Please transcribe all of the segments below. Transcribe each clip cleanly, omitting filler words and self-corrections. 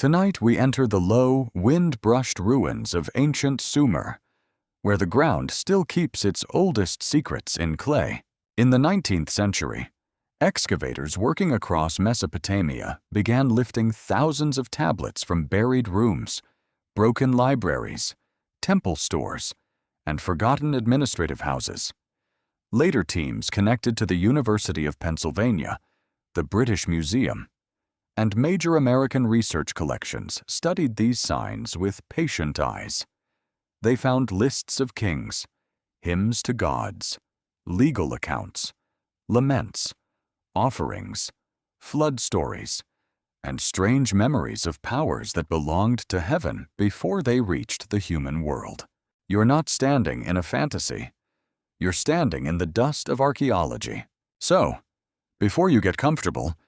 Tonight we enter the low, wind-brushed ruins of ancient Sumer, where the ground still keeps its oldest secrets in clay. In the 19th century, excavators working across Mesopotamia began lifting thousands of tablets from buried rooms, broken libraries, temple stores, and forgotten administrative houses. Later teams connected to the University of Pennsylvania, the British Museum, and major American research collections studied these signs with patient eyes. They found lists of kings, hymns to gods, legal accounts, laments, offerings, flood stories, and strange memories of powers that belonged to heaven before they reached the human world. You're not standing in a fantasy. You're standing in the dust of archaeology. So, before you get comfortable,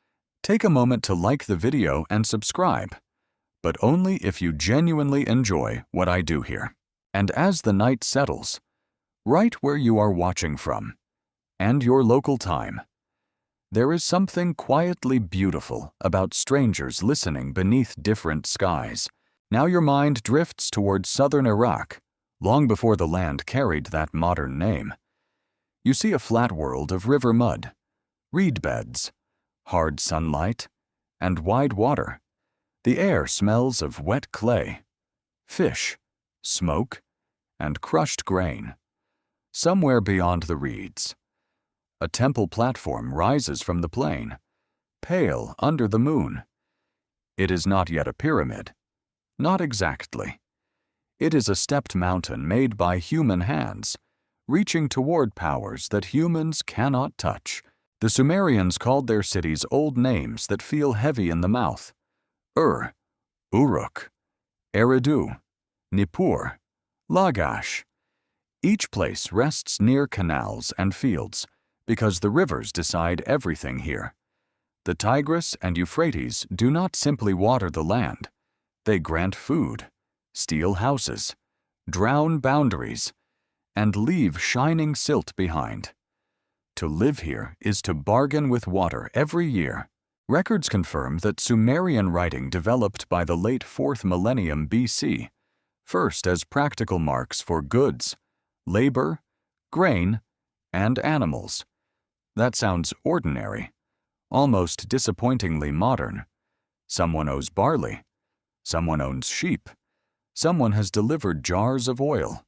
take a moment to like the video and subscribe, but only if you genuinely enjoy what I do here. And as the night settles, right where you are watching from, and your local time, there is something quietly beautiful about strangers listening beneath different skies. Now your mind drifts towards southern Iraq, long before the land carried that modern name. You see a flat world of river mud, reed beds, hard sunlight, and wide water. The air smells of wet clay, fish, smoke, and crushed grain. Somewhere beyond the reeds, a temple platform rises from the plain, pale under the moon. It is not yet a pyramid. Not exactly. It is a stepped mountain made by human hands, reaching toward powers that humans cannot touch. The Sumerians called their cities old names that feel heavy in the mouth: Ur, Uruk, Eridu, Nippur, Lagash. Each place rests near canals and fields because the rivers decide everything here. The Tigris and Euphrates do not simply water the land. They grant food, steal houses, drown boundaries, and leave shining silt behind. To live here is to bargain with water every year. Records confirm that Sumerian writing developed by the late 4th millennium BC, first as practical marks for goods, labor, grain, and animals. That sounds ordinary, almost disappointingly modern. Someone owes barley. Someone owns sheep. Someone has delivered jars of oil.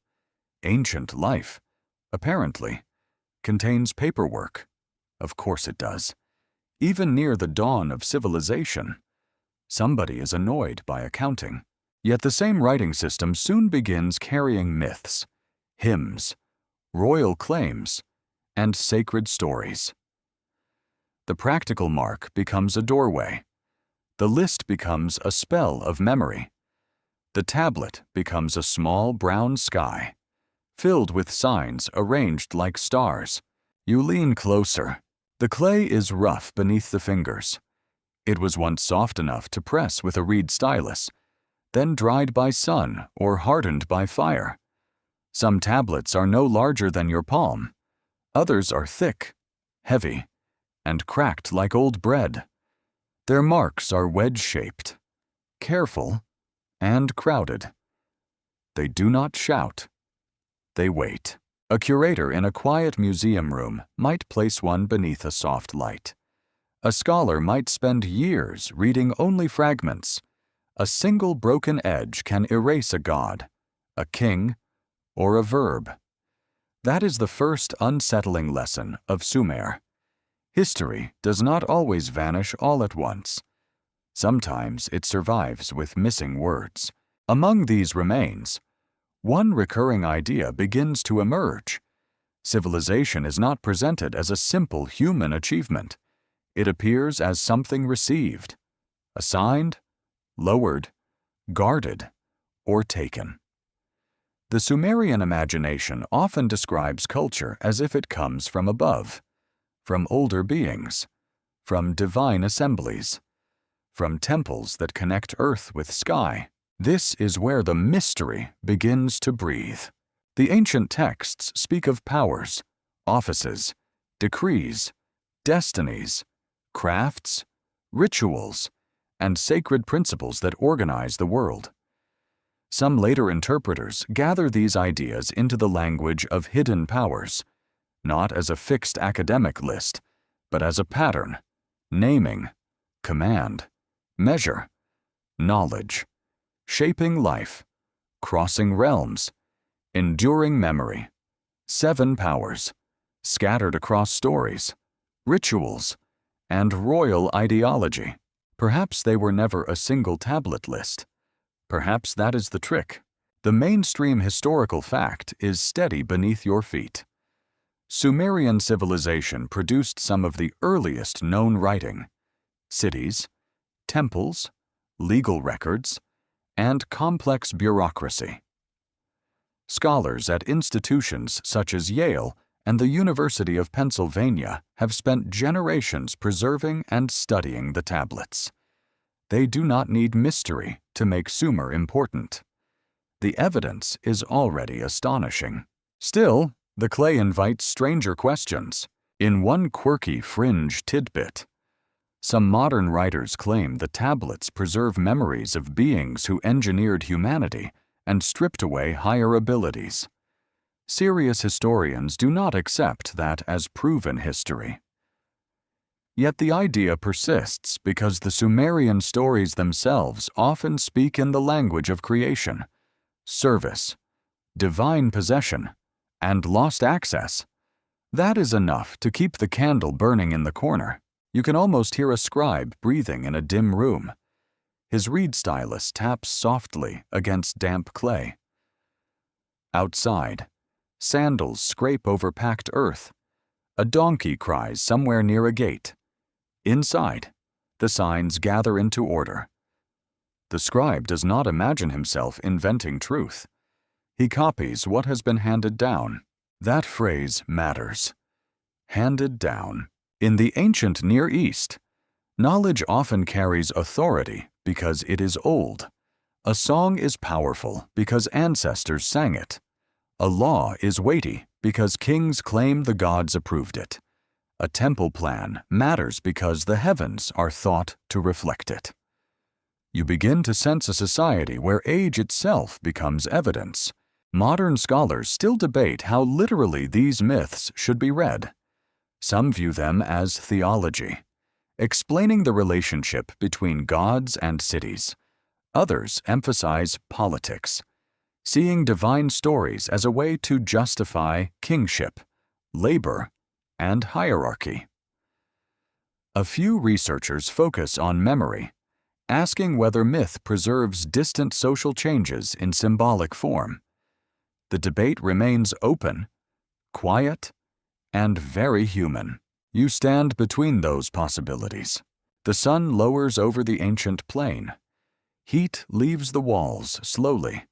Ancient life, apparently, contains paperwork. Of course it does. Even near the dawn of civilization, somebody is annoyed by accounting. Yet the same writing system soon begins carrying myths, hymns, royal claims, and sacred stories. The practical mark becomes a doorway. The list becomes a spell of memory. The tablet becomes a small brown sky, filled with signs arranged like stars. You lean closer. The clay is rough beneath the fingers. It was once soft enough to press with a reed stylus, then dried by sun or hardened by fire. Some tablets are no larger than your palm. Others are thick, heavy, and cracked like old bread. Their marks are wedge-shaped, careful, and crowded. They do not shout. They wait. A curator in a quiet museum room might place one beneath a soft light. A scholar might spend years reading only fragments. A single broken edge can erase a god, a king, or a verb. That is the first unsettling lesson of Sumer. History does not always vanish all at once. Sometimes it survives with missing words. Among these remains, one recurring idea begins to emerge. Civilization is not presented as a simple human achievement. It appears as something received, assigned, lowered, guarded, or taken. The Sumerian imagination often describes culture as if it comes from above, from older beings, from divine assemblies, from temples that connect earth with sky. This is where the mystery begins to breathe. The ancient texts speak of powers, offices, decrees, destinies, crafts, rituals, and sacred principles that organize the world. Some later interpreters gather these ideas into the language of hidden powers, not as a fixed academic list, but as a pattern, naming, command, measure, knowledge, shaping life, crossing realms, enduring memory, 7 powers, scattered across stories, rituals, and royal ideology. Perhaps they were never a single tablet list. Perhaps that is the trick. The mainstream historical fact is steady beneath your feet. Sumerian civilization produced some of the earliest known writing: cities, temples, legal records, and complex bureaucracy. Scholars at institutions such as Yale and the University of Pennsylvania have spent generations preserving and studying the tablets. They do not need mystery to make Sumer important. The evidence is already astonishing. Still, the clay invites stranger questions. In one quirky fringe tidbit, some modern writers claim the tablets preserve memories of beings who engineered humanity and stripped away higher abilities. Serious historians do not accept that as proven history. Yet the idea persists because the Sumerian stories themselves often speak in the language of creation, service, divine possession, and lost access. That is enough to keep the candle burning in the corner. You can almost hear a scribe breathing in a dim room. His reed stylus taps softly against damp clay. Outside, sandals scrape over packed earth. A donkey cries somewhere near a gate. Inside, the signs gather into order. The scribe does not imagine himself inventing truth. He copies what has been handed down. That phrase matters. Handed down. In the ancient Near East, knowledge often carries authority because it is old. A song is powerful because ancestors sang it. A law is weighty because kings claim the gods approved it. A temple plan matters because the heavens are thought to reflect it. You begin to sense a society where age itself becomes evidence. Modern scholars still debate how literally these myths should be read. Some view them as theology, explaining the relationship between gods and cities. Others emphasize politics, seeing divine stories as a way to justify kingship, labor, and hierarchy. A few researchers focus on memory, asking whether myth preserves distant social changes in symbolic form. The debate remains open, quiet, and very human. You stand between those possibilities. The sun lowers over the ancient plain. Heat leaves the walls slowly.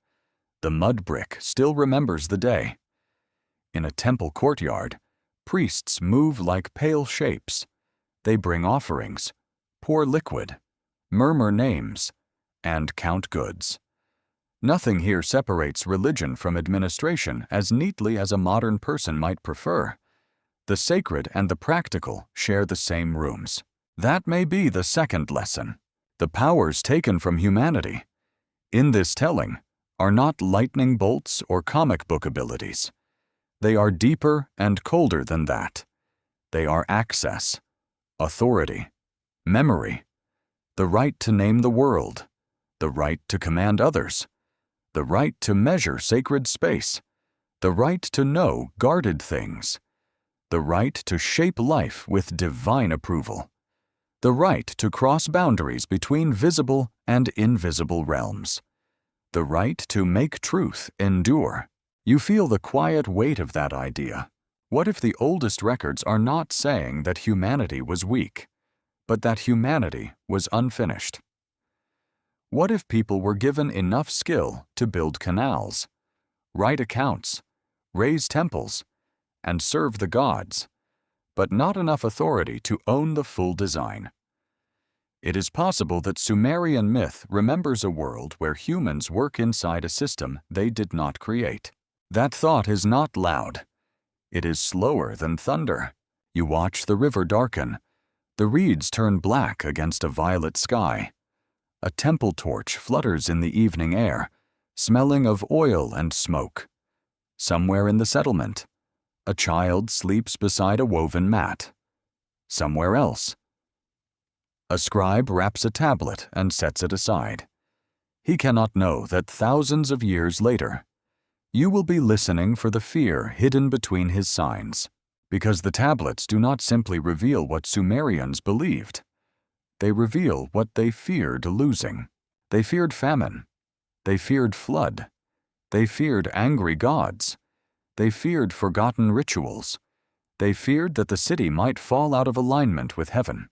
The mud brick still remembers the day. In a temple courtyard, priests move like pale shapes. They bring offerings, pour liquid, murmur names, and count goods. Nothing here separates religion from administration as neatly as a modern person might prefer. The sacred and the practical share the same rooms. That may be the second lesson. The powers taken from humanity, in this telling, are not lightning bolts or comic book abilities. They are deeper and colder than that. They are access, authority, memory, the right to name the world, the right to command others, the right to measure sacred space, the right to know guarded things, the right to shape life with divine approval, the right to cross boundaries between visible and invisible realms, the right to make truth endure. You feel the quiet weight of that idea. What if the oldest records are not saying that humanity was weak, but that humanity was unfinished? What if people were given enough skill to build canals, write accounts, raise temples, and serve the gods, but not enough authority to own the full design? It is possible that Sumerian myth remembers a world where humans work inside a system they did not create. That thought is not loud. It is slower than thunder. You watch the river darken. The reeds turn black against a violet sky. A temple torch flutters in the evening air, smelling of oil and smoke. Somewhere in the settlement, a child sleeps beside a woven mat. Somewhere else, a scribe wraps a tablet and sets it aside. He cannot know that thousands of years later, you will be listening for the fear hidden between his signs, because the tablets do not simply reveal what Sumerians believed. They reveal what they feared losing. They feared famine. They feared flood. They feared angry gods. They feared forgotten rituals. They feared that the city might fall out of alignment with heaven.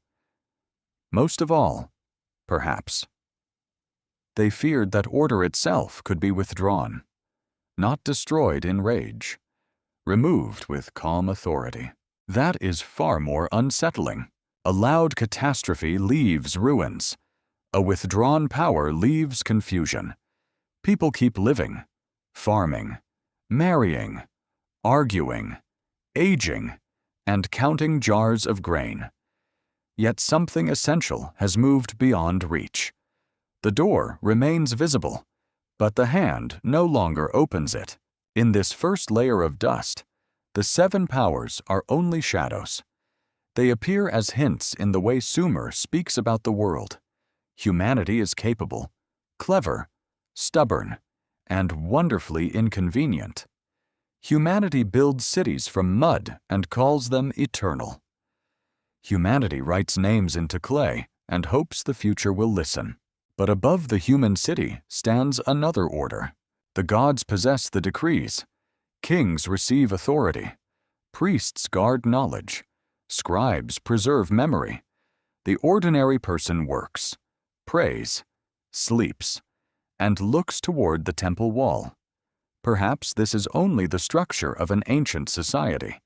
Most of all, perhaps, they feared that order itself could be withdrawn, not destroyed in rage, removed with calm authority. That is far more unsettling. A loud catastrophe leaves ruins. A withdrawn power leaves confusion. People keep living, farming, marrying, arguing, aging, and counting jars of grain. Yet something essential has moved beyond reach. The door remains visible, but the hand no longer opens it. In this first layer of dust, the 7 powers are only shadows. They appear as hints in the way Sumer speaks about the world. Humanity is capable, clever, stubborn, and wonderfully inconvenient. Humanity builds cities from mud and calls them eternal. Humanity writes names into clay and hopes the future will listen. But above the human city stands another order. The gods possess the decrees. Kings receive authority. Priests guard knowledge. Scribes preserve memory. The ordinary person works, prays, sleeps, and looks toward the temple wall. Perhaps this is only the structure of an ancient society.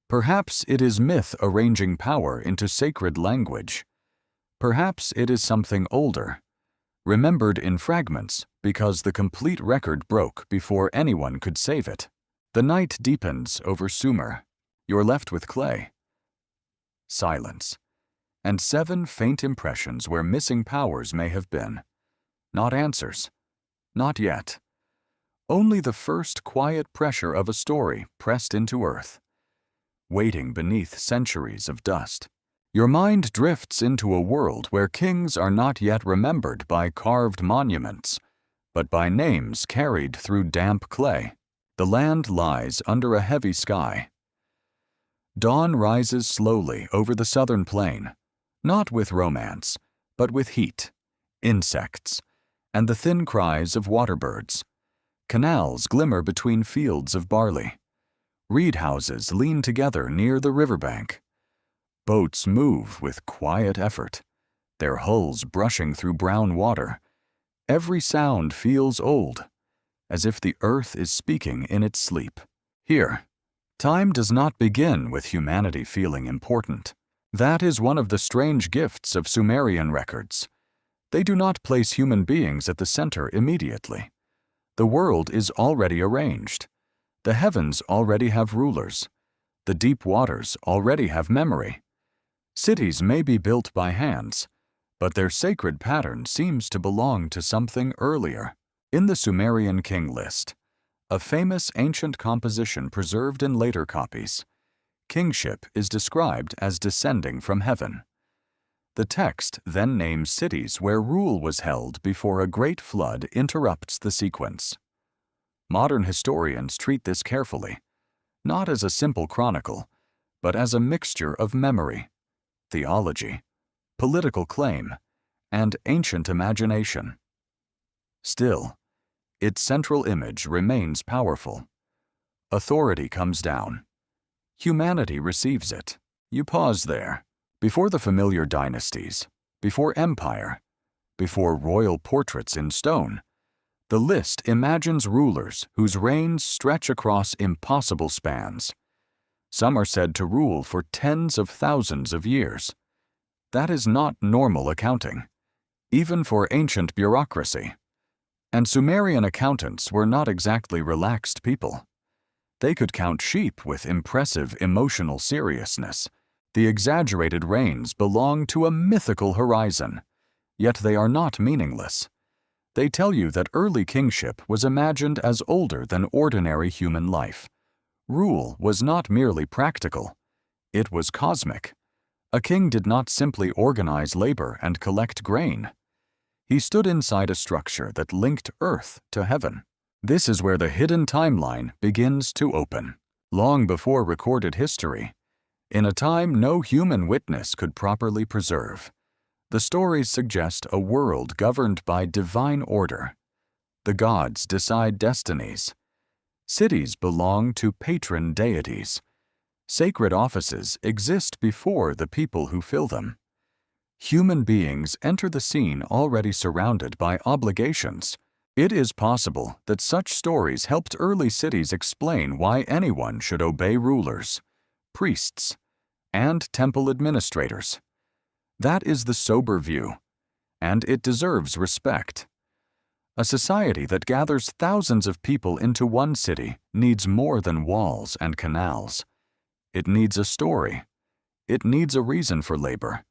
Perhaps it is myth arranging power into sacred language. Perhaps it is something older, remembered in fragments because the complete record broke before anyone could save it. The night deepens over Sumer. You're left with clay, silence, and 7 faint impressions where missing powers may have been. Not answers. Not yet. Only the first quiet pressure of a story pressed into earth, waiting beneath centuries of dust. Your mind drifts into a world where kings are not yet remembered by carved monuments, but by names carried through damp clay. The land lies under a heavy sky. Dawn rises slowly over the southern plain, not with romance, but with heat, insects, and the thin cries of waterbirds. Canals glimmer between fields of barley. Reed houses lean together near the riverbank. Boats move with quiet effort, their hulls brushing through brown water. Every sound feels old, as if the earth is speaking in its sleep. Here, time does not begin with humanity feeling important. That is one of the strange gifts of Sumerian records. They do not place human beings at the center immediately. The world is already arranged. The heavens already have rulers. The deep waters already have memory. Cities may be built by hands, but their sacred pattern seems to belong to something earlier. In the Sumerian king list, a famous ancient composition preserved in later copies, kingship is described as descending from heaven. The text then names cities where rule was held before a great flood interrupts the sequence. Modern historians treat this carefully, not as a simple chronicle, but as a mixture of memory, theology, political claim, and ancient imagination. Still, its central image remains powerful. Authority comes down. Humanity receives it. You pause there, before the familiar dynasties, before empire, before royal portraits in stone. The list imagines rulers whose reigns stretch across impossible spans. Some are said to rule for tens of thousands of years. That is not normal accounting, even for ancient bureaucracy. And Sumerian accountants were not exactly relaxed people. They could count sheep with impressive emotional seriousness. The exaggerated reigns belong to a mythical horizon, yet they are not meaningless. They tell you that early kingship was imagined as older than ordinary human life. Rule was not merely practical, it was cosmic. A king did not simply organize labor and collect grain. He stood inside a structure that linked earth to heaven. This is where the hidden timeline begins to open. Long before recorded history, in a time no human witness could properly preserve, the stories suggest a world governed by divine order. The gods decide destinies. Cities belong to patron deities. Sacred offices exist before the people who fill them. Human beings enter the scene already surrounded by obligations. It is possible that such stories helped early cities explain why anyone should obey rulers, priests, and temple administrators. That is the sober view, and it deserves respect. A society that gathers thousands of people into one city needs more than walls and canals. It needs a story. It needs a reason for labor.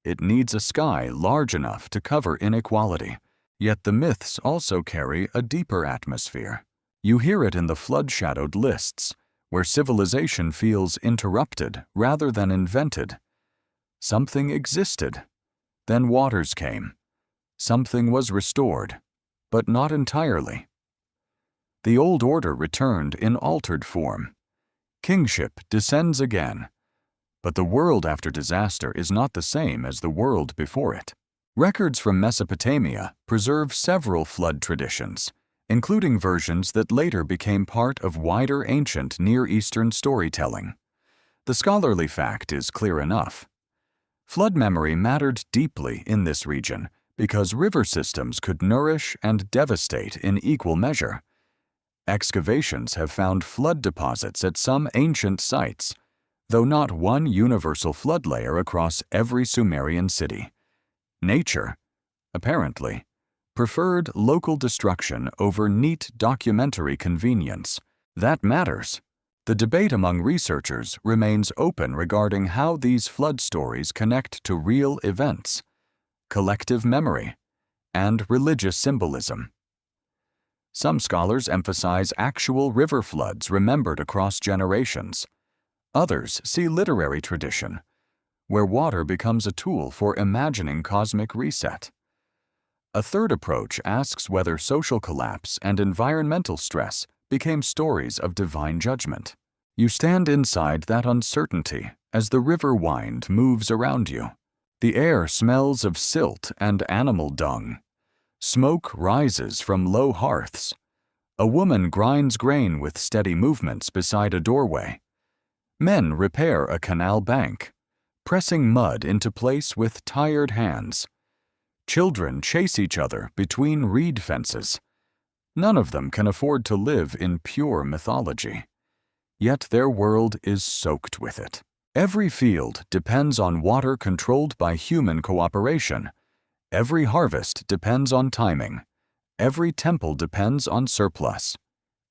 It needs a sky large enough to cover inequality. Yet the myths also carry a deeper atmosphere. You hear it in the flood-shadowed lists, where civilization feels interrupted rather than invented. Something existed. Then waters came. Something was restored, but not entirely. The old order returned in altered form. Kingship descends again. But the world after disaster is not the same as the world before it. Records from Mesopotamia preserve several flood traditions, including versions that later became part of wider ancient Near Eastern storytelling. The scholarly fact is clear enough. Flood memory mattered deeply in this region because river systems could nourish and devastate in equal measure. Excavations have found flood deposits at some ancient sites, though not one universal flood layer across every Sumerian city. Nature, apparently, preferred local destruction over neat documentary convenience. That matters. The debate among researchers remains open regarding how these flood stories connect to real events, collective memory, and religious symbolism. Some scholars emphasize actual river floods remembered across generations. Others see literary tradition, where water becomes a tool for imagining cosmic reset. A third approach asks whether social collapse and environmental stress became stories of divine judgment. You stand inside that uncertainty as the river wind moves around you. The air smells of silt and animal dung. Smoke rises from low hearths. A woman grinds grain with steady movements beside a doorway. Men repair a canal bank, pressing mud into place with tired hands. Children chase each other between reed fences. None of them can afford to live in pure mythology. Yet their world is soaked with it. Every field depends on water controlled by human cooperation. Every harvest depends on timing. Every temple depends on surplus.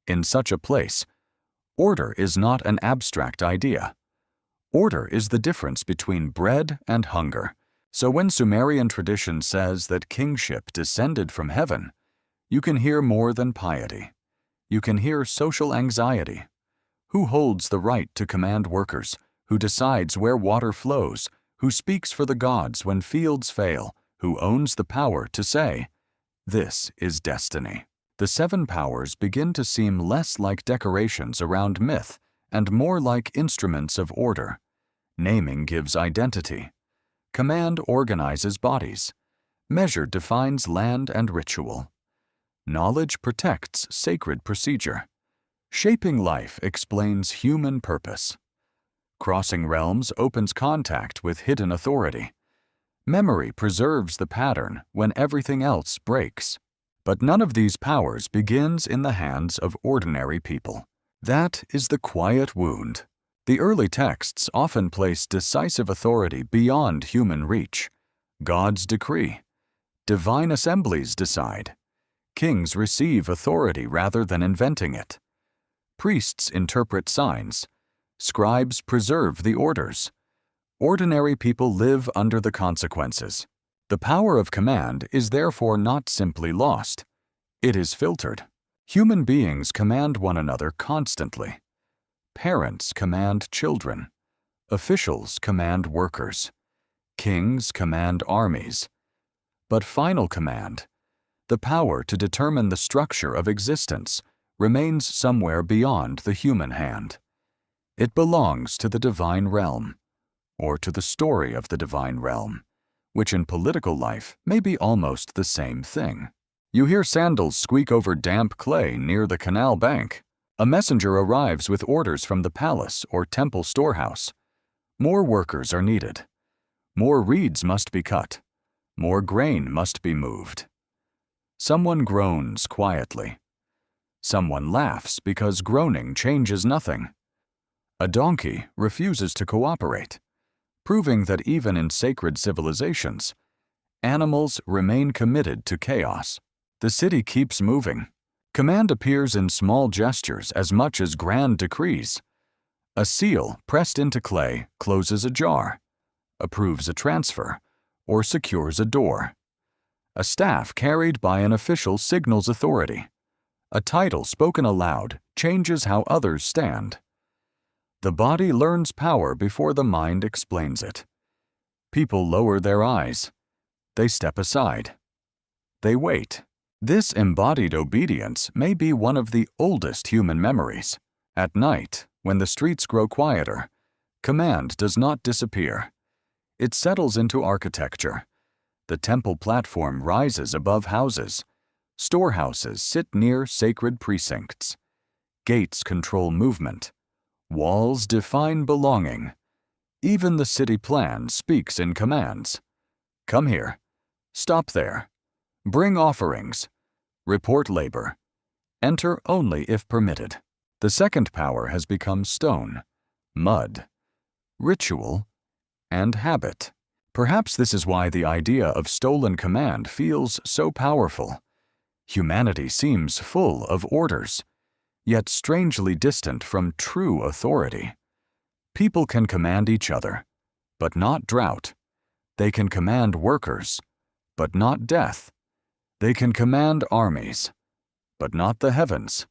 In such a place, order is not an abstract idea. Order is the difference between bread and hunger. So when Sumerian tradition says that kingship descended from heaven, you can hear more than piety. You can hear social anxiety. Who holds the right to command workers? Who decides where water flows? Who speaks for the gods when fields fail? Who owns the power to say, "This is destiny"? The seven powers begin to seem less like decorations around myth and more like instruments of order. Naming gives identity. Command organizes bodies. Measure defines land and ritual. Knowledge protects sacred procedure. Shaping life explains human purpose. Crossing realms opens contact with hidden authority. Memory preserves the pattern when everything else breaks. But none of these powers begins in the hands of ordinary people. That is the quiet wound. The early texts often place decisive authority beyond human reach. Gods decree. Divine assemblies decide. Kings receive authority rather than inventing it. Priests interpret signs. Scribes preserve the orders. Ordinary people live under the consequences. The power of command is therefore not simply lost. It is filtered. Human beings command one another constantly. Parents command children. Officials command workers. Kings command armies. But final command, the power to determine the structure of existence, remains somewhere beyond the human hand. It belongs to the divine realm, or to the story of the divine realm, which in political life may be almost the same thing. You hear sandals squeak over damp clay near the canal bank. A messenger arrives with orders from the palace or temple storehouse. More workers are needed. More reeds must be cut. More grain must be moved. Someone groans quietly. Someone laughs because groaning changes nothing. A donkey refuses to cooperate, proving that even in sacred civilizations, animals remain committed to chaos. The city keeps moving. Command appears in small gestures as much as grand decrees. A seal pressed into clay closes a jar, approves a transfer, or secures a door. A staff carried by an official signals authority. A title spoken aloud changes how others stand. The body learns power before the mind explains it. People lower their eyes. They step aside. They wait. This embodied obedience may be one of the oldest human memories. At night, when the streets grow quieter, command does not disappear. It settles into architecture. The temple platform rises above houses. Storehouses sit near sacred precincts. Gates control movement. Walls define belonging. Even the city plan speaks in commands. Come here. Stop there. Bring offerings. Report labor. Enter only if permitted. The second power has become stone, mud, ritual, and habit. Perhaps this is why the idea of stolen command feels so powerful. Humanity seems full of orders, yet strangely distant from true authority. People can command each other, but not drought. They can command workers, but not death. They can command armies, but not the heavens.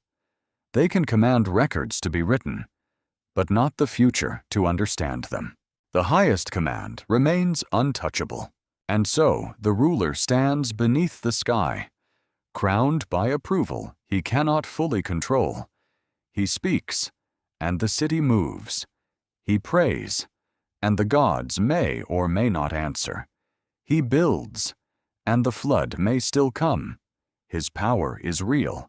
They can command records to be written, but not the future to understand them. The highest command remains untouchable, and so the ruler stands beneath the sky. Crowned by approval he cannot fully control. He speaks, and the city moves. He prays, and the gods may or may not answer. He builds, and the flood may still come. His power is real,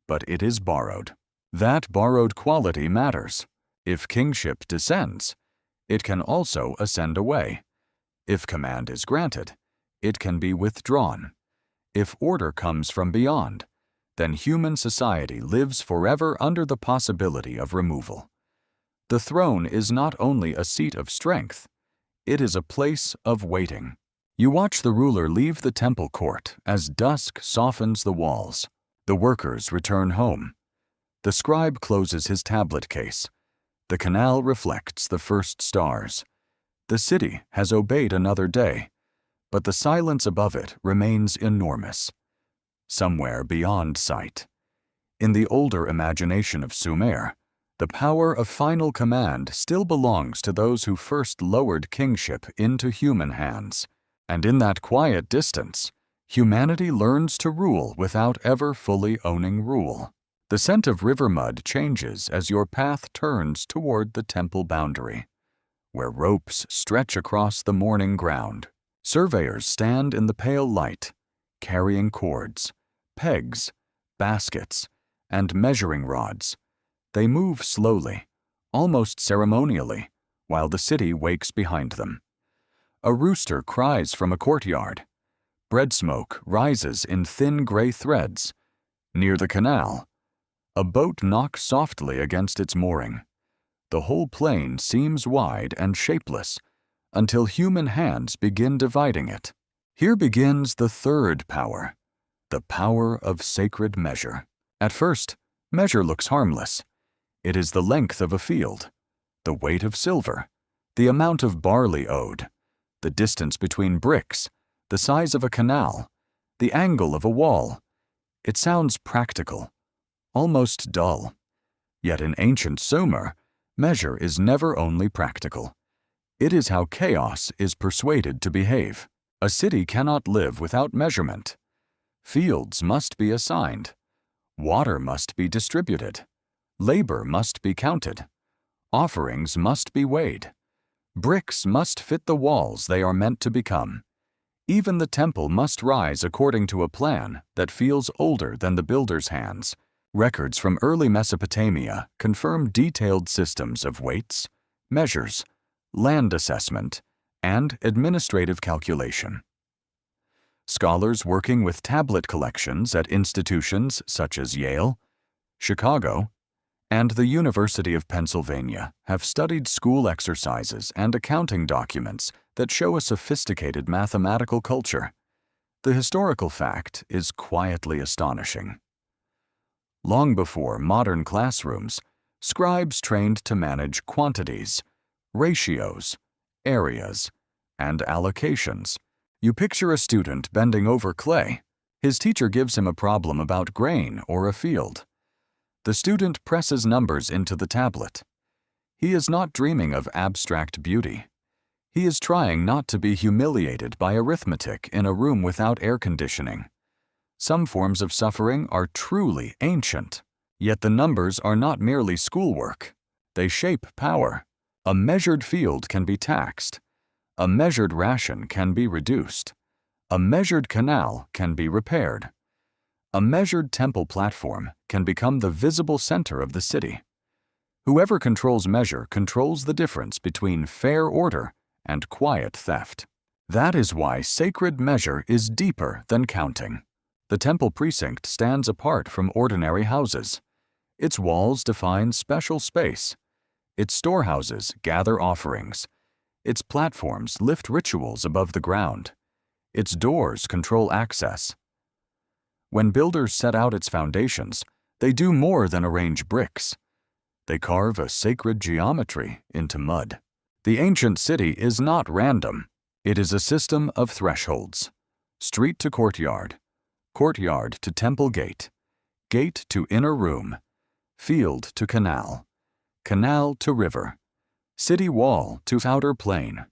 but it is borrowed. That borrowed quality matters. If kingship descends, it can also ascend away. If command is granted, it can be withdrawn. If order comes from beyond, then human society lives forever under the possibility of removal. The throne is not only a seat of strength, it is a place of waiting. You watch the ruler leave the temple court as dusk softens the walls. The workers return home. The scribe closes his tablet case. The canal reflects the first stars. The city has obeyed another day, but the silence above it remains enormous. Somewhere beyond sight. In the older imagination of Sumer, the power of final command still belongs to those who first lowered kingship into human hands. And in that quiet distance, humanity learns to rule without ever fully owning rule. The scent of river mud changes as your path turns toward the temple boundary, where ropes stretch across the morning ground. Surveyors stand in the pale light, carrying cords, pegs, baskets, and measuring rods. They move slowly, almost ceremonially, while the city wakes behind them. A rooster cries from a courtyard. Bread smoke rises in thin gray threads. Near the canal, a boat knocks softly against its mooring. The whole plain seems wide and shapeless until human hands begin dividing it. Here begins the third power, the power of sacred measure. At first, measure looks harmless. It is the length of a field, the weight of silver, the amount of barley owed, the distance between bricks, the size of a canal, the angle of a wall. It sounds practical, almost dull. Yet in ancient Sumer, measure is never only practical. It is how chaos is persuaded to behave. A city cannot live without measurement. Fields must be assigned. Water must be distributed. Labor must be counted. Offerings must be weighed. Bricks must fit the walls they are meant to become. Even the temple must rise according to a plan that feels older than the builder's hands. Records from early Mesopotamia confirm detailed systems of weights, measures, land assessment, and administrative calculation. Scholars working with tablet collections at institutions such as Yale, Chicago, and the University of Pennsylvania have studied school exercises and accounting documents that show a sophisticated mathematical culture. The historical fact is quietly astonishing. Long before modern classrooms, scribes trained to manage quantities, ratios, areas, and allocations. You picture a student bending over clay. His teacher gives him a problem about grain or a field. The student presses numbers into the tablet. He is not dreaming of abstract beauty. He is trying not to be humiliated by arithmetic in a room without air conditioning. Some forms of suffering are truly ancient, yet the numbers are not merely schoolwork. They shape power. A measured field can be taxed. A measured ration can be reduced. A measured canal can be repaired. A measured temple platform can become the visible center of the city. Whoever controls measure controls the difference between fair order and quiet theft. That is why sacred measure is deeper than counting. The temple precinct stands apart from ordinary houses. Its walls define special space. Its storehouses gather offerings. Its platforms lift rituals above the ground. Its doors control access. When builders set out its foundations, they do more than arrange bricks. They carve a sacred geometry into mud. The ancient city is not random. It is a system of thresholds. Street to courtyard, courtyard to temple gate, gate to inner room, field to canal, canal to river, city wall to outer plain.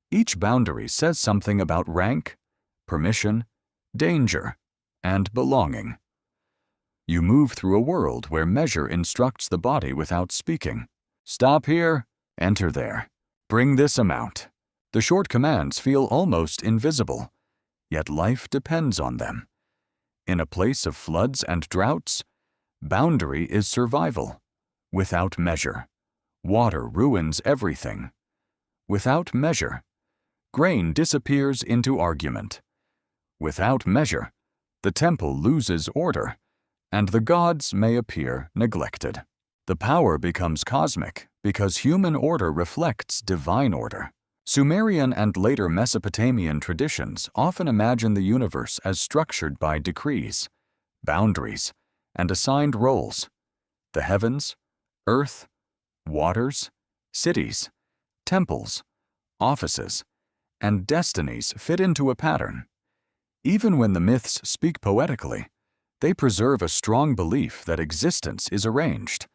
Each boundary says something about rank, permission, danger, and belonging. You move through a world where measure instructs the body without speaking. Stop here, enter there. Bring this amount. The short commands feel almost invisible, yet life depends on them. In a place of floods and droughts, boundary is survival. Without measure, water ruins everything. Without measure, grain disappears into argument. Without measure, the temple loses order, and the gods may appear neglected. The power becomes cosmic because human order reflects divine order. Sumerian and later Mesopotamian traditions often imagine the universe as structured by decrees, boundaries, and assigned roles. The heavens, earth, waters, cities, temples, offices, and destinies fit into a pattern. Even when the myths speak poetically, they preserve a strong belief that existence is arranged.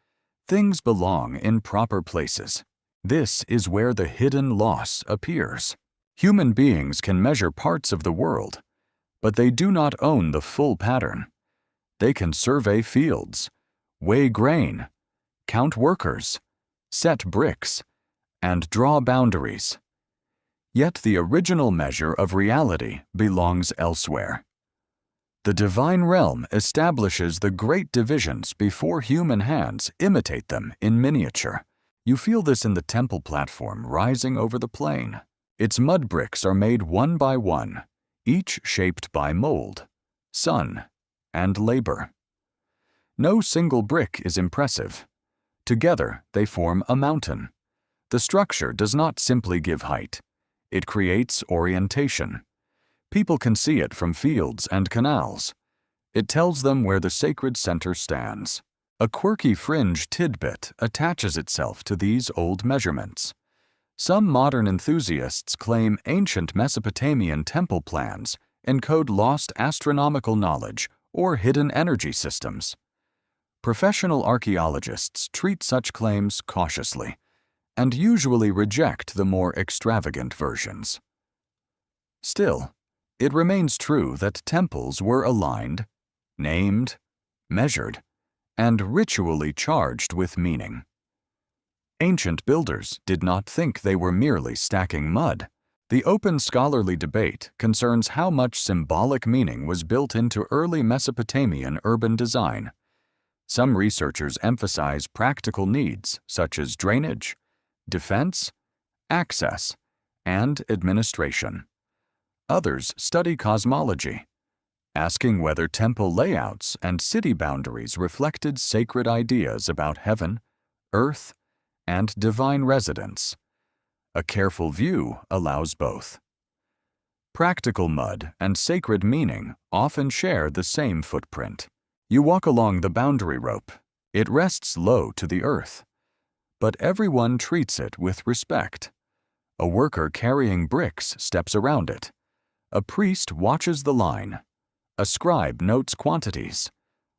Things belong in proper places. This is where the hidden loss appears. Human beings can measure parts of the world, but they do not own the full pattern. They can survey fields, weigh grain, count workers, set bricks, and draw boundaries. Yet the original measure of reality belongs elsewhere. The divine realm establishes the great divisions before human hands imitate them in miniature. You feel this in the temple platform rising over the plain. Its mud bricks are made one by one, each shaped by mold, sun, and labor. No single brick is impressive. Together, they form a mountain. The structure does not simply give height. It creates orientation. People can see it from fields and canals. It tells them where the sacred center stands. A quirky fringe tidbit attaches itself to these old measurements. Some modern enthusiasts claim ancient Mesopotamian temple plans encode lost astronomical knowledge or hidden energy systems. Professional archaeologists treat such claims cautiously and usually reject the more extravagant versions. Still, it remains true that temples were aligned, named, measured, and ritually charged with meaning. Ancient builders did not think they were merely stacking mud. The open scholarly debate concerns how much symbolic meaning was built into early Mesopotamian urban design. Some researchers emphasize practical needs such as drainage, defense, access, and administration. Others study cosmology, asking whether temple layouts and city boundaries reflected sacred ideas about heaven, earth, and divine residence. A careful view allows both. Practical mud and sacred meaning often share the same footprint. You walk along the boundary rope. It rests low to the earth, but everyone treats it with respect. A worker carrying bricks steps around it. A priest watches the line. A scribe notes quantities.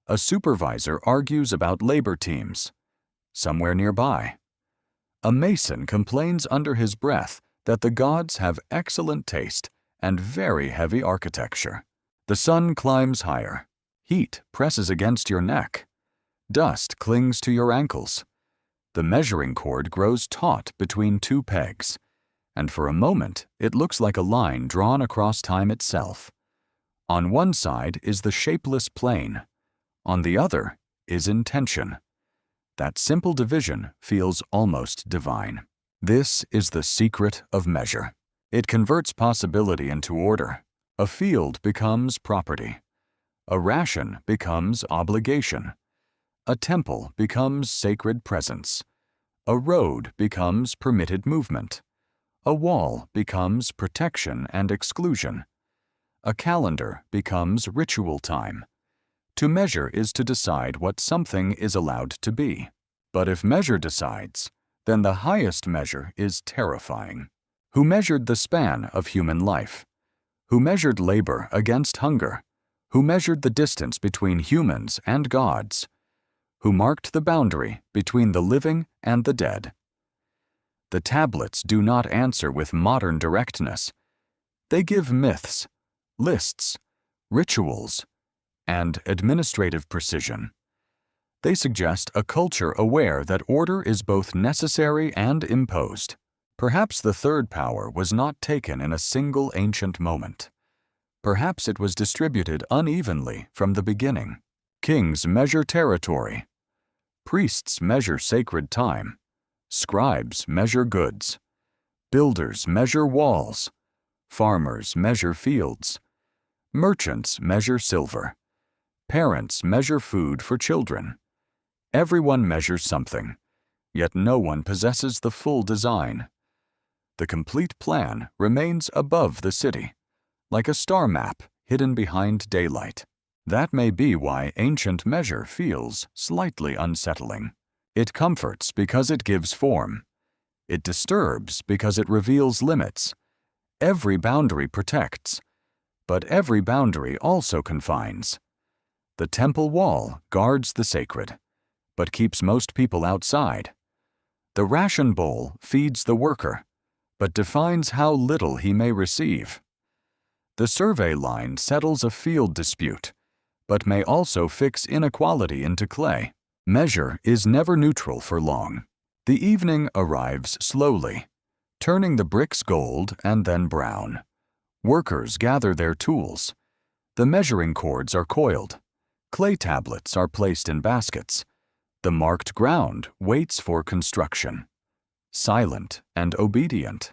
A supervisor argues about labor teams. Somewhere nearby, a mason complains under his breath that the gods have excellent taste and very heavy architecture. The sun climbs higher. Heat presses against your neck. Dust clings to your ankles. The measuring cord grows taut between two pegs, and for a moment it looks like a line drawn across time itself. On one side is the shapeless plane. On the other is intention. That simple division feels almost divine. This is the secret of measure. It converts possibility into order. A field becomes property. A ration becomes obligation. A temple becomes sacred presence. A road becomes permitted movement. A wall becomes protection and exclusion. A calendar becomes ritual time. To measure is to decide what something is allowed to be. But if measure decides, then the highest measure is terrifying. Who measured the span of human life? Who measured labor against hunger? Who measured the distance between humans and gods? Who marked the boundary between the living and the dead? The tablets do not answer with modern directness. They give myths, lists, rituals, and administrative precision. They suggest a culture aware that order is both necessary and imposed. Perhaps the third power was not taken in a single ancient moment. Perhaps it was distributed unevenly from the beginning. Kings measure territory. Priests measure sacred time. Scribes measure goods. Builders measure walls. Farmers measure fields. Merchants measure silver. Parents measure food for children. Everyone measures something, yet no one possesses the full design. The complete plan remains above the city, like a star map hidden behind daylight. That may be why ancient measure feels slightly unsettling. It comforts because it gives form. It disturbs because it reveals limits. Every boundary protects, but every boundary also confines. The temple wall guards the sacred, but keeps most people outside. The ration bowl feeds the worker, but defines how little he may receive. The survey line settles a field dispute, but may also fix inequality into clay. Measure is never neutral for long. The evening arrives slowly, turning the bricks gold and then brown. Workers gather their tools. The measuring cords are coiled. Clay tablets are placed in baskets. The marked ground waits for construction, silent and obedient.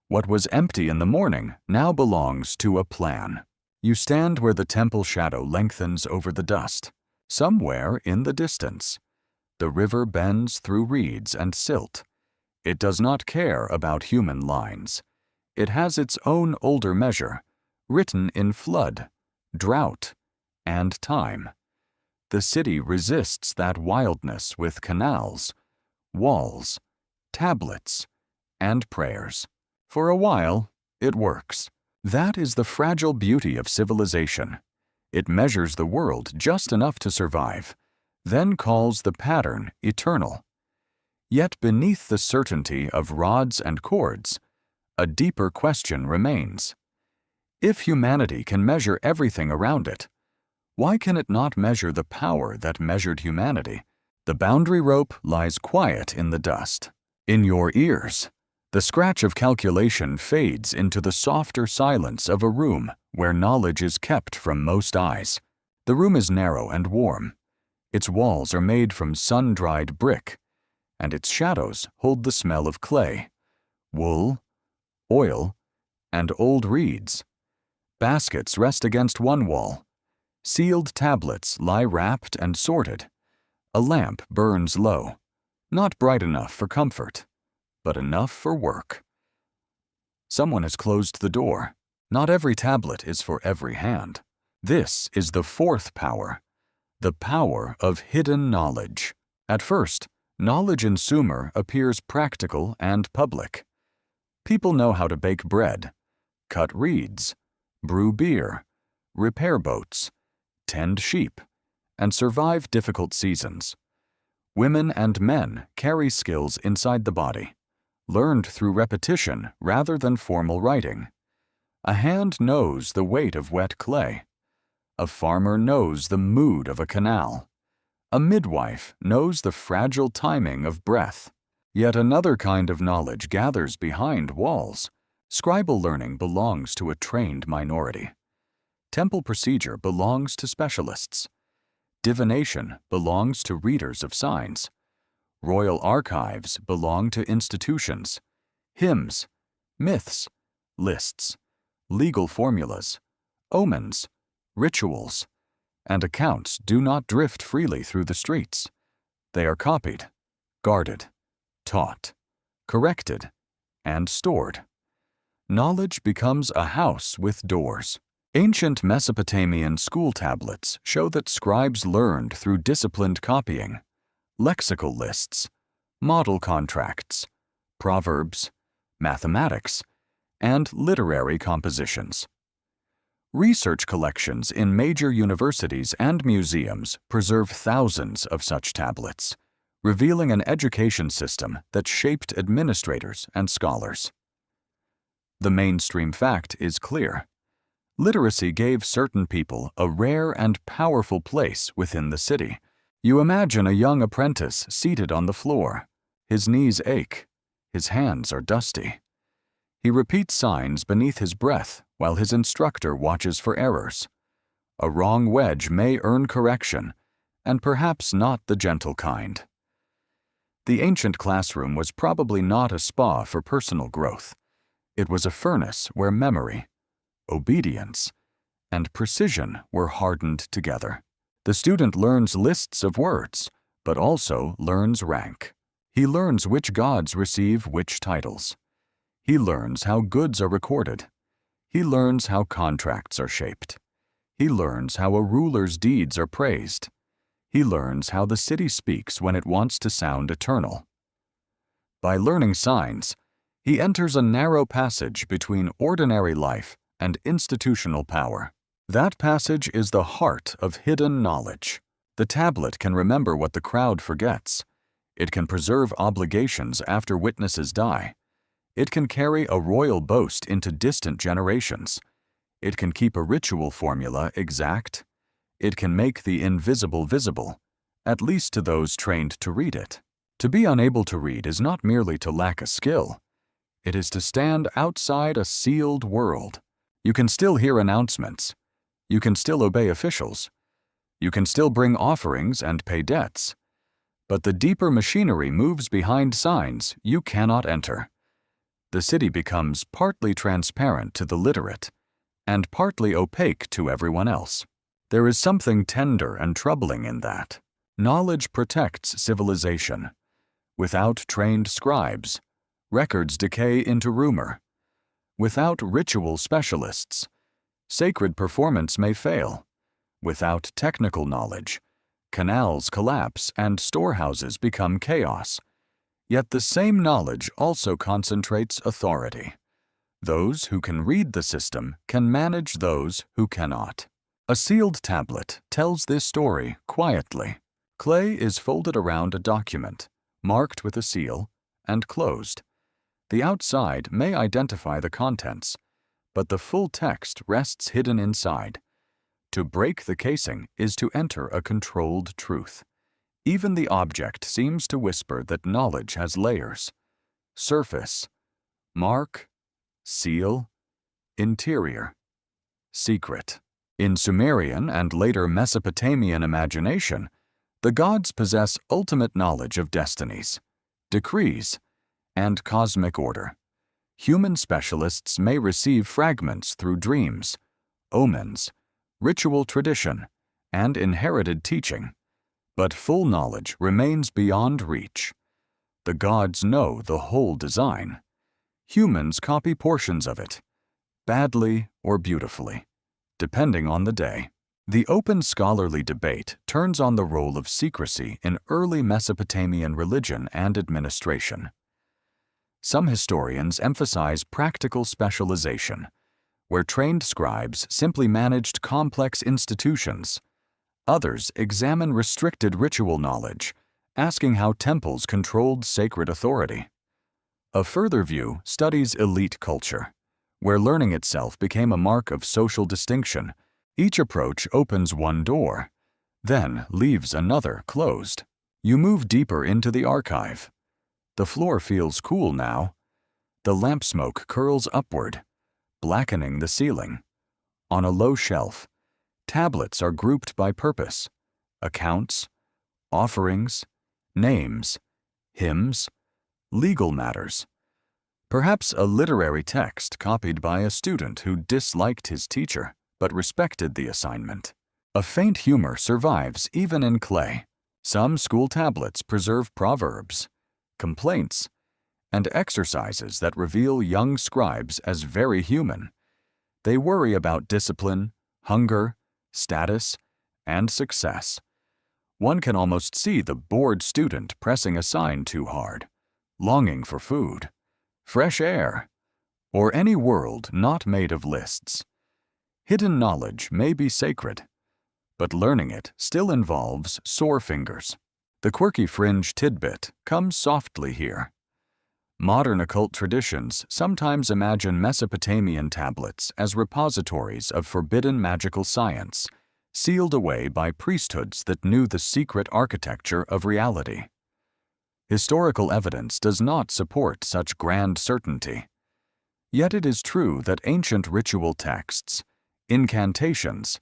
What was empty in the morning now belongs to a plan. You stand where the temple shadow lengthens over the dust. Somewhere in the distance, the river bends through reeds and silt. It does not care about human lines. It has its own older measure, written in flood, drought, and time. The city resists that wildness with canals, walls, tablets, and prayers. For a while, it works. That is the fragile beauty of civilization. It measures the world just enough to survive, then calls the pattern eternal. Yet beneath the certainty of rods and cords, a deeper question remains. If humanity can measure everything around it, why can it not measure the power that measured humanity? The boundary rope lies quiet in the dust. In your ears, the scratch of calculation fades into the softer silence of a room where knowledge is kept from most eyes. The room is narrow and warm. Its walls are made from sun-dried brick, and its shadows hold the smell of clay, wool, oil, and old reeds. Baskets rest against one wall. Sealed tablets lie wrapped and sorted. A lamp burns low, not bright enough for comfort, but enough for work. Someone has closed the door. Not every tablet is for every hand. This is the fourth power, the power of hidden knowledge. At first, knowledge in Sumer appears practical and public. People know how to bake bread, cut reeds, brew beer, repair boats, tend sheep, and survive difficult seasons. Women and men carry skills inside the body, learned through repetition rather than formal writing. A hand knows the weight of wet clay. A farmer knows the mood of a canal. A midwife knows the fragile timing of breath. Yet another kind of knowledge gathers behind walls. Scribal learning belongs to a trained minority. Temple procedure belongs to specialists. Divination belongs to readers of signs. Royal archives belong to institutions. Hymns, myths, lists, legal formulas, omens, rituals, and accounts do not drift freely through the streets. They are copied, guarded, taught, corrected, and stored. Knowledge becomes a house with doors. Ancient Mesopotamian school tablets show that scribes learned through disciplined copying. Lexical lists, model contracts, proverbs, mathematics, and literary compositions. Research collections in major universities and museums preserve thousands of such tablets, revealing an education system that shaped administrators and scholars. The mainstream fact is clear. Literacy gave certain people a rare and powerful place within the city. You imagine a young apprentice seated on the floor. His knees ache. His hands are dusty. He repeats signs beneath his breath while his instructor watches for errors. A wrong wedge may earn correction, and perhaps not the gentle kind. The ancient classroom was probably not a spa for personal growth. It was a furnace where memory, obedience, and precision were hardened together. The student learns lists of words, but also learns rank. He learns which gods receive which titles. He learns how goods are recorded. He learns how contracts are shaped. He learns how a ruler's deeds are praised. He learns how the city speaks when it wants to sound eternal. By learning signs, he enters a narrow passage between ordinary life and institutional power. That passage is the heart of hidden knowledge. The tablet can remember what the crowd forgets. It can preserve obligations after witnesses die. It can carry a royal boast into distant generations. It can keep a ritual formula exact. It can make the invisible visible, at least to those trained to read it. To be unable to read is not merely to lack a skill. It is to stand outside a sealed world. You can still hear announcements. You can still obey officials. You can still bring offerings and pay debts. But the deeper machinery moves behind signs you cannot enter. The city becomes partly transparent to the literate and partly opaque to everyone else. There is something tender and troubling in that. Knowledge protects civilization. Without trained scribes, records decay into rumor. Without ritual specialists, sacred performance may fail. Without technical knowledge, canals collapse and storehouses become chaos. Yet the same knowledge also concentrates authority. Those who can read the system can manage those who cannot. A sealed tablet tells this story quietly. Clay is folded around a document, marked with a seal, and closed. The outside may identify the contents, but the full text rests hidden inside. To break the casing is to enter a controlled truth. Even the object seems to whisper that knowledge has layers. Surface, mark, seal, interior, secret. In Sumerian and later Mesopotamian imagination, the gods possess ultimate knowledge of destinies, decrees, and cosmic order. Human specialists may receive fragments through dreams, omens, ritual tradition, and inherited teaching, but full knowledge remains beyond reach. The gods know the whole design. Humans copy portions of it, badly or beautifully, depending on the day. The open scholarly debate turns on the role of secrecy in early Mesopotamian religion and administration. Some historians emphasize practical specialization, where trained scribes simply managed complex institutions. Others examine restricted ritual knowledge, asking how temples controlled sacred authority. A further view studies elite culture, where learning itself became a mark of social distinction. Each approach opens one door, then leaves another closed. You move deeper into the archive. The floor feels cool now. The lamp smoke curls upward, blackening the ceiling. On a low shelf, tablets are grouped by purpose: accounts, offerings, names, hymns, legal matters. Perhaps a literary text copied by a student who disliked his teacher but respected the assignment. A faint humor survives even in clay. Some school tablets preserve proverbs, complaints, and exercises that reveal young scribes as very human. They worry about discipline, hunger, status, and success. One can almost see the bored student pressing a sign too hard, longing for food, fresh air, or any world not made of lists. Hidden knowledge may be sacred, but learning it still involves sore fingers. The quirky fringe tidbit comes softly here. Modern occult traditions sometimes imagine Mesopotamian tablets as repositories of forbidden magical science, sealed away by priesthoods that knew the secret architecture of reality. Historical evidence does not support such grand certainty. Yet it is true that ancient ritual texts, incantations,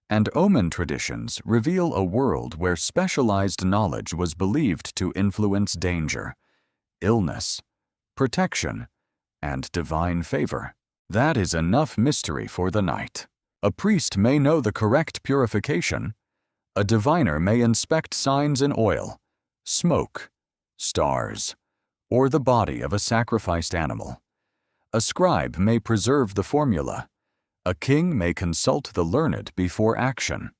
and omen traditions reveal a world where specialized knowledge was believed to influence danger, illness, protection, and divine favor. That is enough mystery for the night. A priest may know the correct purification. A diviner may inspect signs in oil, smoke, stars, or the body of a sacrificed animal. A scribe may preserve the formula. A king may consult the learned before action.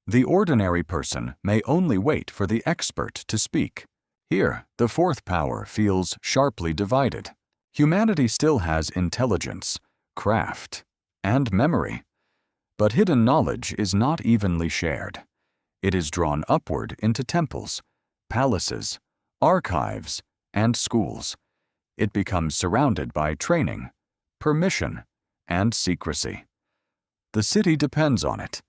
The ordinary person may only wait for the expert to speak. Here, the fourth power feels sharply divided. Humanity still has intelligence, craft, and memory, but hidden knowledge is not evenly shared. It is drawn upward into temples, palaces, archives, and schools. It becomes surrounded by training, permission, and secrecy. The city depends on it,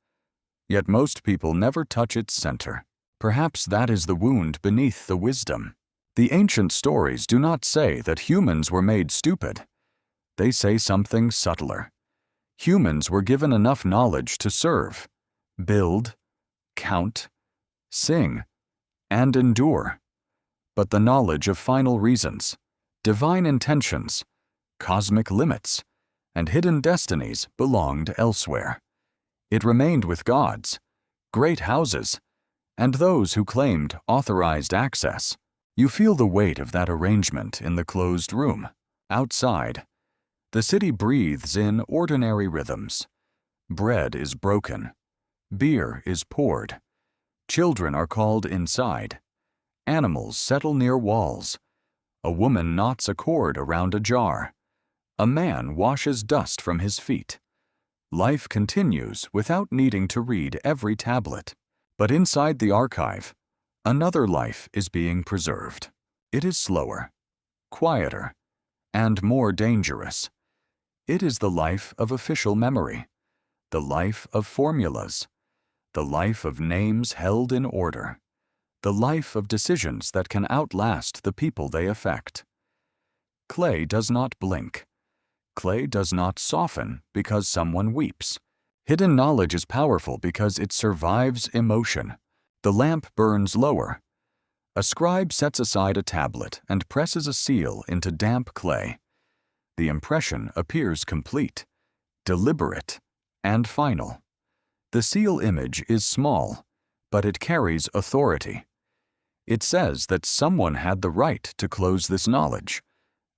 yet most people never touch its center. Perhaps that is the wound beneath the wisdom. The ancient stories do not say that humans were made stupid. They say something subtler. Humans were given enough knowledge to serve, build, count, sing, and endure. But the knowledge of final reasons, divine intentions, cosmic limits, and hidden destinies belonged elsewhere. It remained with gods, great houses, and those who claimed authorized access. You feel the weight of that arrangement in the closed room. Outside, the city breathes in ordinary rhythms. Bread is broken. Beer is poured. Children are called inside. Animals settle near walls. A woman knots a cord around a jar. A man washes dust from his feet. Life continues without needing to read every tablet. But inside the archive, another life is being preserved. It is slower, quieter, and more dangerous. It is the life of official memory, the life of formulas, the life of names held in order, the life of decisions that can outlast the people they affect. Clay does not blink. Clay does not soften because someone weeps. Hidden knowledge is powerful because it survives emotion. The lamp burns lower. A scribe sets aside a tablet and presses a seal into damp clay. The impression appears complete, deliberate, and final. The seal image is small, but it carries authority. It says that someone had the right to close this knowledge,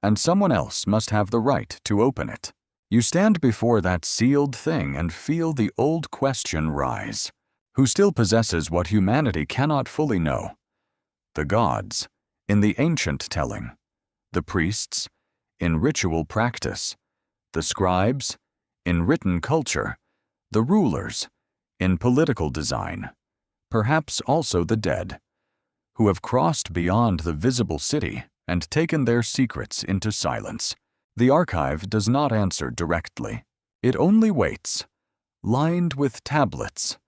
and someone else must have the right to open it. You stand before that sealed thing and feel the old question rise. Who still possesses what humanity cannot fully know? The gods, in the ancient telling. The priests, in ritual practice. The scribes, in written culture. The rulers, in political design. Perhaps also the dead, who have crossed beyond the visible city and taken their secrets into silence. The archive does not answer directly. It only waits, lined with tablets,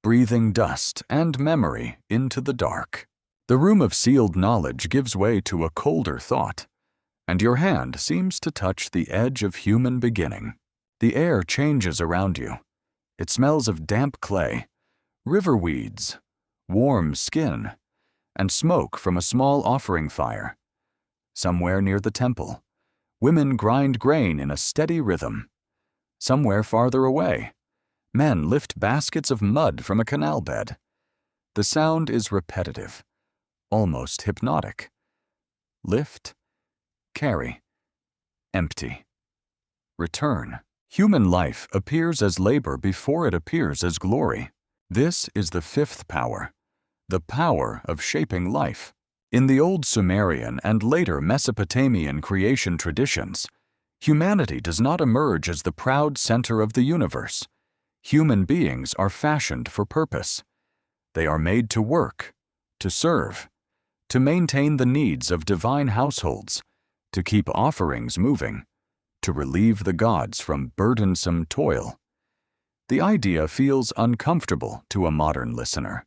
breathing dust and memory into the dark. The room of sealed knowledge gives way to a colder thought, and your hand seems to touch the edge of human beginning. The air changes around you. It smells of damp clay, river weeds, warm skin, and smoke from a small offering fire. Somewhere near the temple, women grind grain in a steady rhythm. Somewhere farther away, men lift baskets of mud from a canal bed. The sound is repetitive, almost hypnotic. Lift, carry, empty, return. Human life appears as labor before it appears as glory. This is the fifth power, the power of shaping life. In the old Sumerian and later Mesopotamian creation traditions, humanity does not emerge as the proud center of the universe. Human beings are fashioned for purpose. They are made to work, to serve, to maintain the needs of divine households, to keep offerings moving, to relieve the gods from burdensome toil. The idea feels uncomfortable to a modern listener,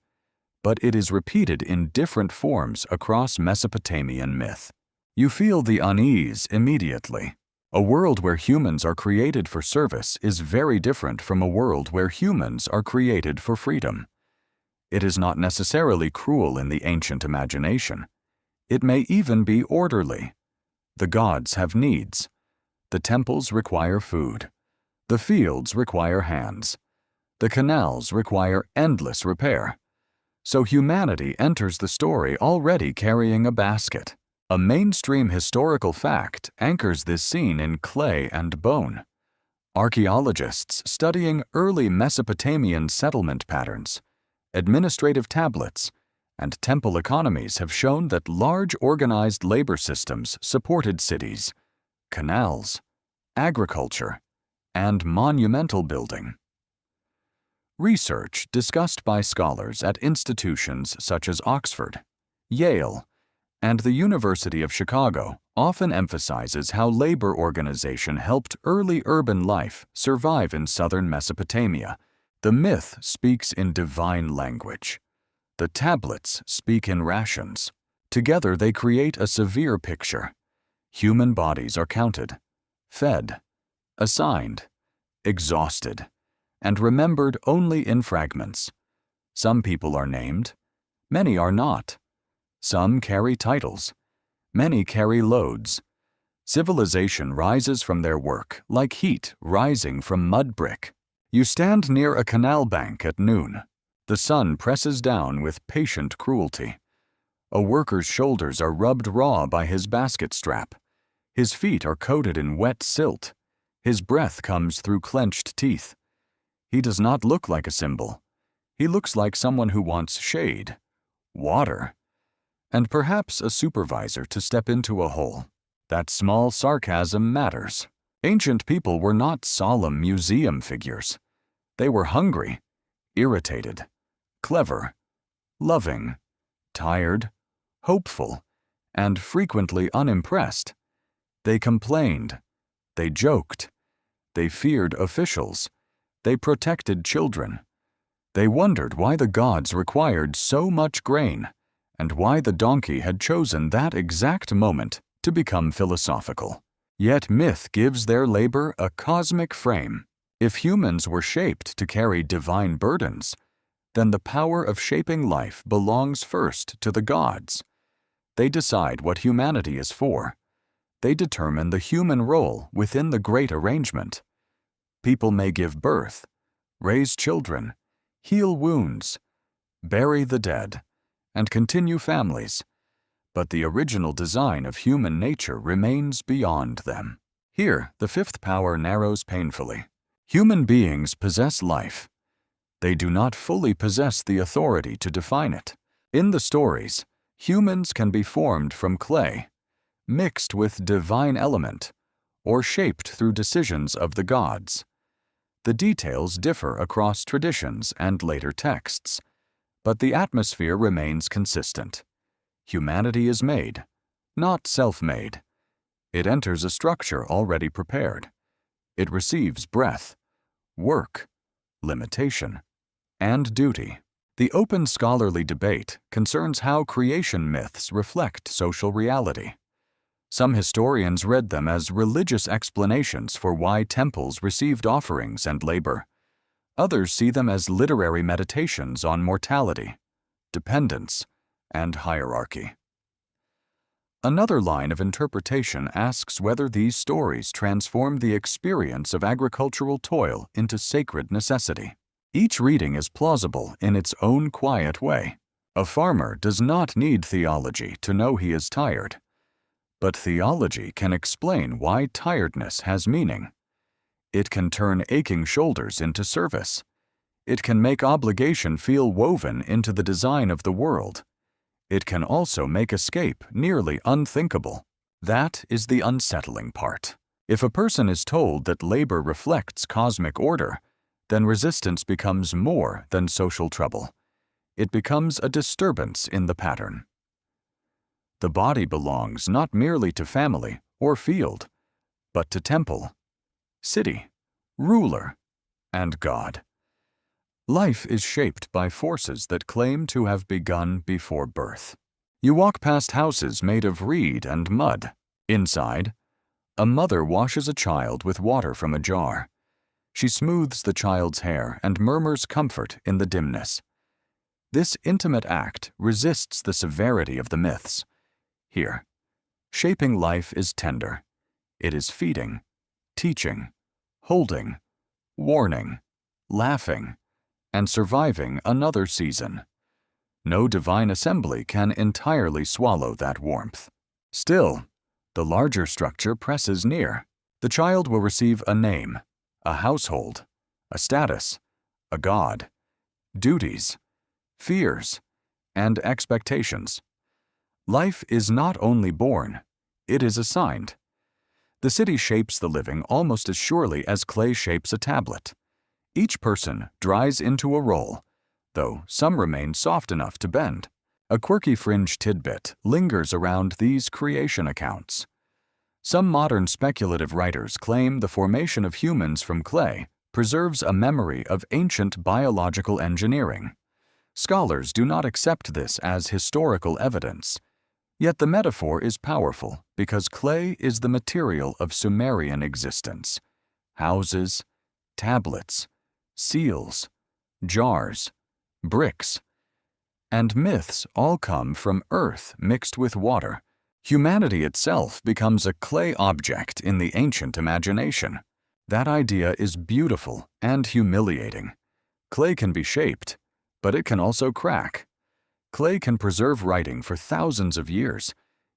but it is repeated in different forms across Mesopotamian myth. You feel the unease immediately. A world where humans are created for service is very different from a world where humans are created for freedom. It is not necessarily cruel in the ancient imagination. It may even be orderly. The gods have needs. The temples require food. The fields require hands. The canals require endless repair. So humanity enters the story already carrying a basket. A mainstream historical fact anchors this scene in clay and bone. Archaeologists studying early Mesopotamian settlement patterns, administrative tablets, and temple economies have shown that large organized labor systems supported cities, canals, agriculture, and monumental building. Research discussed by scholars at institutions such as Oxford, Yale, and the University of Chicago often emphasizes how labor organization helped early urban life survive in southern Mesopotamia. The myth speaks in divine language. The tablets speak in rations. Together they create a severe picture. Human bodies are counted, fed, assigned, exhausted, and remembered only in fragments. Some people are named, many are not. Some carry titles, many carry loads. Civilization rises from their work like heat rising from mud brick. You stand near a canal bank at noon. The sun presses down with patient cruelty. A worker's shoulders are rubbed raw by his basket strap. His feet are coated in wet silt. His breath comes through clenched teeth. He does not look like a symbol. He looks like someone who wants shade, water, and perhaps a supervisor to step into a hole. That small sarcasm matters. Ancient people were not solemn museum figures. They were hungry, irritated, clever, loving, tired, hopeful, and frequently unimpressed. They complained, they joked, they feared officials, they protected children. They wondered why the gods required so much grain, and why the donkey had chosen that exact moment to become philosophical. Yet myth gives their labor a cosmic frame. If humans were shaped to carry divine burdens, then the power of shaping life belongs first to the gods. They decide what humanity is for. They determine the human role within the great arrangement. People may give birth, raise children, heal wounds, bury the dead, and continue families, but the original design of human nature remains beyond them. Here, the fifth power narrows painfully. Human beings possess life. They do not fully possess the authority to define it. In the stories, humans can be formed from clay, mixed with divine element, or shaped through decisions of the gods. The details differ across traditions and later texts, but the atmosphere remains consistent. Humanity is made, not self-made. It enters a structure already prepared. It receives breath, work, limitation, and duty. The open scholarly debate concerns how creation myths reflect social reality. Some historians read them as religious explanations for why temples received offerings and labor. Others see them as literary meditations on mortality, dependence, and hierarchy. Another line of interpretation asks whether these stories transform the experience of agricultural toil into sacred necessity. Each reading is plausible in its own quiet way. A farmer does not need theology to know he is tired. But theology can explain why tiredness has meaning. It can turn aching shoulders into service. It can make obligation feel woven into the design of the world. It can also make escape nearly unthinkable. That is the unsettling part. If a person is told that labor reflects cosmic order, then resistance becomes more than social trouble. It becomes a disturbance in the pattern. The body belongs not merely to family or field, but to temple, city, ruler, and God. Life is shaped by forces that claim to have begun before birth. You walk past houses made of reed and mud. Inside, a mother washes a child with water from a jar. She smooths the child's hair and murmurs comfort in the dimness. This intimate act resists the severity of the myths. Here, shaping life is tender. It is feeding, teaching, holding, warning, laughing, and surviving another season. No divine assembly can entirely swallow that warmth. Still, the larger structure presses near. The child will receive a name, a household, a status, a god, duties, fears, and expectations. Life is not only born, it is assigned. The city shapes the living almost as surely as clay shapes a tablet. Each person dries into a role, though some remain soft enough to bend. A quirky fringe tidbit lingers around these creation accounts. Some modern speculative writers claim the formation of humans from clay preserves a memory of ancient biological engineering. Scholars do not accept this as historical evidence. Yet the metaphor is powerful because clay is the material of Sumerian existence. Houses, tablets, seals, jars, bricks, and myths all come from earth mixed with water. Humanity itself becomes a clay object in the ancient imagination. That idea is beautiful and humiliating. Clay can be shaped, but it can also crack. Clay can preserve writing for thousands of years,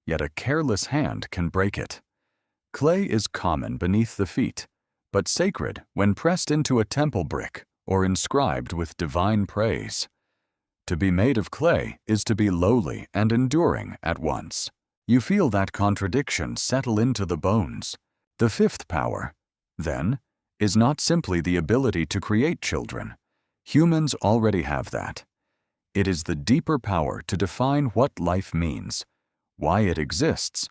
yet a careless hand can break it. Clay is common beneath the feet, but sacred when pressed into a temple brick or inscribed with divine praise. To be made of clay is to be lowly and enduring at once. You feel that contradiction settle into the bones. The fifth power, then, is not simply the ability to create children. Humans already have that. It is the deeper power to define what life means, why it exists,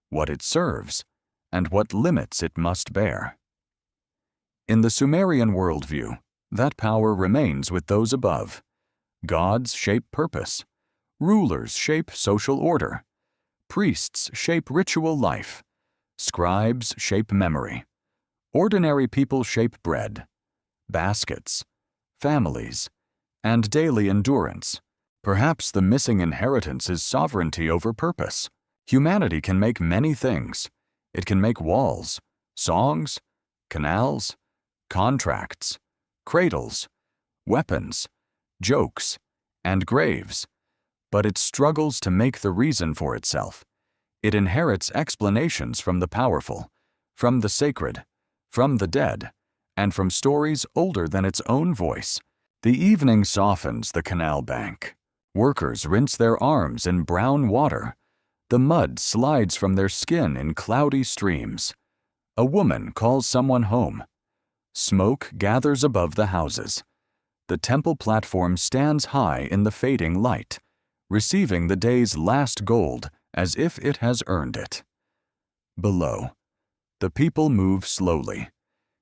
what it serves, and what limits it must bear. In the Sumerian worldview, that power remains with those above. Gods shape purpose. Rulers shape social order. Priests shape ritual life. Scribes shape memory. Ordinary people shape bread, baskets, families, and daily endurance. Perhaps the missing inheritance is sovereignty over purpose. Humanity can make many things. It can make walls, songs, canals, contracts, cradles, weapons, jokes, and graves. But it struggles to make the reason for itself. It inherits explanations from the powerful, from the sacred, from the dead, and from stories older than its own voice. The evening softens the canal bank. Workers rinse their arms in brown water. The mud slides from their skin in cloudy streams. A woman calls someone home. Smoke gathers above the houses. The temple platform stands high in the fading light, receiving the day's last gold as if it has earned it. Below, the people move slowly,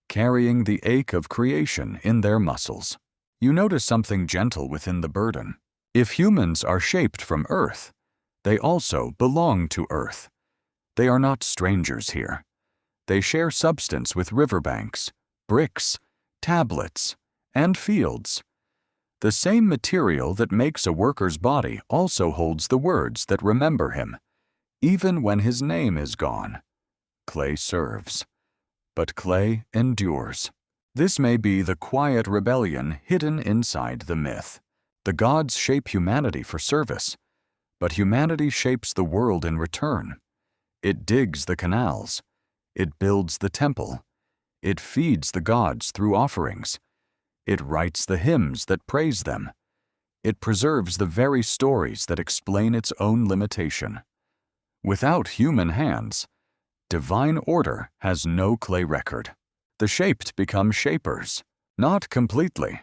carrying the ache of creation in their muscles. You notice something gentle within the burden. If humans are shaped from earth, they also belong to earth. They are not strangers here. They share substance with riverbanks, bricks, tablets, and fields. The same material that makes a worker's body also holds the words that remember him. Even when his name is gone, clay serves. But clay endures. This may be the quiet rebellion hidden inside the myth. The gods shape humanity for service, but humanity shapes the world in return. It digs the canals. It builds the temple. It feeds the gods through offerings. It writes the hymns that praise them. It preserves the very stories that explain its own limitation. Without human hands, divine order has no clay record. The shaped become shapers, not completely,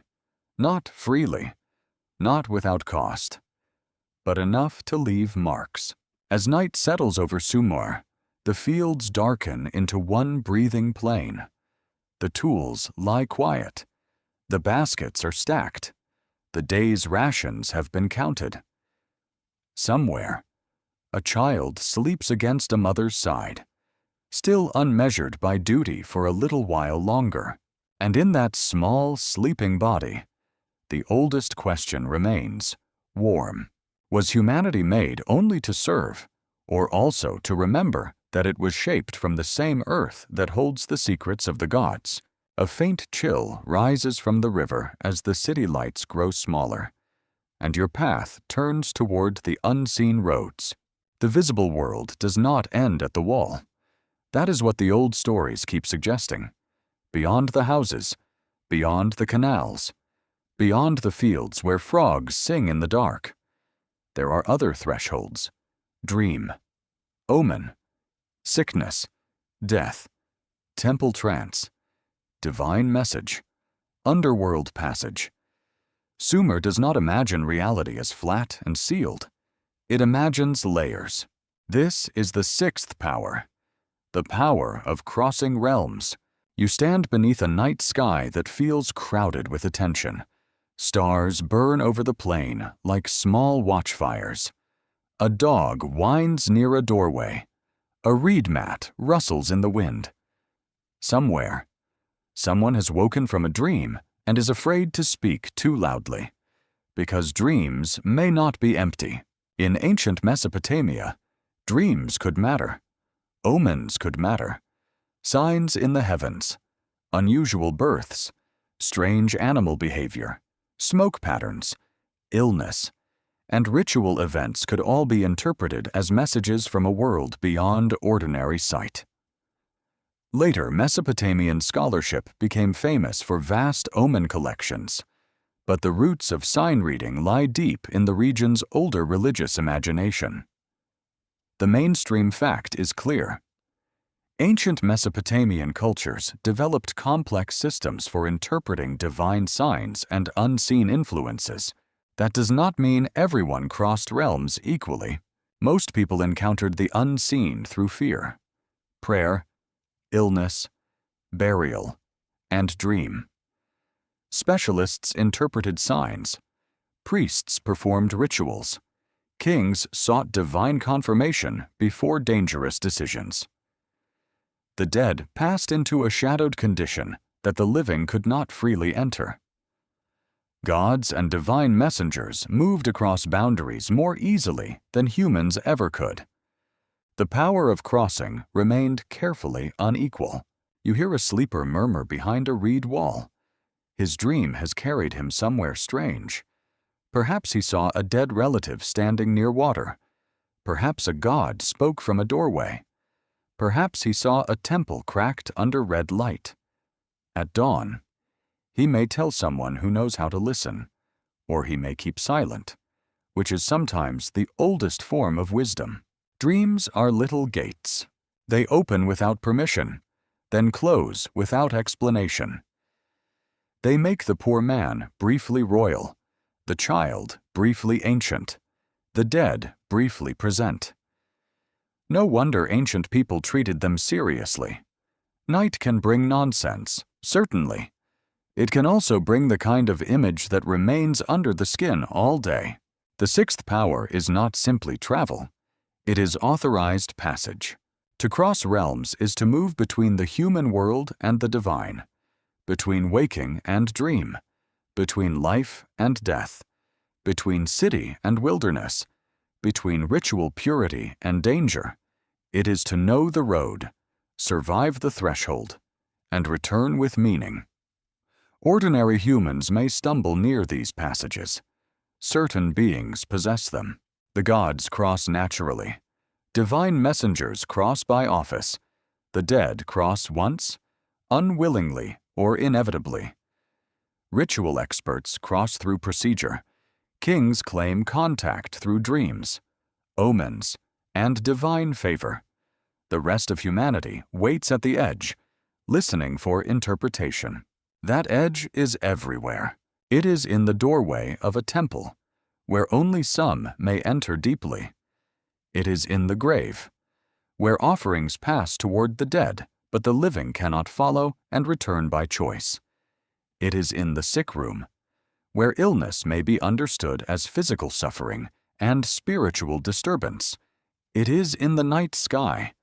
not freely, not without cost, but enough to leave marks. As night settles over Sumer, the fields darken into one breathing plain. The tools lie quiet. The baskets are stacked. The day's rations have been counted. Somewhere, a child sleeps against a mother's side, still unmeasured by duty for a little while longer. And in that small, sleeping body, the oldest question remains, warm. Was humanity made only to serve, or also to remember that it was shaped from the same earth that holds the secrets of the gods? A faint chill rises from the river as the city lights grow smaller, and your path turns toward the unseen roads. The visible world does not end at the wall. That is what the old stories keep suggesting. Beyond the houses, beyond the canals, beyond the fields where frogs sing in the dark, there are other thresholds: dream, omen, sickness, death, temple trance, divine message, underworld passage. Sumer does not imagine reality as flat and sealed. It imagines layers. This is the sixth power, the power of crossing realms. You stand beneath a night sky that feels crowded with attention. Stars burn over the plain like small watchfires. A dog whines near a doorway. A reed mat rustles in the wind. Somewhere, someone has woken from a dream and is afraid to speak too loudly, because dreams may not be empty. In ancient Mesopotamia, dreams could matter. Omens could matter. Signs in the heavens, unusual births, strange animal behavior, smoke patterns, illness, and ritual events could all be interpreted as messages from a world beyond ordinary sight. Later, Mesopotamian scholarship became famous for vast omen collections. But the roots of sign reading lie deep in the region's older religious imagination. The mainstream fact is clear. Ancient Mesopotamian cultures developed complex systems for interpreting divine signs and unseen influences. That does not mean everyone crossed realms equally. Most people encountered the unseen through fear, prayer, illness, burial, and dream. Specialists interpreted signs. Priests performed rituals. Kings sought divine confirmation before dangerous decisions. The dead passed into a shadowed condition that the living could not freely enter. Gods and divine messengers moved across boundaries more easily than humans ever could. The power of crossing remained carefully unequal. You hear a sleeper murmur behind a reed wall. His dream has carried him somewhere strange. Perhaps he saw a dead relative standing near water. Perhaps a god spoke from a doorway. Perhaps he saw a temple cracked under red light. At dawn, he may tell someone who knows how to listen, or he may keep silent, which is sometimes the oldest form of wisdom. Dreams are little gates. They open without permission, then close without explanation. They make the poor man briefly royal, the child briefly ancient, the dead briefly present. No wonder ancient people treated them seriously. Night can bring nonsense, certainly. It can also bring the kind of image that remains under the skin all day. The sixth power is not simply travel. It is authorized passage. To cross realms is to move between the human world and the divine, between waking and dream, between life and death, between city and wilderness, between ritual purity and danger. It is to know the road, survive the threshold, and return with meaning. Ordinary humans may stumble near these passages. Certain beings possess them. The gods cross naturally. Divine messengers cross by office. The dead cross once, unwillingly or inevitably. Ritual experts cross through procedure. Kings claim contact through dreams, omens, and divine favor. The rest of humanity waits at the edge, listening for interpretation. That edge is everywhere. It is in the doorway of a temple, where only some may enter deeply. It is in the grave, where offerings pass toward the dead, but the living cannot follow and return by choice. It is in the sick room, where illness may be understood as physical suffering and spiritual disturbance. It is in the night sky,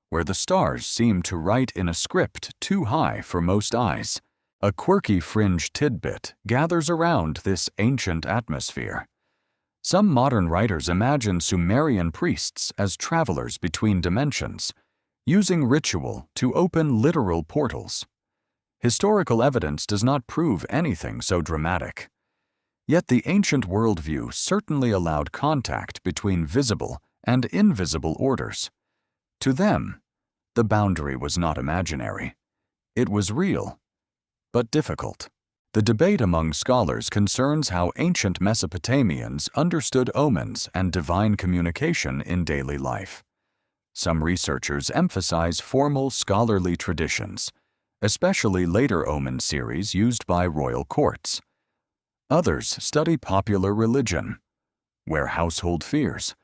where the stars seem to write in a script too high for most eyes. A quirky fringe tidbit gathers around this ancient atmosphere. Some modern writers imagine Sumerian priests as travelers between dimensions, using ritual to open literal portals. Historical evidence does not prove anything so dramatic. Yet the ancient worldview certainly allowed contact between visible and invisible orders. To them, the boundary was not imaginary. It was real, but difficult. The debate among scholars concerns how ancient Mesopotamians understood omens and divine communication in daily life. Some researchers emphasize formal scholarly traditions, especially later omen series used by royal courts. Others study popular religion, where household fears,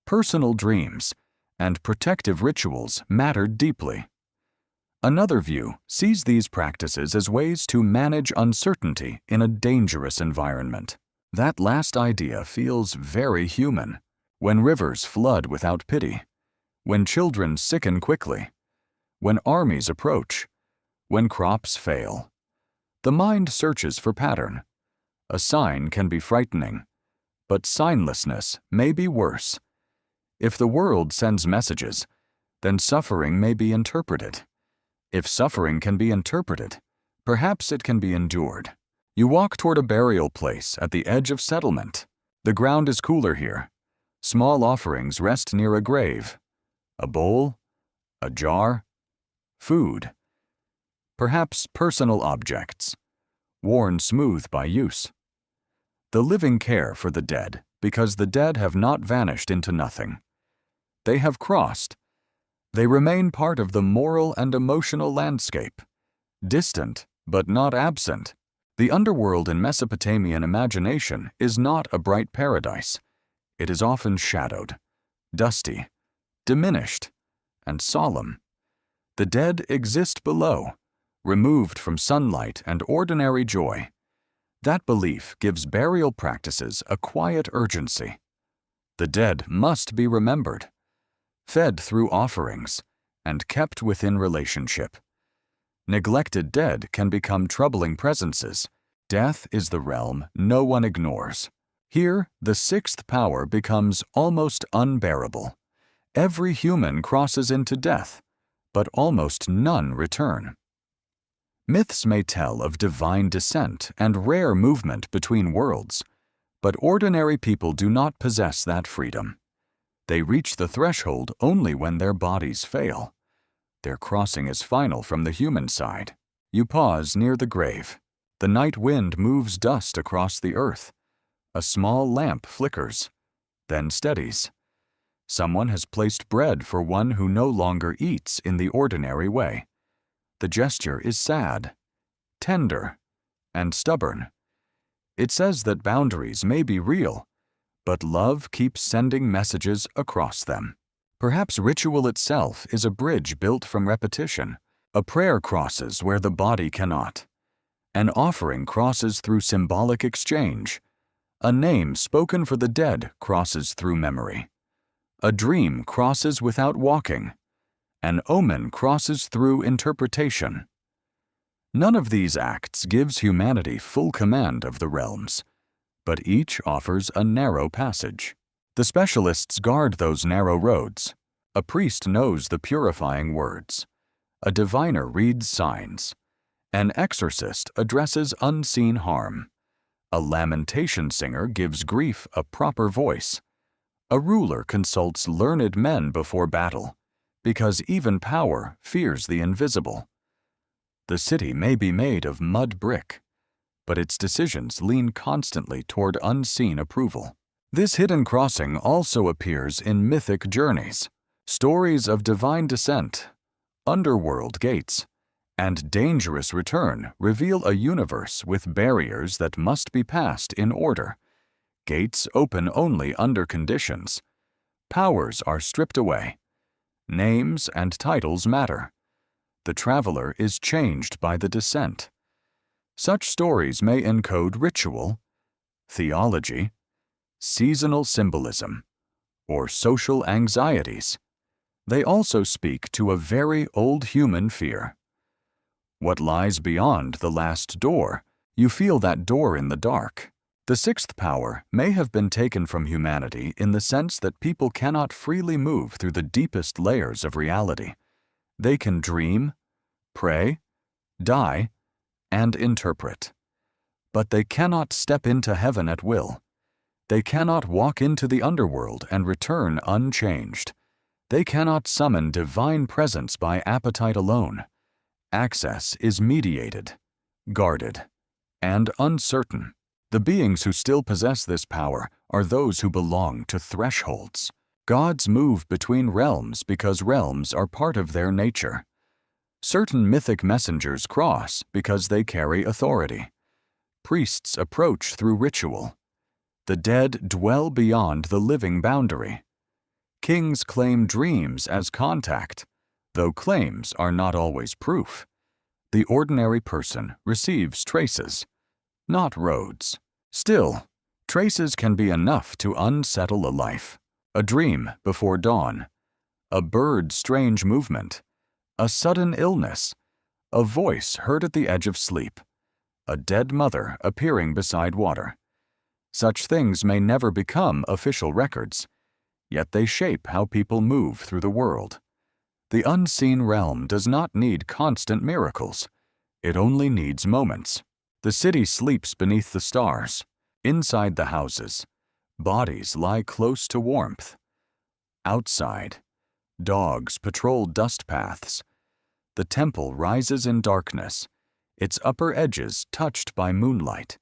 personal dreams, and protective rituals mattered deeply. Another view sees these practices as ways to manage uncertainty in a dangerous environment. That last idea feels very human. When rivers flood without pity, when children sicken quickly, when armies approach, when crops fail. The mind searches for pattern. A sign can be frightening, but signlessness may be worse. If the world sends messages, then suffering may be interpreted. If suffering can be interpreted, perhaps it can be endured. You walk toward a burial place at the edge of settlement. The ground is cooler here. Small offerings rest near a grave. A bowl, a jar, food. Perhaps personal objects, worn smooth by use. The living care for the dead because the dead have not vanished into nothing. They have crossed. They remain part of the moral and emotional landscape, distant but not absent. The underworld in Mesopotamian imagination is not a bright paradise. It is often shadowed, dusty, diminished, and solemn. The dead exist below, removed from sunlight and ordinary joy. That belief gives burial practices a quiet urgency. The dead must be remembered, fed through offerings, and kept within relationship. Neglected dead can become troubling presences. Death is the realm no one ignores. Here, the sixth power becomes almost unbearable. Every human crosses into death, but almost none return. Myths may tell of divine descent and rare movement between worlds, but ordinary people do not possess that freedom. They reach the threshold only when their bodies fail. Their crossing is final from the human side. You pause near the grave. The night wind moves dust across the earth. A small lamp flickers, then steadies. Someone has placed bread for one who no longer eats in the ordinary way. The gesture is sad, tender, and stubborn. It says that boundaries may be real, but love keeps sending messages across them. Perhaps ritual itself is a bridge built from repetition. A prayer crosses where the body cannot. An offering crosses through symbolic exchange. A name spoken for the dead crosses through memory. A dream crosses without walking. An omen crosses through interpretation. None of these acts gives humanity full command of the realms, but each offers a narrow passage. The specialists guard those narrow roads. A priest knows the purifying words. A diviner reads signs. An exorcist addresses unseen harm. A lamentation singer gives grief a proper voice. A ruler consults learned men before battle, because even power fears the invisible. The city may be made of mud brick, but its decisions lean constantly toward unseen approval. This hidden crossing also appears in mythic journeys, stories of divine descent, underworld gates, and dangerous return reveal a universe with barriers that must be passed in order. Gates open only under conditions. Powers are stripped away. Names and titles matter. The traveler is changed by the descent. Such stories may encode ritual, theology, seasonal symbolism, or social anxieties. They also speak to a very old human fear. What lies beyond the last door? You feel that door in the dark. The sixth power may have been taken from humanity in the sense that people cannot freely move through the deepest layers of reality. They can dream, pray, die, and interpret. But they cannot step into heaven at will. They cannot walk into the underworld and return unchanged. They cannot summon divine presence by appetite alone. Access is mediated, guarded, and uncertain. The beings who still possess this power are those who belong to thresholds. Gods move between realms because realms are part of their nature. Certain mythic messengers cross because they carry authority. Priests approach through ritual. The dead dwell beyond the living boundary. Kings claim dreams as contact, though claims are not always proof. The ordinary person receives traces, not roads. Still, traces can be enough to unsettle a life. A dream before dawn, a bird's strange movement, a sudden illness, a voice heard at the edge of sleep, a dead mother appearing beside water. Such things may never become official records, yet they shape how people move through the world. The unseen realm does not need constant miracles. It only needs moments. The city sleeps beneath the stars. Inside the houses, bodies lie close to warmth. Outside, dogs patrol dust paths. The temple rises in darkness, its upper edges touched by moonlight.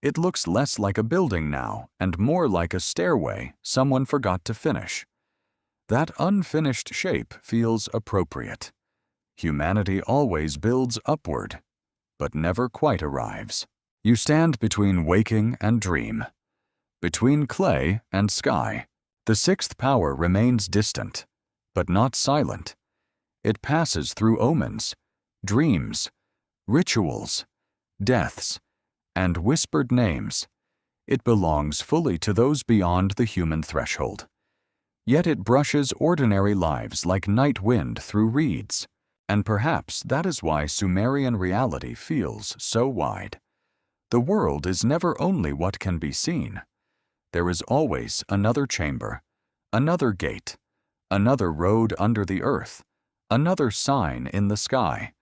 It looks less like a building now and more like a stairway someone forgot to finish. That unfinished shape feels appropriate. Humanity always builds upward, but never quite arrives. You stand between waking and dream, between clay and sky. The sixth power remains distant, but not silent. It passes through omens, dreams, rituals, deaths, and whispered names. It belongs fully to those beyond the human threshold. Yet it brushes ordinary lives like night wind through reeds. And perhaps that is why Sumerian reality feels so wide. The world is never only what can be seen. There is always another chamber, another gate, another road under the earth, another sign in the sky,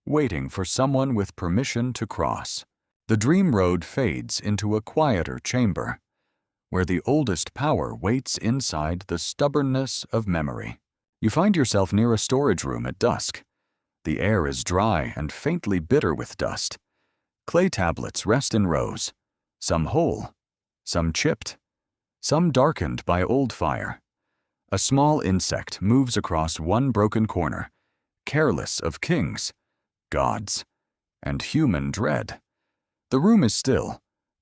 waiting for someone with permission to cross. The dream road fades into a quieter chamber, where the oldest power waits inside the stubbornness of memory. You find yourself near a storage room at dusk. The air is dry and faintly bitter with dust. Clay tablets rest in rows, some whole, some chipped, some darkened by old fire. A small insect moves across one broken corner, careless of kings, gods, and human dread. The room is still,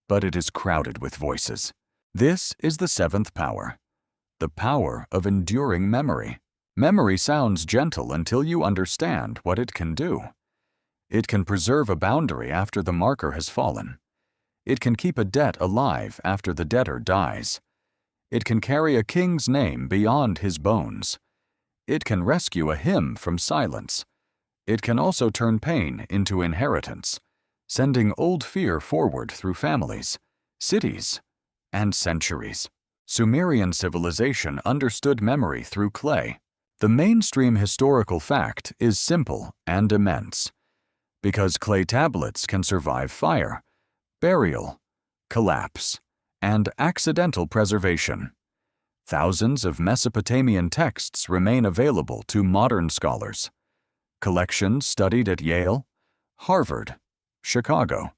but it is crowded with voices. This is the seventh power, the power of enduring memory. Memory sounds gentle until you understand what it can do. It can preserve a boundary after the marker has fallen. It can keep a debt alive after the debtor dies. It can carry a king's name beyond his bones. It can rescue a hymn from silence. It can also turn pain into inheritance, sending old fear forward through families, cities, and centuries. Sumerian civilization understood memory through clay. The mainstream historical fact is simple and immense. Because clay tablets can survive fire, burial, collapse, and accidental preservation, thousands of Mesopotamian texts remain available to modern scholars. Collections studied at Yale, Harvard, Chicago,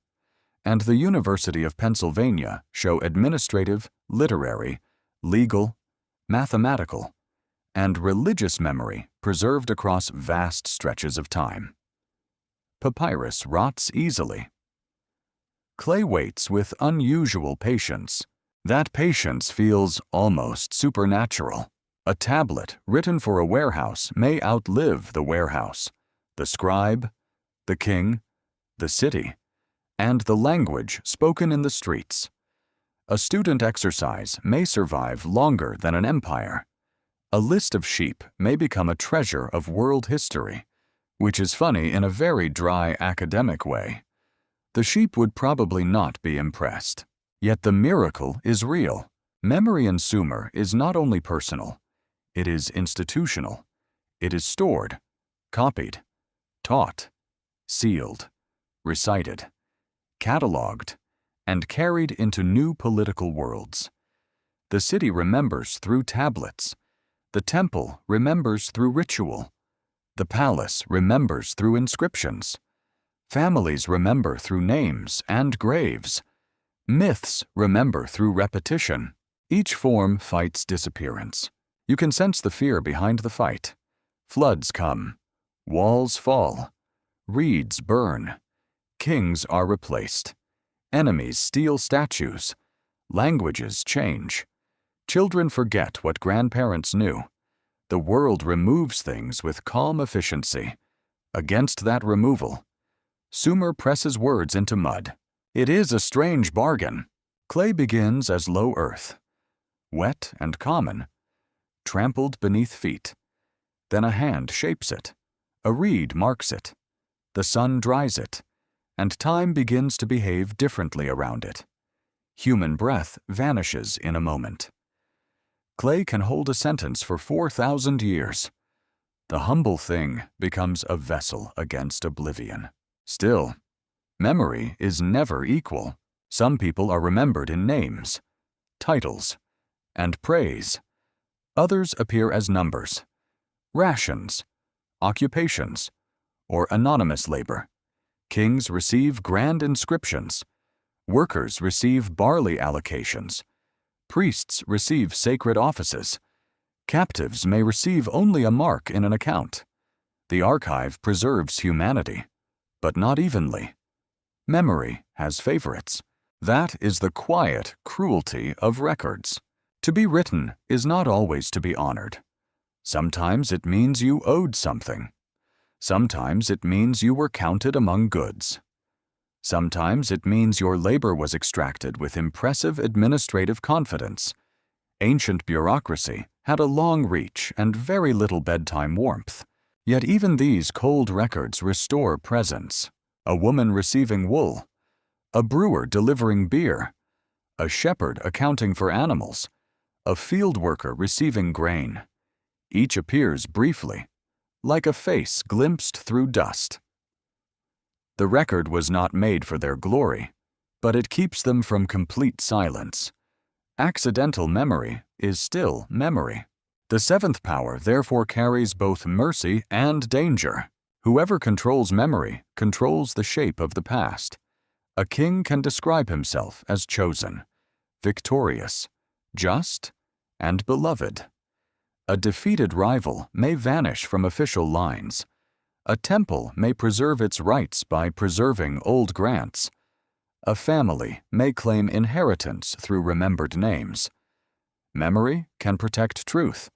and the University of Pennsylvania show administrative, literary, legal, mathematical, and religious memory preserved across vast stretches of time. Papyrus rots easily. Clay waits with unusual patience. That patience feels almost supernatural. A tablet written for a warehouse may outlive the warehouse, the scribe, the king, the city, and the language spoken in the streets. A student exercise may survive longer than an empire. A list of sheep may become a treasure of world history, which is funny in a very dry academic way. The sheep would probably not be impressed. Yet the miracle is real. Memory in Sumer is not only personal, it is institutional. It is stored, copied, taught, sealed, recited, cataloged, and carried into new political worlds. The city remembers through tablets. The temple remembers through ritual. The palace remembers through inscriptions. Families remember through names and graves. Myths remember through repetition. Each form fights disappearance. You can sense the fear behind the fight. Floods come. Walls fall. Reeds burn. Kings are replaced. Enemies steal statues. Languages change. Children forget what grandparents knew. The world removes things with calm efficiency. Against that removal, Sumer presses words into mud. It is a strange bargain. Clay begins as low earth, wet and common, trampled beneath feet. Then a hand shapes it. A reed marks it. The sun dries it, and time begins to behave differently around it. Human breath vanishes in a moment. Clay can hold a sentence for 4,000 years. The humble thing becomes a vessel against oblivion. Still, memory is never equal. Some people are remembered in names, titles, and praise. Others appear as numbers, rations, occupations, or anonymous labor. Kings receive grand inscriptions. Workers receive barley allocations. Priests receive sacred offices. Captives may receive only a mark in an account. The archive preserves humanity, but not evenly. Memory has favorites. That is the quiet cruelty of records. To be written is not always to be honored. Sometimes it means you owed something. Sometimes it means you were counted among goods. Sometimes it means your labor was extracted with impressive administrative confidence. Ancient bureaucracy had a long reach and very little bedtime warmth. Yet even these cold records restore presence. A woman receiving wool, a brewer delivering beer, a shepherd accounting for animals, a field worker receiving grain. Each appears briefly, like a face glimpsed through dust. The record was not made for their glory, but it keeps them from complete silence. Accidental memory is still memory. The seventh power therefore carries both mercy and danger. Whoever controls memory controls the shape of the past. A king can describe himself as chosen, victorious, just, and beloved. A defeated rival may vanish from official lines. A temple may preserve its rights by preserving old grants. A family may claim inheritance through remembered names. Memory can protect truth,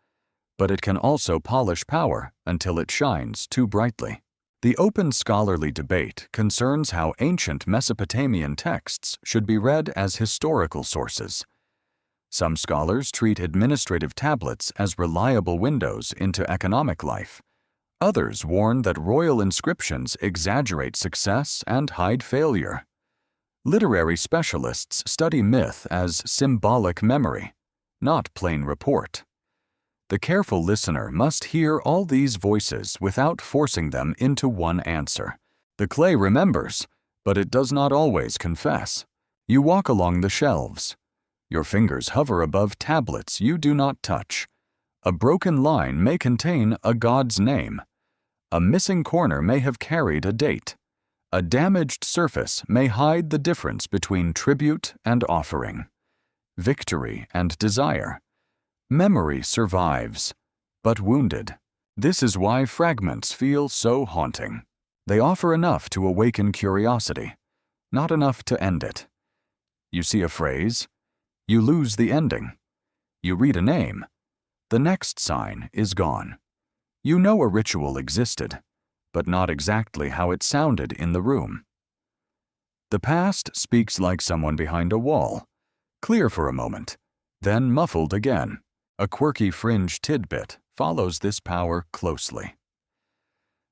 but it can also polish power until it shines too brightly. The open scholarly debate concerns how ancient Mesopotamian texts should be read as historical sources. Some scholars treat administrative tablets as reliable windows into economic life. Others warn that royal inscriptions exaggerate success and hide failure. Literary specialists study myth as symbolic memory, not plain report. The careful listener must hear all these voices without forcing them into one answer. The clay remembers, but it does not always confess. You walk along the shelves. Your fingers hover above tablets you do not touch. A broken line may contain a god's name. A missing corner may have carried a date. A damaged surface may hide the difference between tribute and offering, victory and desire. Memory survives, but wounded. This is why fragments feel so haunting. They offer enough to awaken curiosity, not enough to end it. You see a phrase, you lose the ending. You read a name, the next sign is gone. You know a ritual existed, but not exactly how it sounded in the room. The past speaks like someone behind a wall, clear for a moment, then muffled again. A quirky fringe tidbit follows this power closely.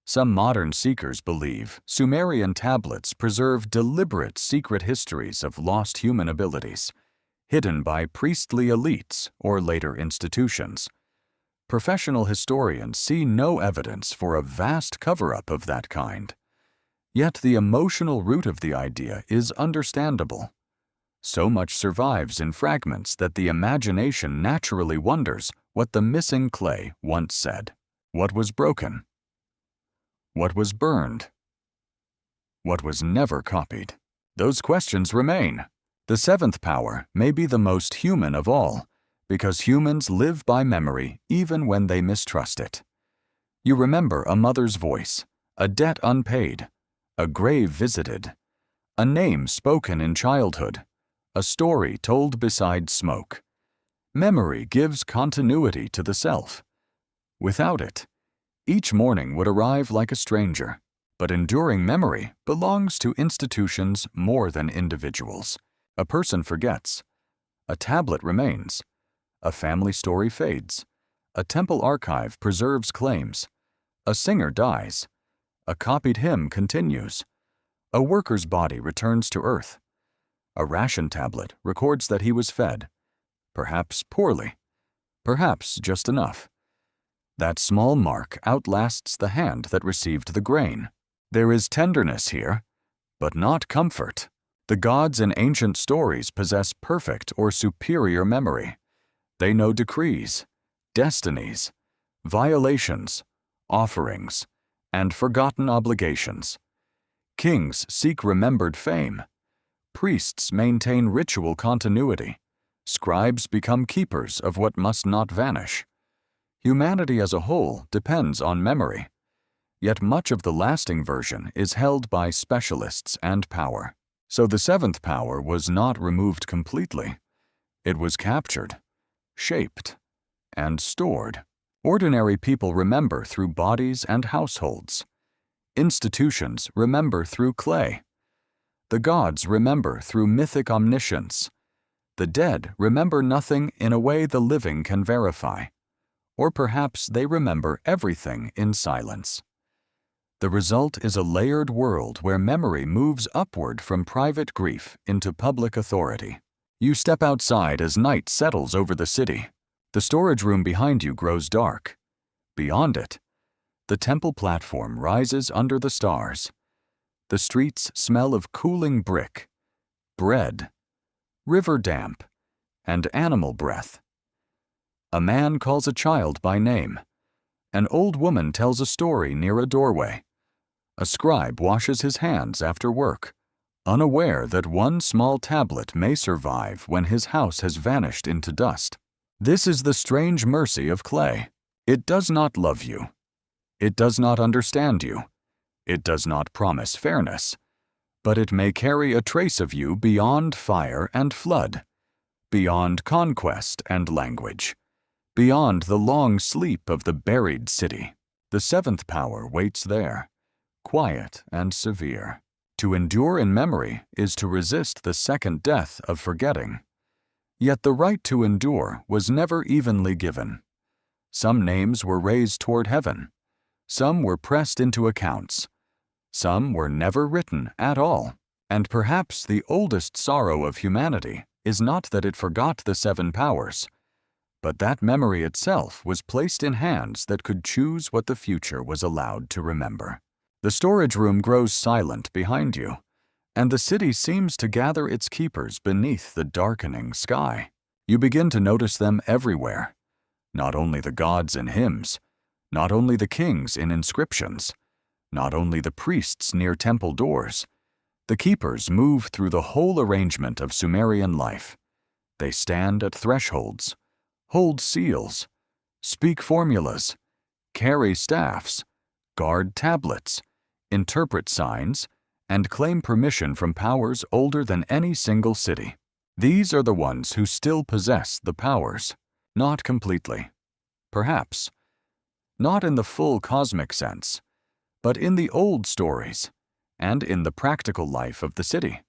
Some modern seekers believe Sumerian tablets preserve deliberate secret histories of lost human abilities, hidden by priestly elites or later institutions. Professional historians see no evidence for a vast cover-up of that kind. Yet the emotional root of the idea is understandable. So much survives in fragments that the imagination naturally wonders what the missing clay once said. What was broken? What was burned? What was never copied? Those questions remain. The seventh power may be the most human of all, because humans live by memory even when they mistrust it. You remember a mother's voice, a debt unpaid, a grave visited, a name spoken in childhood, a story told beside smoke. Memory gives continuity to the self. Without it, each morning would arrive like a stranger, but enduring memory belongs to institutions more than individuals. A person forgets. A tablet remains. A family story fades. A temple archive preserves claims. A singer dies. A copied hymn continues. A worker's body returns to earth. A ration tablet records that he was fed, perhaps poorly, perhaps just enough. That small mark outlasts the hand that received the grain. There is tenderness here, but not comfort. The gods in ancient stories possess perfect or superior memory. They know decrees, destinies, violations, offerings, and forgotten obligations. Kings seek remembered fame. Priests maintain ritual continuity. Scribes become keepers of what must not vanish. Humanity as a whole depends on memory, yet much of the lasting version is held by specialists and power. So the seventh power was not removed completely. It was captured, shaped, and stored. Ordinary people remember through bodies and households. Institutions remember through clay. The gods remember through mythic omniscience. The dead remember nothing in a way the living can verify. Or perhaps they remember everything in silence. The result is a layered world where memory moves upward from private grief into public authority. You step outside as night settles over the city. The storage room behind you grows dark. Beyond it, the temple platform rises under the stars. The streets smell of cooling brick, bread, river damp, and animal breath. A man calls a child by name. An old woman tells a story near a doorway. A scribe washes his hands after work, unaware that one small tablet may survive when his house has vanished into dust. This is the strange mercy of clay. It does not love you. It does not understand you. It does not promise fairness. But it may carry a trace of you beyond fire and flood, beyond conquest and language, beyond the long sleep of the buried city. The seventh power waits there, quiet and severe. To endure in memory is to resist the second death of forgetting. Yet the right to endure was never evenly given. Some names were raised toward heaven. Some were pressed into accounts. Some were never written at all. And perhaps the oldest sorrow of humanity is not that it forgot the seven powers, but that memory itself was placed in hands that could choose what the future was allowed to remember. The storage room grows silent behind you, and the city seems to gather its keepers beneath the darkening sky. You begin to notice them everywhere, not only the gods in hymns, not only the kings in inscriptions, not only the priests near temple doors. The keepers move through the whole arrangement of Sumerian life. They stand at thresholds, hold seals, speak formulas, carry staffs, guard tablets, interpret signs, and claim permission from powers older than any single city. These are the ones who still possess the powers, not completely, perhaps, not in the full cosmic sense, but in the old stories, and in the practical life of the city.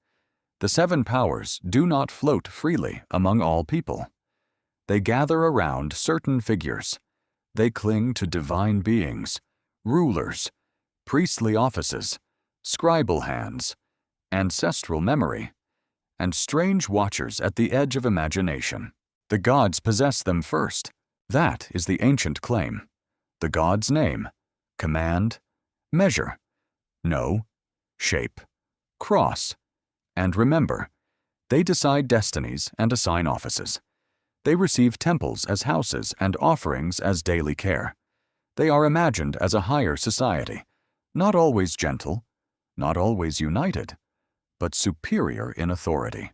The seven powers do not float freely among all people. They gather around certain figures. They cling to divine beings, rulers, priestly offices, scribal hands, ancestral memory, and strange watchers at the edge of imagination. The gods possess them first. That is the ancient claim. The god's name, command, measure, know, shape, cross, and remember. They decide destinies and assign offices. They receive temples as houses and offerings as daily care. They are imagined as a higher society, not always gentle, not always united, but superior in authority.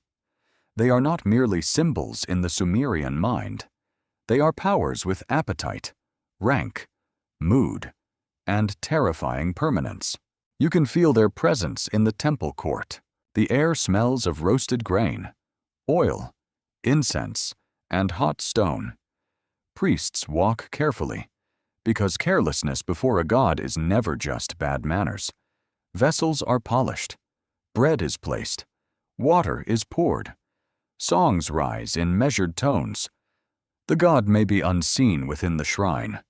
They are not merely symbols in the Sumerian mind. They are powers with appetite, rank, mood, and terrifying permanence. You can feel their presence in the temple court. The air smells of roasted grain, oil, incense, and hot stone. Priests walk carefully, because carelessness before a god is never just bad manners. Vessels are polished, bread is placed, water is poured, songs rise in measured tones. The god may be unseen within the shrine,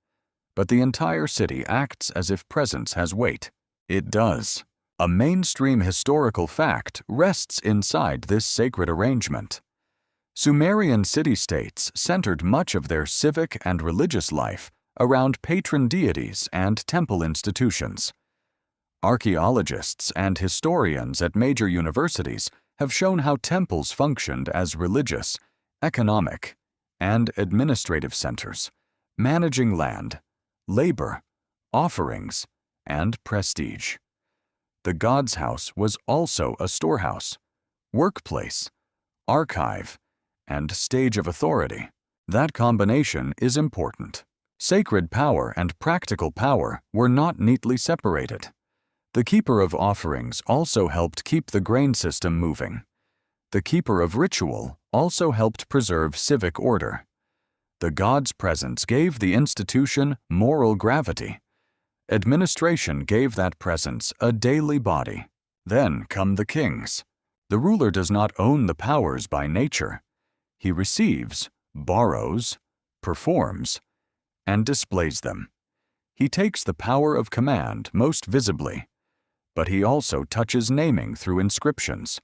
but the entire city acts as if presence has weight. It does. A mainstream historical fact rests inside this sacred arrangement. Sumerian city-states centered much of their civic and religious life around patron deities and temple institutions. Archaeologists and historians at major universities have shown how temples functioned as religious, economic, and administrative centers, managing land, labor, offerings, and prestige. The god's house was also a storehouse, workplace, archive, and stage of authority. That combination is important. Sacred power and practical power were not neatly separated. The keeper of offerings also helped keep the grain system moving. The keeper of ritual also helped preserve civic order. The god's presence gave the institution moral gravity. Administration gave that presence a daily body. Then come the kings. The ruler does not own the powers by nature. He receives, borrows, performs, and displays them. He takes the power of command most visibly, but he also touches naming through inscriptions,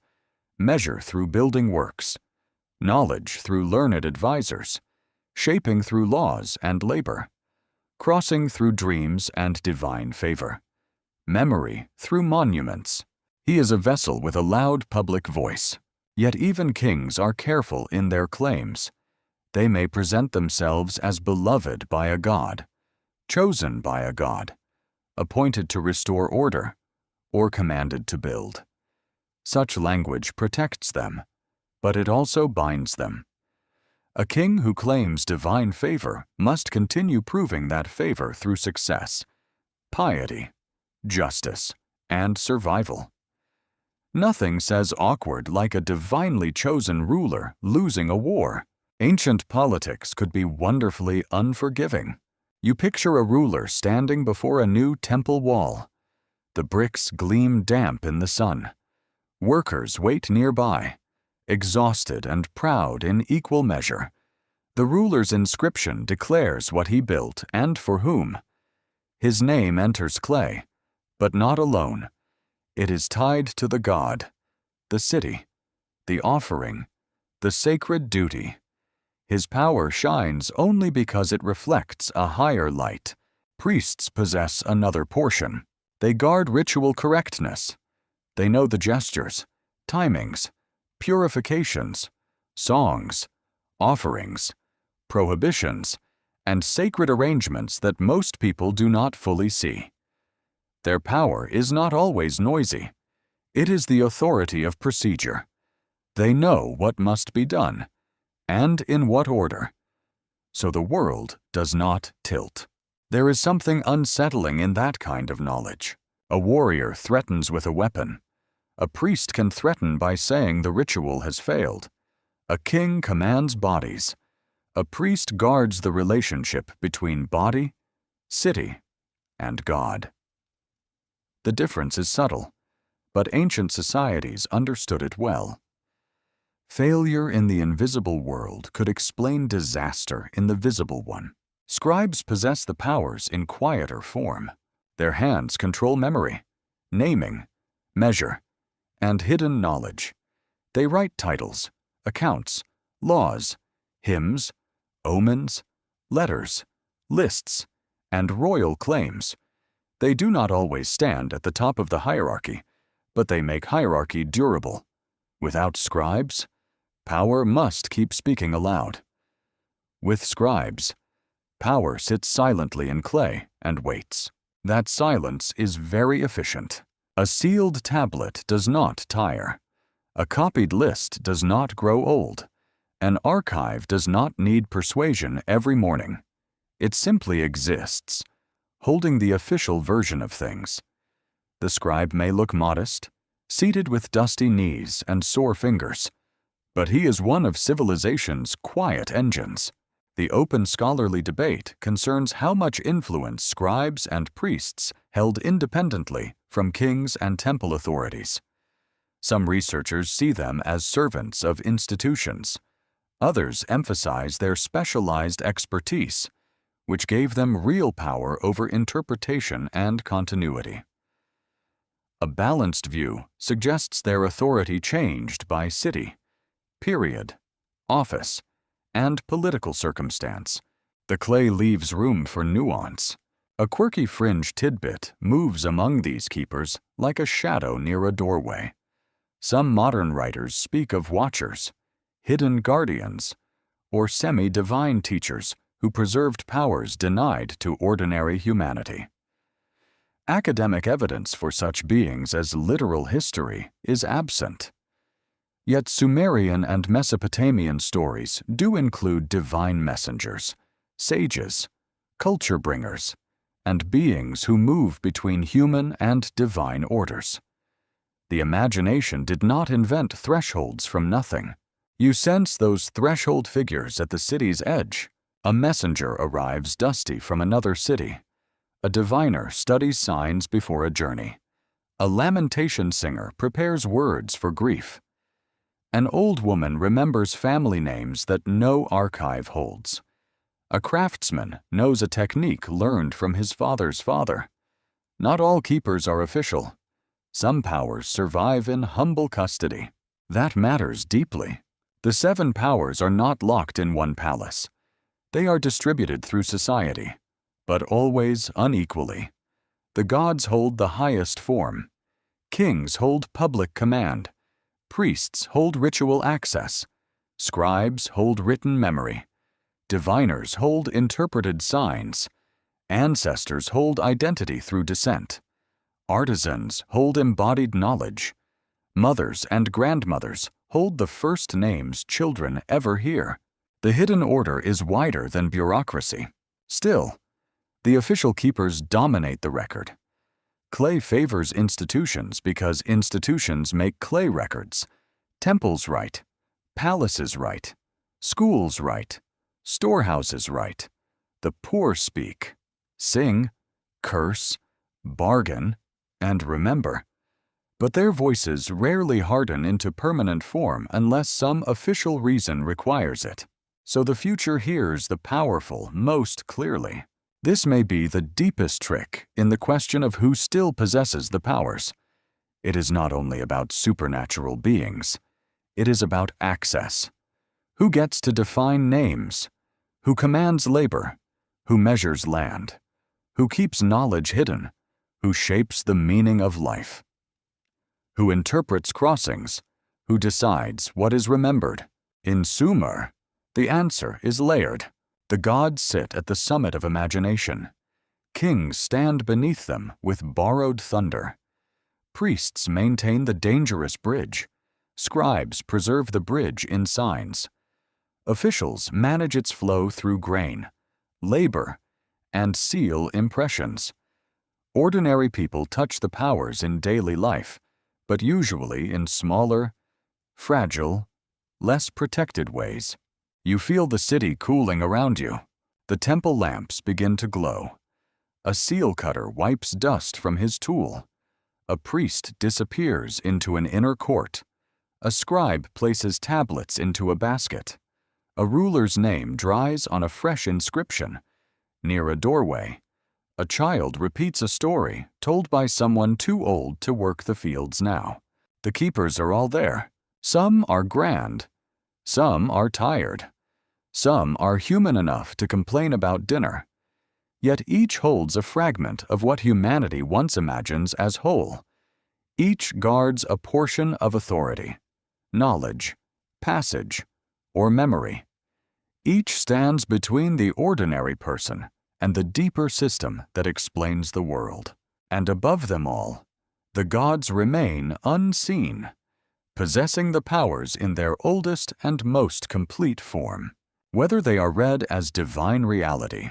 measure through building works, knowledge through learned advisors, shaping through laws and labor, crossing through dreams and divine favor, memory through monuments. He is a vessel with a loud public voice. Yet even kings are careful in their claims. They may present themselves as beloved by a god, chosen by a god, appointed to restore order, or commanded to build. Such language protects them, but it also binds them. A king who claims divine favor must continue proving that favor through success, piety, justice, and survival. Nothing says awkward like a divinely chosen ruler losing a war. Ancient politics could be wonderfully unforgiving. You picture a ruler standing before a new temple wall. The bricks gleam damp in the sun. Workers wait nearby, exhausted and proud in equal measure. The ruler's inscription declares what he built and for whom. His name enters clay, but not alone. It is tied to the god, the city, the offering, the sacred duty. His power shines only because it reflects a higher light. Priests possess another portion. They guard ritual correctness. They know the gestures, timings, purifications, songs, offerings, prohibitions, and sacred arrangements that most people do not fully see. Their power is not always noisy. It is the authority of procedure. They know what must be done, and in what order. So the world does not tilt. There is something unsettling in that kind of knowledge. A warrior threatens with a weapon. A priest can threaten by saying the ritual has failed. A king commands bodies. A priest guards the relationship between body, city, and God. The difference is subtle, but ancient societies understood it well. Failure in the invisible world could explain disaster in the visible one. Scribes possess the powers in quieter form. Their hands control memory, naming, measure, and hidden knowledge. They write titles, accounts, laws, hymns, omens, letters, lists, and royal claims. They do not always stand at the top of the hierarchy, but they make hierarchy durable. Without scribes, power must keep speaking aloud. With scribes, power sits silently in clay and waits. That silence is very efficient. A sealed tablet does not tire. A copied list does not grow old. An archive does not need persuasion every morning. It simply exists, holding the official version of things. The scribe may look modest, seated with dusty knees and sore fingers, but he is one of civilization's quiet engines. The open scholarly debate concerns how much influence scribes and priests held independently from kings and temple authorities. Some researchers see them as servants of institutions. Others emphasize their specialized expertise, which gave them real power over interpretation and continuity. A balanced view suggests their authority changed by city, period, office, and political circumstance. The clay leaves room for nuance. A quirky fringe tidbit moves among these keepers like a shadow near a doorway. Some modern writers speak of watchers, hidden guardians, or semi-divine teachers who preserved powers denied to ordinary humanity. Academic evidence for such beings as literal history is absent. Yet Sumerian and Mesopotamian stories do include divine messengers, sages, culture bringers, and beings who move between human and divine orders. The imagination did not invent thresholds from nothing. You sense those threshold figures at the city's edge. A messenger arrives dusty from another city. A diviner studies signs before a journey. A lamentation singer prepares words for grief. An old woman remembers family names that no archive holds. A craftsman knows a technique learned from his father's father. Not all keepers are official. Some powers survive in humble custody. That matters deeply. The 7 powers are not locked in one palace. They are distributed through society, but always unequally. The gods hold the highest form. Kings hold public command. Priests hold ritual access. Scribes hold written memory. Diviners hold interpreted signs. Ancestors hold identity through descent. Artisans hold embodied knowledge. Mothers and grandmothers hold the first names children ever hear. The hidden order is wider than bureaucracy. Still, the official keepers dominate the record. Clay favors institutions because institutions make clay records. Temples write, palaces write, schools write, storehouses write. The poor speak, sing, curse, bargain, and remember. But their voices rarely harden into permanent form unless some official reason requires it. So the future hears the powerful most clearly. This may be the deepest trick in the question of who still possesses the powers. It is not only about supernatural beings. It is about access. Who gets to define names? Who commands labor? Who measures land? Who keeps knowledge hidden? Who shapes the meaning of life? Who interprets crossings? Who decides what is remembered? In Sumer, the answer is layered. The gods sit at the summit of imagination. Kings stand beneath them with borrowed thunder. Priests maintain the dangerous bridge. Scribes preserve the bridge in signs. Officials manage its flow through grain, labor, and seal impressions. Ordinary people touch the powers in daily life, but usually in smaller, fragile, less protected ways. You feel the city cooling around you. The temple lamps begin to glow. A seal cutter wipes dust from his tool. A priest disappears into an inner court. A scribe places tablets into a basket. A ruler's name dries on a fresh inscription. Near a doorway, a child repeats a story told by someone too old to work the fields now. The keepers are all there. Some are grand. Some are tired. Some are human enough to complain about dinner. Yet each holds a fragment of what humanity once imagines as whole. Each guards a portion of authority, knowledge, passage, or memory. Each stands between the ordinary person and the deeper system that explains the world. And above them all, the gods remain unseen, possessing the powers in their oldest and most complete form. Whether they are read as divine reality,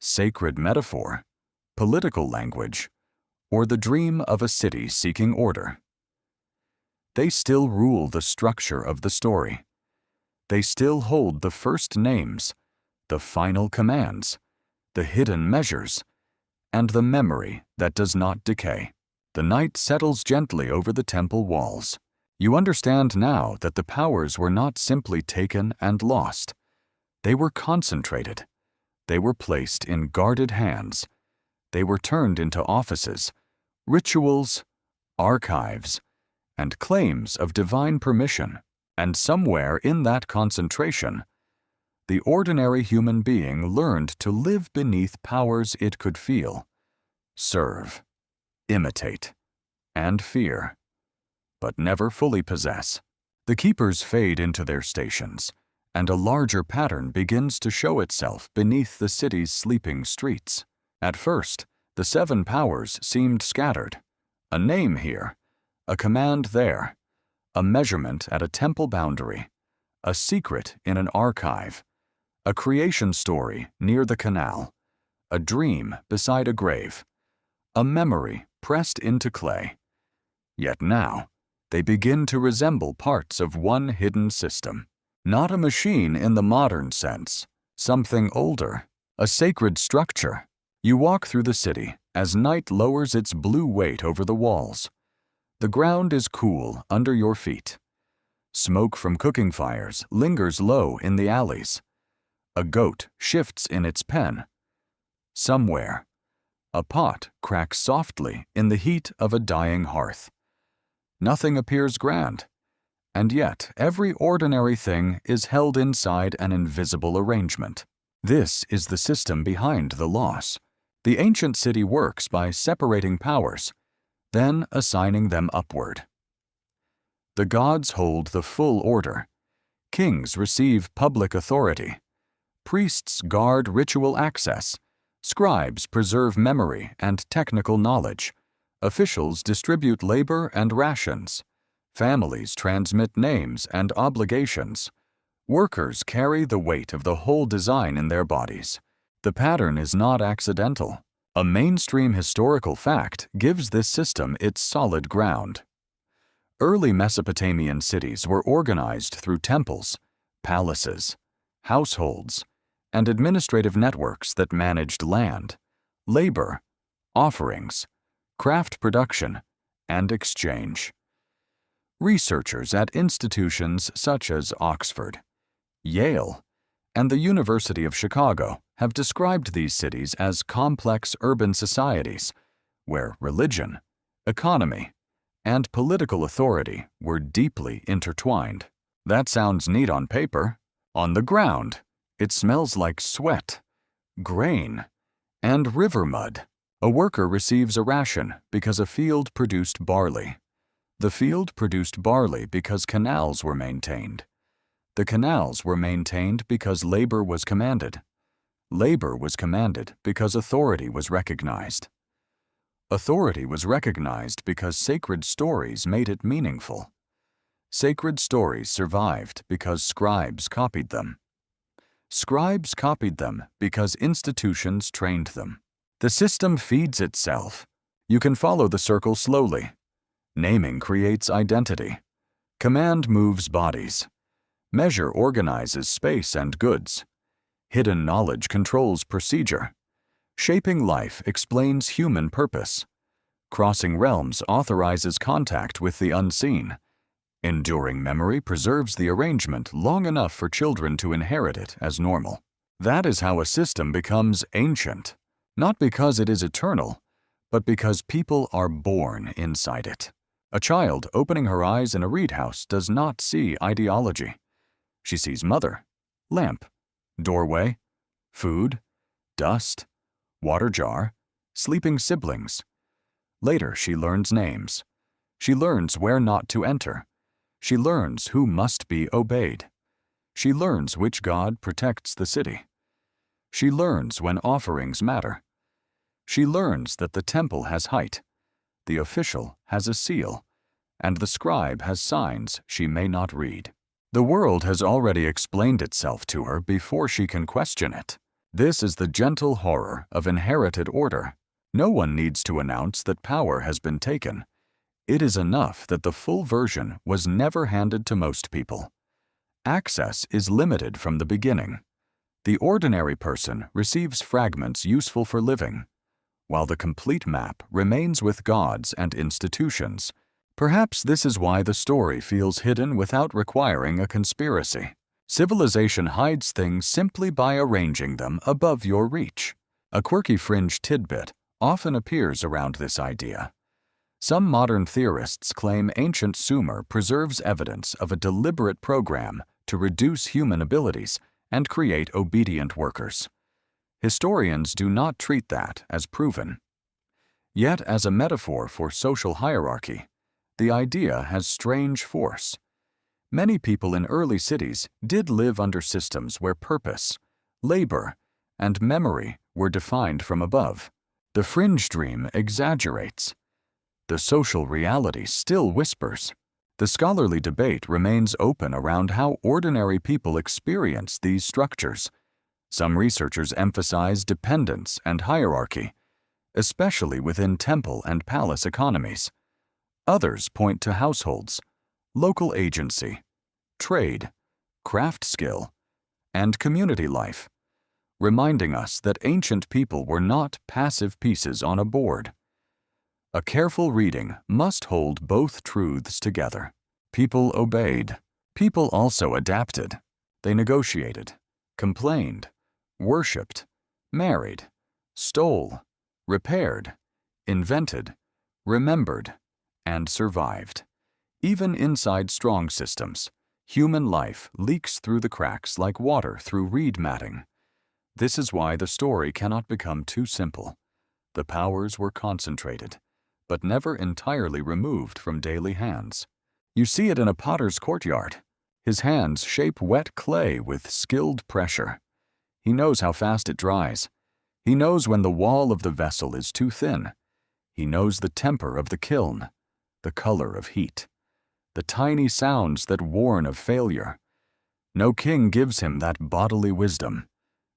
sacred metaphor, political language, or the dream of a city seeking order, they still rule the structure of the story. They still hold the first names, the final commands, the hidden measures, and the memory that does not decay. The night settles gently over the temple walls. You understand now that the powers were not simply taken and lost. They were concentrated. They were placed in guarded hands. They were turned into offices, rituals, archives, and claims of divine permission. And somewhere in that concentration, the ordinary human being learned to live beneath powers it could feel, serve, imitate, and fear, but never fully possess. The keepers fade into their stations, and a larger pattern begins to show itself beneath the city's sleeping streets. At first, the 7 powers seemed scattered. A name here, a command there, a measurement at a temple boundary, a secret in an archive, a creation story near the canal, a dream beside a grave, a memory pressed into clay. Yet now, they begin to resemble parts of one hidden system. Not a machine in the modern sense, something older, a sacred structure. You walk through the city as night lowers its blue weight over the walls. The ground is cool under your feet. Smoke from cooking fires lingers low in the alleys. A goat shifts in its pen. Somewhere, a pot cracks softly in the heat of a dying hearth. Nothing appears grand, and yet every ordinary thing is held inside an invisible arrangement. This is the system behind the loss. The ancient city works by separating powers, then assigning them upward. The gods hold the full order. Kings receive public authority. Priests guard ritual access. Scribes preserve memory and technical knowledge. Officials distribute labor and rations. Families transmit names and obligations. Workers carry the weight of the whole design in their bodies. The pattern is not accidental. A mainstream historical fact gives this system its solid ground. Early Mesopotamian cities were organized through temples, palaces, households, and administrative networks that managed land, labor, offerings, craft production, and exchange. Researchers at institutions such as Oxford, Yale, and the University of Chicago have described these cities as complex urban societies where religion, economy, and political authority were deeply intertwined. That sounds neat on paper. On the ground, it smells like sweat, grain, and river mud. A worker receives a ration because a field produced barley. The field produced barley because canals were maintained. The canals were maintained because labor was commanded. Labor was commanded because authority was recognized. Authority was recognized because sacred stories made it meaningful. Sacred stories survived because scribes copied them. Scribes copied them because institutions trained them. The system feeds itself. You can follow the circle slowly. Naming creates identity. Command moves bodies. Measure organizes space and goods. Hidden knowledge controls procedure. Shaping life explains human purpose. Crossing realms authorizes contact with the unseen. Enduring memory preserves the arrangement long enough for children to inherit it as normal. That is how a system becomes ancient, not because it is eternal, but because people are born inside it. A child opening her eyes in a reed house does not see ideology. She sees mother, lamp, doorway, food, dust, water jar, sleeping siblings. Later she learns names. She learns where not to enter. She learns who must be obeyed. She learns which god protects the city. She learns when offerings matter. She learns that the temple has height, the official has a seal, and the scribe has signs she may not read. The world has already explained itself to her before she can question it. This is the gentle horror of inherited order. No one needs to announce that power has been taken. It is enough that the full version was never handed to most people. Access is limited from the beginning. The ordinary person receives fragments useful for living, while the complete map remains with gods and institutions. Perhaps this is why the story feels hidden without requiring a conspiracy. Civilization hides things simply by arranging them above your reach. A quirky fringe tidbit often appears around this idea. Some modern theorists claim ancient Sumer preserves evidence of a deliberate program to reduce human abilities and create obedient workers. Historians do not treat that as proven. Yet, as a metaphor for social hierarchy, the idea has strange force. Many people in early cities did live under systems where purpose, labor, and memory were defined from above. The fringe dream exaggerates. The social reality still whispers. The scholarly debate remains open around how ordinary people experience these structures. Some researchers emphasize dependence and hierarchy, especially within temple and palace economies. Others point to households, local agency, trade, craft skill, and community life, reminding us that ancient people were not passive pieces on a board. A careful reading must hold both truths together. People obeyed. People also adapted. They negotiated, complained, worshipped, married, stole, repaired, invented, remembered, and survived. Even inside strong systems, human life leaks through the cracks like water through reed matting. This is why the story cannot become too simple. The powers were concentrated, but never entirely removed from daily hands. You see it in a potter's courtyard. His hands shape wet clay with skilled pressure. He knows how fast it dries. He knows when the wall of the vessel is too thin. He knows the temper of the kiln, the color of heat, the tiny sounds that warn of failure. No king gives him that bodily wisdom.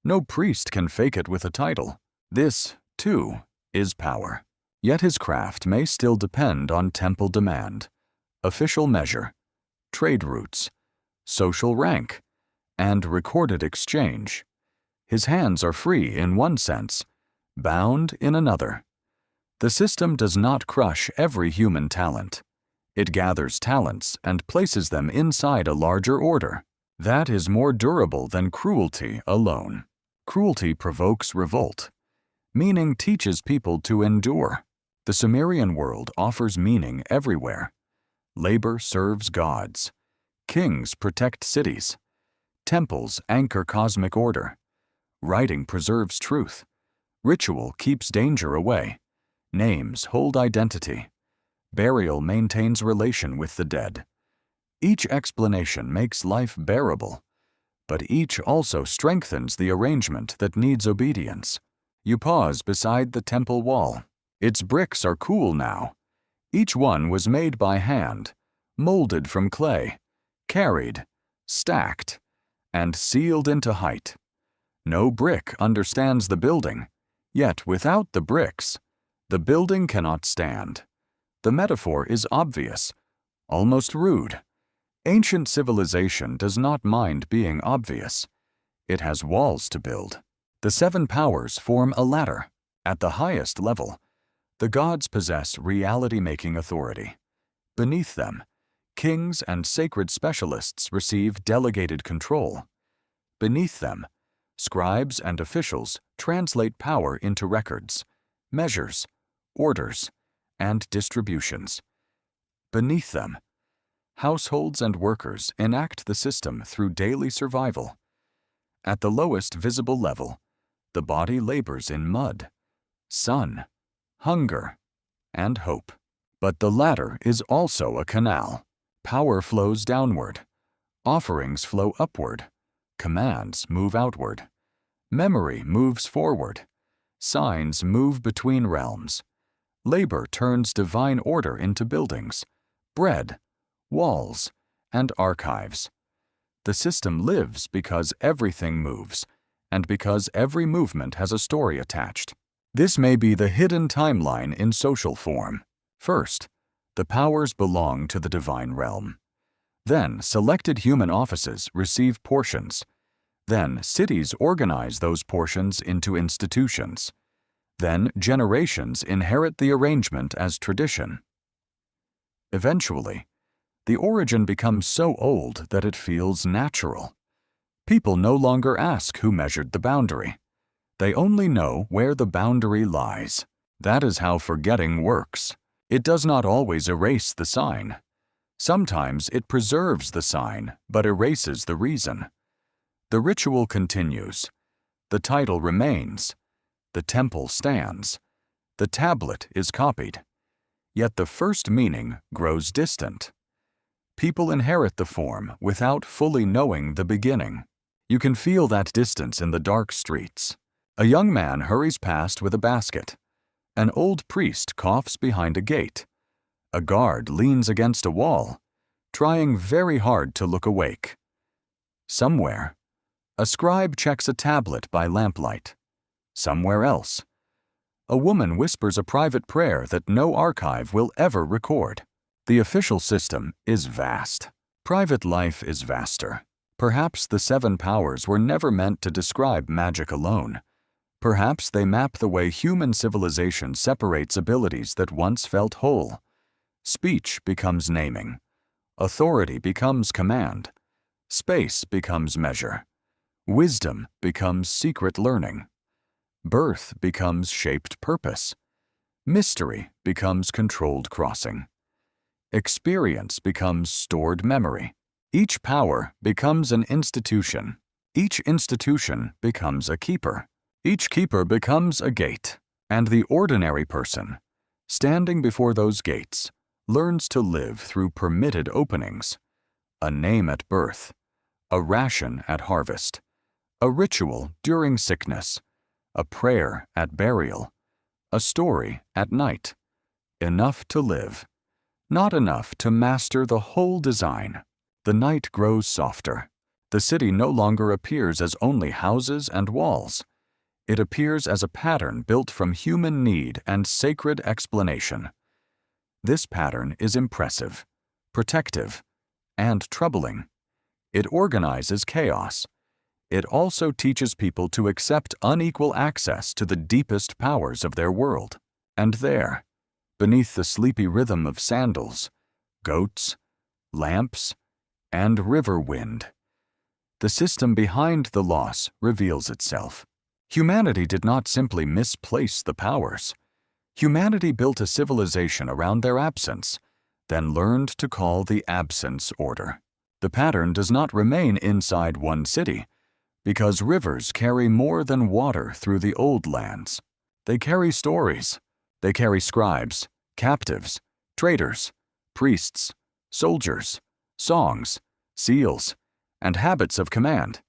No priest can fake it with a title. This, too, is power. Yet his craft may still depend on temple demand, official measure, trade routes, social rank, and recorded exchange. His hands are free in one sense, bound in another. The system does not crush every human talent. It gathers talents and places them inside a larger order. That is more durable than cruelty alone. Cruelty provokes revolt. Meaning teaches people to endure. The Sumerian world offers meaning everywhere. Labor serves gods. Kings protect cities. Temples anchor cosmic order. Writing preserves truth. Ritual keeps danger away. Names hold identity. Burial maintains relation with the dead. Each explanation makes life bearable, but each also strengthens the arrangement that needs obedience. You pause beside the temple wall. Its bricks are cool now. Each one was made by hand, molded from clay, carried, stacked, and sealed into height. No brick understands the building, yet without the bricks, the building cannot stand. The metaphor is obvious, almost rude. Ancient civilization does not mind being obvious. It has walls to build. The seven powers form a ladder. At the highest level, the gods possess reality-making authority. Beneath them, kings and sacred specialists receive delegated control. Beneath them, scribes and officials translate power into records, measures, orders, and distributions. Beneath them, households and workers enact the system through daily survival. At the lowest visible level, the body labors in mud, sun, hunger, and hope. But the ladder is also a canal. Power flows downward. Offerings flow upward. Commands move outward. Memory moves forward. Signs move between realms. Labor turns divine order into buildings, bread, walls, and archives. The system lives because everything moves, and because every movement has a story attached. This may be the hidden timeline in social form. First, the powers belong to the divine realm. Then, selected human offices receive portions. Then, cities organize those portions into institutions. Then, generations inherit the arrangement as tradition. Eventually, the origin becomes so old that it feels natural. People no longer ask who measured the boundary. They only know where the boundary lies. That is how forgetting works. It does not always erase the sign. Sometimes it preserves the sign, but erases the reason. The ritual continues. The title remains. The temple stands. The tablet is copied. Yet the first meaning grows distant. People inherit the form without fully knowing the beginning. You can feel that distance in the dark streets. A young man hurries past with a basket. An old priest coughs behind a gate. A guard leans against a wall. trying very hard to look awake. Somewhere, a scribe checks a tablet by lamplight. Somewhere else, a woman whispers a private prayer that no archive will ever record. The official system is vast. Private life is vaster. Perhaps the seven powers were never meant to describe magic alone. Perhaps they map the way human civilization separates abilities that once felt whole. Speech becomes naming. Authority becomes command. Space becomes measure. Wisdom becomes secret learning. Birth becomes shaped purpose. Mystery becomes controlled crossing. Experience becomes stored memory. Each power becomes an institution. Each institution becomes a keeper. Each keeper becomes a gate. And the ordinary person, standing before those gates, learns to live through permitted openings. A name at birth. A ration at harvest. A ritual during sickness. A prayer at burial. A story at night. Enough to live. Not enough to master the whole design. The night grows softer. The city no longer appears as only houses and walls. It appears as a pattern built from human need and sacred explanation. This pattern is impressive, protective, and troubling. It organizes chaos. It also teaches people to accept unequal access to the deepest powers of their world. And there, beneath the sleepy rhythm of sandals, goats, lamps, and river wind, the system behind the loss reveals itself. Humanity did not simply misplace the powers. Humanity built a civilization around their absence, then learned to call the absence order. The pattern does not remain inside one city, because rivers carry more than water through the old lands. They carry stories. They carry scribes, captives, traders, priests, soldiers, songs, seals, and habits of command.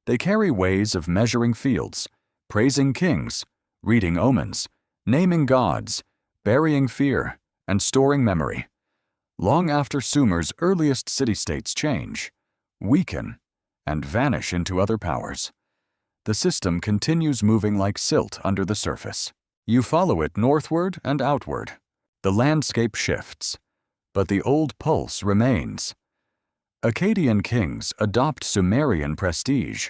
They carry ways of measuring fields, praising kings, reading omens, naming gods, burying fear, and storing memory. Long after Sumer's earliest city-states change, weaken, and vanish into other powers, the system continues moving like silt under the surface. You follow it northward and outward. The landscape shifts, but the old pulse remains. Akkadian kings adopt Sumerian prestige.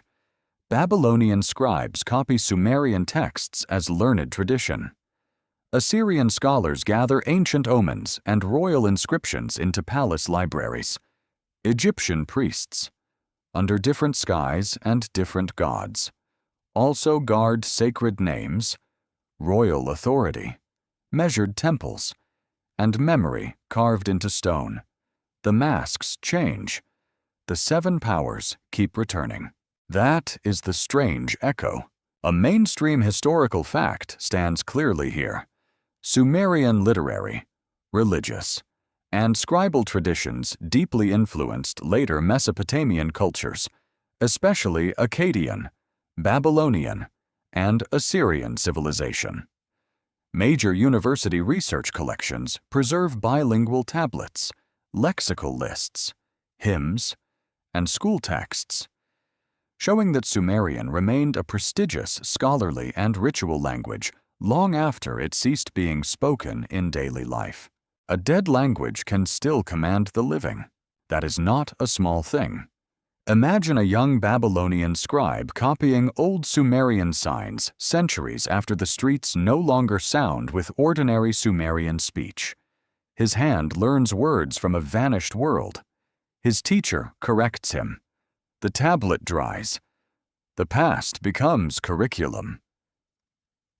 Babylonian scribes copy Sumerian texts as learned tradition. Assyrian scholars gather ancient omens and royal inscriptions into palace libraries. Egyptian priests, under different skies and different gods, also guard sacred names, royal authority, measured temples, and memory carved into stone. The masks change. The seven powers keep returning. That is the strange echo. A mainstream historical fact stands clearly here. Sumerian literary, religious, and scribal traditions deeply influenced later Mesopotamian cultures, especially Akkadian, Babylonian, and Assyrian civilization. Major university research collections preserve bilingual tablets, lexical lists, hymns, and school texts, showing that Sumerian remained a prestigious scholarly and ritual language long after it ceased being spoken in daily life. A dead language can still command the living. That is not a small thing. Imagine a young Babylonian scribe copying old Sumerian signs centuries after the streets no longer sound with ordinary Sumerian speech. His hand learns words from a vanished world. His teacher corrects him. The tablet dries. The past becomes curriculum.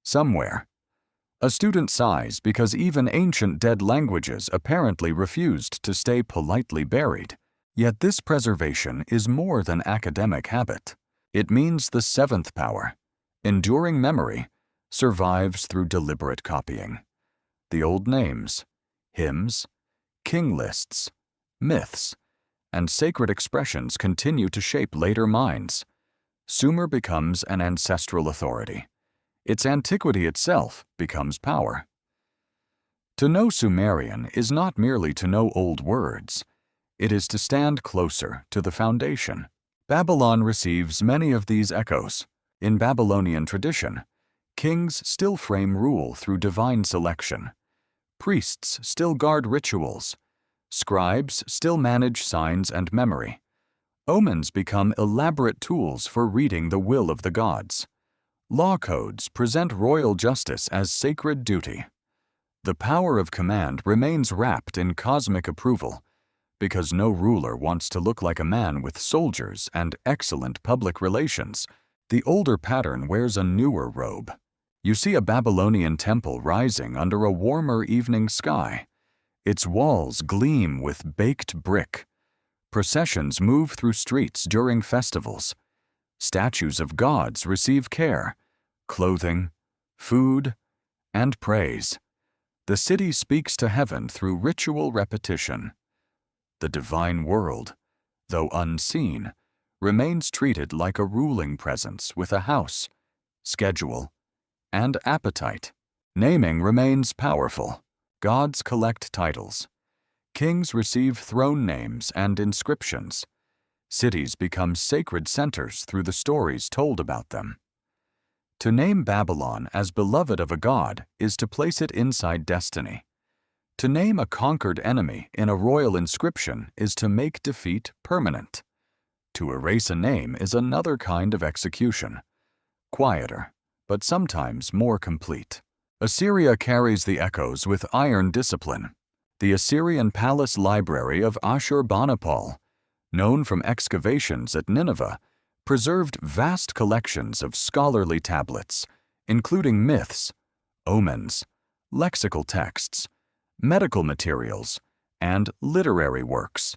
Somewhere, a student sighs because even ancient dead languages apparently refused to stay politely buried. Yet this preservation is more than academic habit. It means the seventh power, enduring memory, survives through deliberate copying. The old names, hymns, king lists, myths, and sacred expressions continue to shape later minds. Sumer becomes an ancestral authority. Its antiquity itself becomes power. To know Sumerian is not merely to know old words. It is to stand closer to the foundation. Babylon receives many of these echoes. In Babylonian tradition, kings still frame rule through divine selection. Priests still guard rituals. Scribes still manage signs and memory. Omens become elaborate tools for reading the will of the gods. Law codes present royal justice as sacred duty. The power of command remains wrapped in cosmic approval, because no ruler wants to look like a man with soldiers and excellent public relations. The older pattern wears a newer robe. You see a Babylonian temple rising under a warmer evening sky. Its walls gleam with baked brick. Processions move through streets during festivals. Statues of gods receive care, clothing, food, and praise. The city speaks to heaven through ritual repetition. The divine world, though unseen, remains treated like a ruling presence with a house, schedule, and appetite. Naming remains powerful. Gods collect titles. Kings receive throne names and inscriptions. Cities become sacred centers through the stories told about them. To name Babylon as beloved of a god is to place it inside destiny. To name a conquered enemy in a royal inscription is to make defeat permanent. To erase a name is another kind of execution. Quieter, but sometimes more complete. Assyria carries the echoes with iron discipline. The Assyrian Palace Library of Ashurbanipal, known from excavations at Nineveh, preserved vast collections of scholarly tablets, including myths, omens, lexical texts, medical materials, and literary works.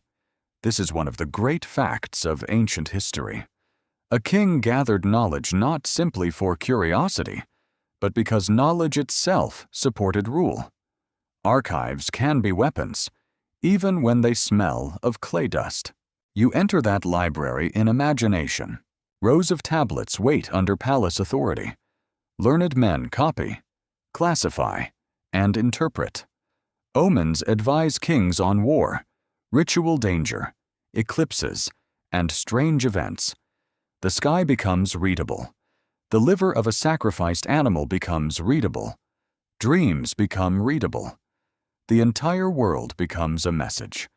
This is one of the great facts of ancient history. A king gathered knowledge not simply for curiosity, but because knowledge itself supported rule. Archives can be weapons, even when they smell of clay dust. You enter that library in imagination. Rows of tablets wait under palace authority. Learned men copy, classify, and interpret. Omens advise kings on war, ritual danger, eclipses, and strange events. The sky becomes readable. The liver of a sacrificed animal becomes readable. Dreams become readable. The entire world becomes a message,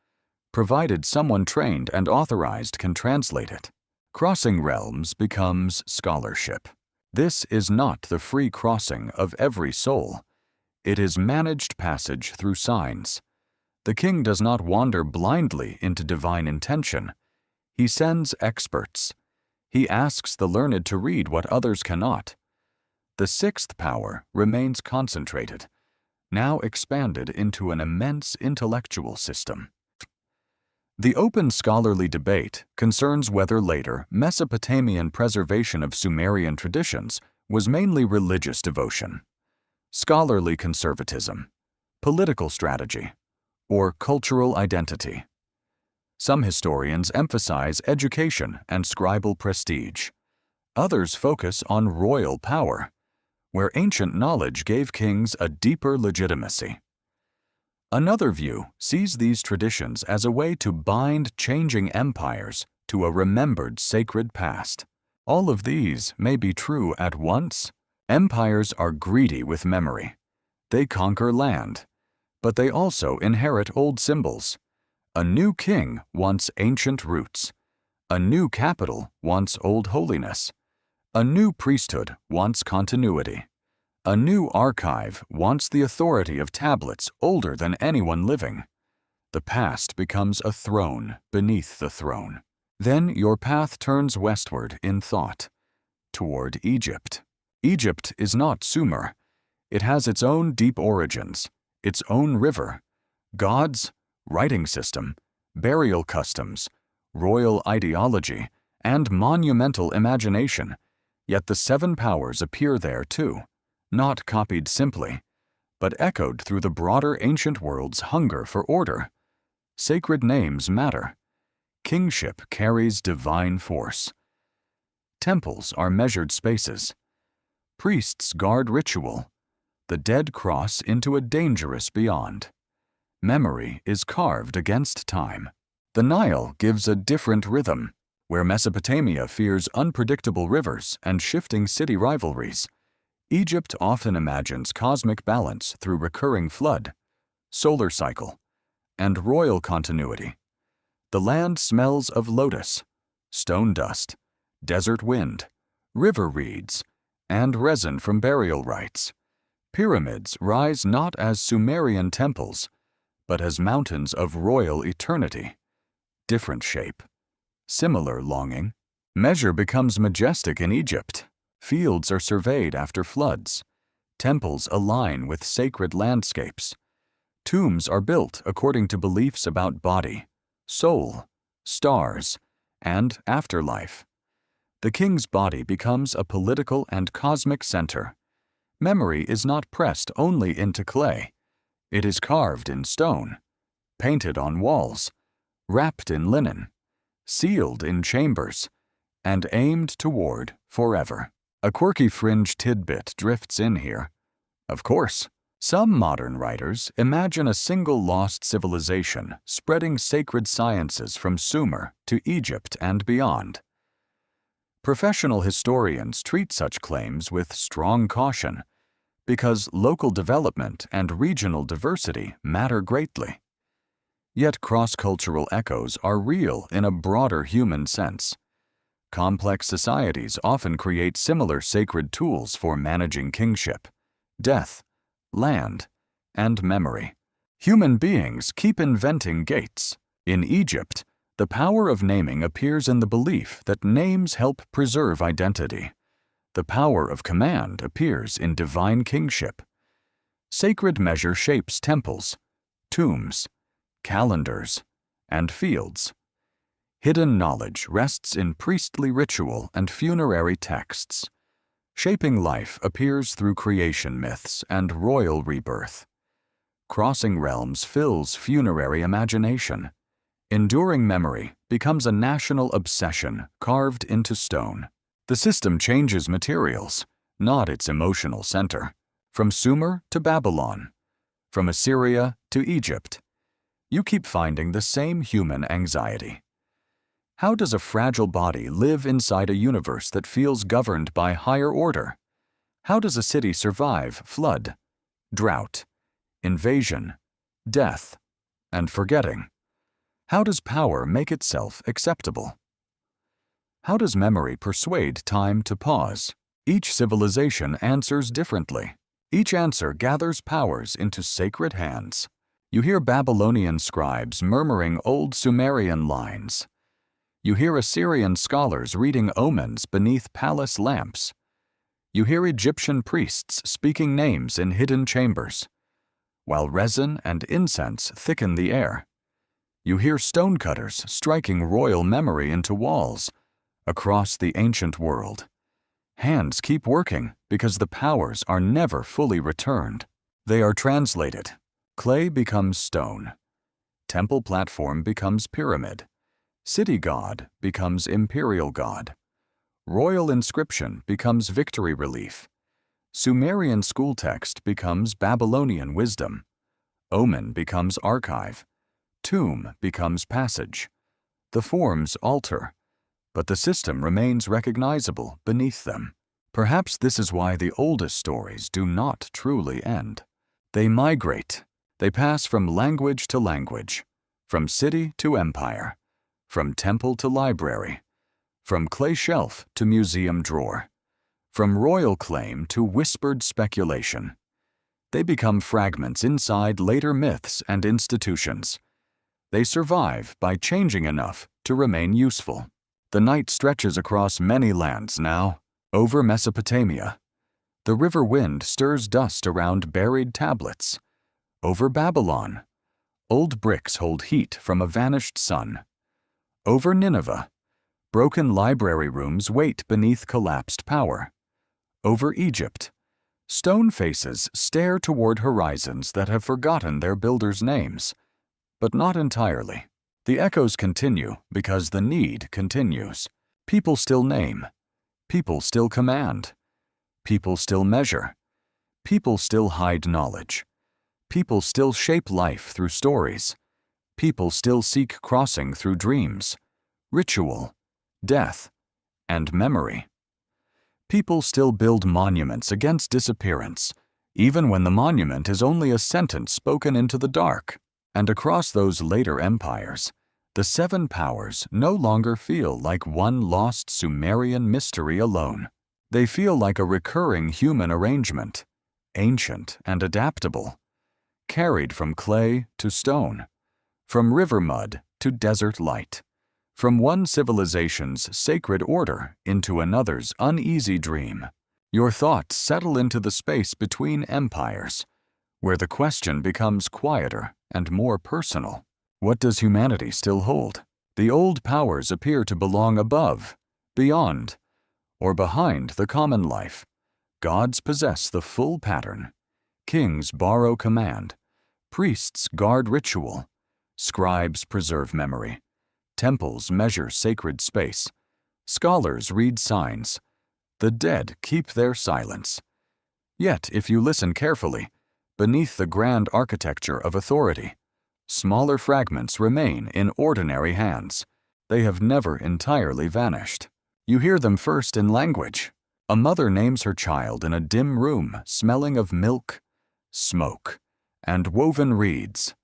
provided someone trained and authorized can translate it. Crossing realms becomes scholarship. This is not the free crossing of every soul. It is managed passage through signs. The king does not wander blindly into divine intention. He sends experts. He asks the learned to read what others cannot. The sixth power remains concentrated, now expanded into an immense intellectual system. The open scholarly debate concerns whether later Mesopotamian preservation of Sumerian traditions was mainly religious devotion, scholarly conservatism, political strategy, or cultural identity. Some historians emphasize education and scribal prestige. Others focus on royal power, where ancient knowledge gave kings a deeper legitimacy. Another view sees these traditions as a way to bind changing empires to a remembered sacred past. All of these may be true at once. Empires are greedy with memory. They conquer land, but they also inherit old symbols. A new king wants ancient roots. A new capital wants old holiness. A new priesthood wants continuity. A new archive wants the authority of tablets older than anyone living. The past becomes a throne beneath the throne. Then your path turns westward in thought, toward Egypt. Egypt is not Sumer. It has its own deep origins, its own river, gods, writing system, burial customs, royal ideology, and monumental imagination. Yet the seven powers appear there too, not copied simply, but echoed through the broader ancient world's hunger for order. Sacred names matter. Kingship carries divine force. Temples are measured spaces. Priests guard ritual. The dead cross into a dangerous beyond. Memory is carved against time. The Nile gives a different rhythm. Where Mesopotamia fears unpredictable rivers and shifting city rivalries, Egypt often imagines cosmic balance through recurring flood, solar cycle, and royal continuity. The land smells of lotus, stone dust, desert wind, river reeds, and resin from burial rites. Pyramids rise not as Sumerian temples, but as mountains of royal eternity. Different shape, similar longing. Measure becomes majestic in Egypt. Fields are surveyed after floods. Temples align with sacred landscapes. Tombs are built according to beliefs about body, soul, stars, and afterlife. The king's body becomes a political and cosmic center. Memory is not pressed only into clay. It is carved in stone, painted on walls, wrapped in linen, sealed in chambers, and aimed toward forever. A quirky fringe tidbit drifts in here. Of course, some modern writers imagine a single lost civilization spreading sacred sciences from Sumer to Egypt and beyond. Professional historians treat such claims with strong caution because local development and regional diversity matter greatly. Yet cross-cultural echoes are real in a broader human sense. Complex societies often create similar sacred tools for managing kingship, death, land, and memory. Human beings keep inventing gates. In Egypt, the power of naming appears in the belief that names help preserve identity. The power of command appears in divine kingship. Sacred measure shapes temples, tombs, calendars, and fields. Hidden knowledge rests in priestly ritual and funerary texts. Shaping life appears through creation myths and royal rebirth. Crossing realms fills funerary imagination. Enduring memory becomes a national obsession carved into stone. The system changes materials, not its emotional center. From Sumer to Babylon, from Assyria to Egypt, you keep finding the same human anxiety. How does a fragile body live inside a universe that feels governed by higher order? How does a city survive flood, drought, invasion, death, and forgetting? How does power make itself acceptable? How does memory persuade time to pause? Each civilization answers differently. Each answer gathers powers into sacred hands. You hear Babylonian scribes murmuring old Sumerian lines. You hear Assyrian scholars reading omens beneath palace lamps. You hear Egyptian priests speaking names in hidden chambers, while resin and incense thicken the air. You hear stonecutters striking royal memory into walls across the ancient world. Hands keep working because the powers are never fully returned. They are translated. Clay becomes stone. Temple platform becomes pyramid. City god becomes imperial god. Royal inscription becomes victory relief. Sumerian school text becomes Babylonian wisdom. Omen becomes archive. Tomb becomes passage. The forms alter, but the system remains recognizable beneath them. Perhaps this is why the oldest stories do not truly end. They migrate. They pass from language to language, from city to empire, from temple to library, from clay shelf to museum drawer, from royal claim to whispered speculation. They become fragments inside later myths and institutions. They survive by changing enough to remain useful. The night stretches across many lands now, over Mesopotamia. The river wind stirs dust around buried tablets. Over Babylon, old bricks hold heat from a vanished sun. Over Nineveh, broken library rooms wait beneath collapsed power. Over Egypt, stone faces stare toward horizons that have forgotten their builders' names. But not entirely. The echoes continue because the need continues. People still name. People still command. People still measure. People still hide knowledge. People still shape life through stories. People still seek crossing through dreams, ritual, death, and memory. People still build monuments against disappearance, even when the monument is only a sentence spoken into the dark. And across those later empires, the seven powers no longer feel like one lost Sumerian mystery alone. They feel like a recurring human arrangement, ancient and adaptable, carried from clay to stone, from river mud to desert light, from one civilization's sacred order into another's uneasy dream. Your thoughts settle into the space between empires, where the question becomes quieter and more personal. What does humanity still hold? The old powers appear to belong above, beyond, or behind the common life. Gods possess the full pattern. Kings borrow command. Priests guard ritual. Scribes preserve memory. Temples measure sacred space. Scholars read signs. The dead keep their silence. Yet, if you listen carefully, beneath the grand architecture of authority, smaller fragments remain in ordinary hands. They have never entirely vanished. You hear them first in language. A mother names her child in a dim room smelling of milk, smoke, and woven reeds.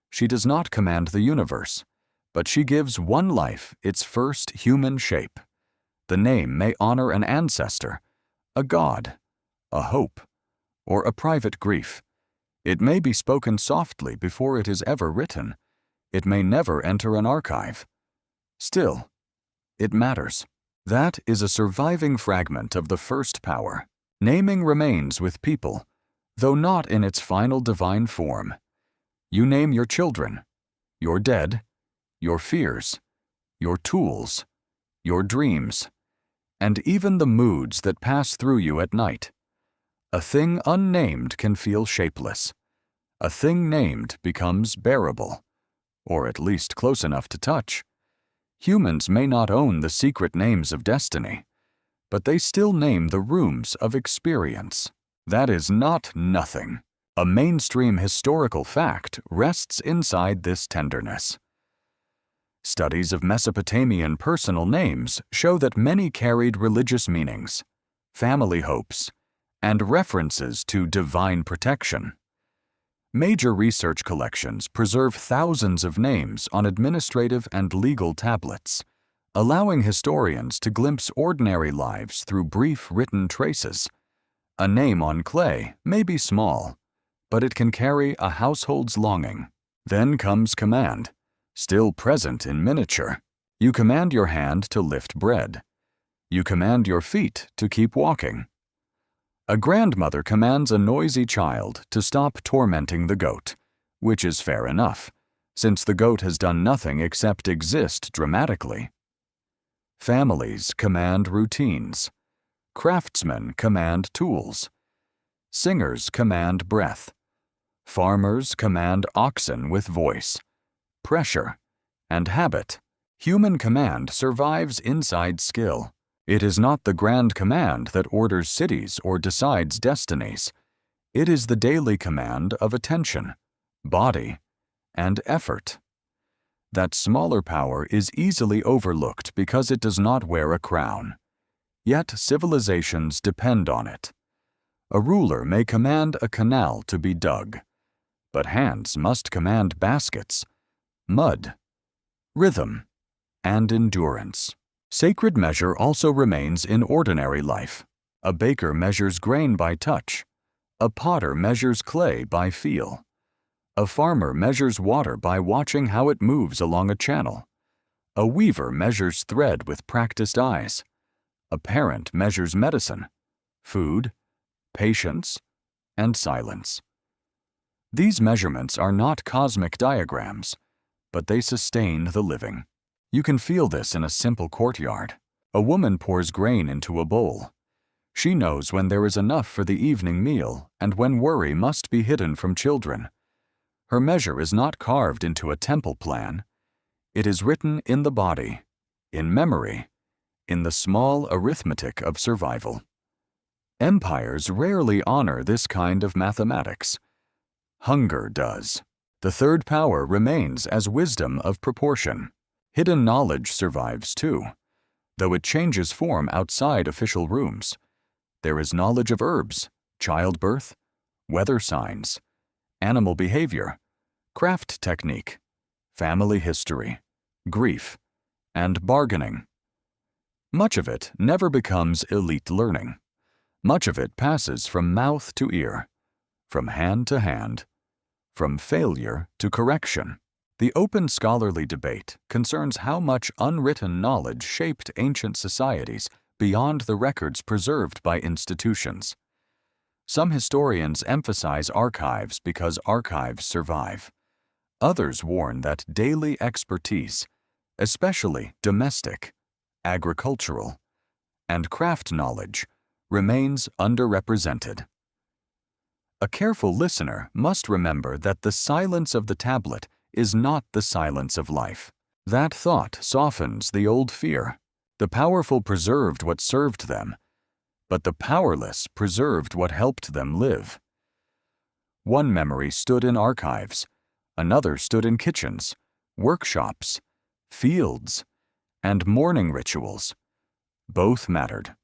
She does not command the universe, but she gives one life its first human shape. The name may honor an ancestor, a god, a hope, or a private grief. It may be spoken softly before it is ever written. It may never enter an archive. Still, it matters. That is a surviving fragment of the first power. Naming remains with people, though not in its final divine form. You name your children, your dead, your fears, your tools, your dreams, and even the moods that pass through you at night. A thing unnamed can feel shapeless. A thing named becomes bearable, or at least close enough to touch. Humans may not own the secret names of destiny, but they still name the rooms of experience. That is not nothing. A mainstream historical fact rests inside this tenderness. Studies of Mesopotamian personal names show that many carried religious meanings, family hopes, and references to divine protection. Major research collections preserve thousands of names on administrative and legal tablets, allowing historians to glimpse ordinary lives through brief written traces. A name on clay may be small, but it can carry a household's longing. Then comes command, still present in miniature. You command your hand to lift bread. You command your feet to keep walking. A grandmother commands a noisy child to stop tormenting the goat, which is fair enough, since the goat has done nothing except exist dramatically. Families command routines. Craftsmen command tools. Singers command breath. Farmers command oxen with voice, pressure, and habit. Human command survives inside skill. It is not the grand command that orders cities or decides destinies. It is the daily command of attention, body, and effort. That smaller power is easily overlooked because it does not wear a crown. Yet civilizations depend on it. A ruler may command a canal to be dug, but hands must command baskets, mud, rhythm, and endurance. Sacred measure also remains in ordinary life. A baker measures grain by touch. A potter measures clay by feel. A farmer measures water by watching how it moves along a channel. A weaver measures thread with practiced eyes. A parent measures medicine, food, patience, and silence. These measurements are not cosmic diagrams, but they sustain the living. You can feel this in a simple courtyard. A woman pours grain into a bowl. She knows when there is enough for the evening meal and when worry must be hidden from children. Her measure is not carved into a temple plan. It is written in the body, in memory, in the small arithmetic of survival. Empires rarely honor this kind of mathematics. Hunger does. The third power remains as wisdom of proportion. Hidden knowledge survives too, though it changes form outside official rooms. There is knowledge of herbs, childbirth, weather signs, animal behavior, craft technique, family history, grief, and bargaining. Much of it never becomes elite learning. Much of it passes from mouth to ear, from hand to hand, from failure to correction. The open scholarly debate concerns how much unwritten knowledge shaped ancient societies beyond the records preserved by institutions. Some historians emphasize archives because archives survive. Others warn that daily expertise, especially domestic, agricultural, and craft knowledge, remains underrepresented. A careful listener must remember that the silence of the tablet is not the silence of life. That thought softens the old fear. The powerful preserved what served them, but the powerless preserved what helped them live. One memory stood in archives, another stood in kitchens, workshops, fields, and mourning rituals. Both mattered.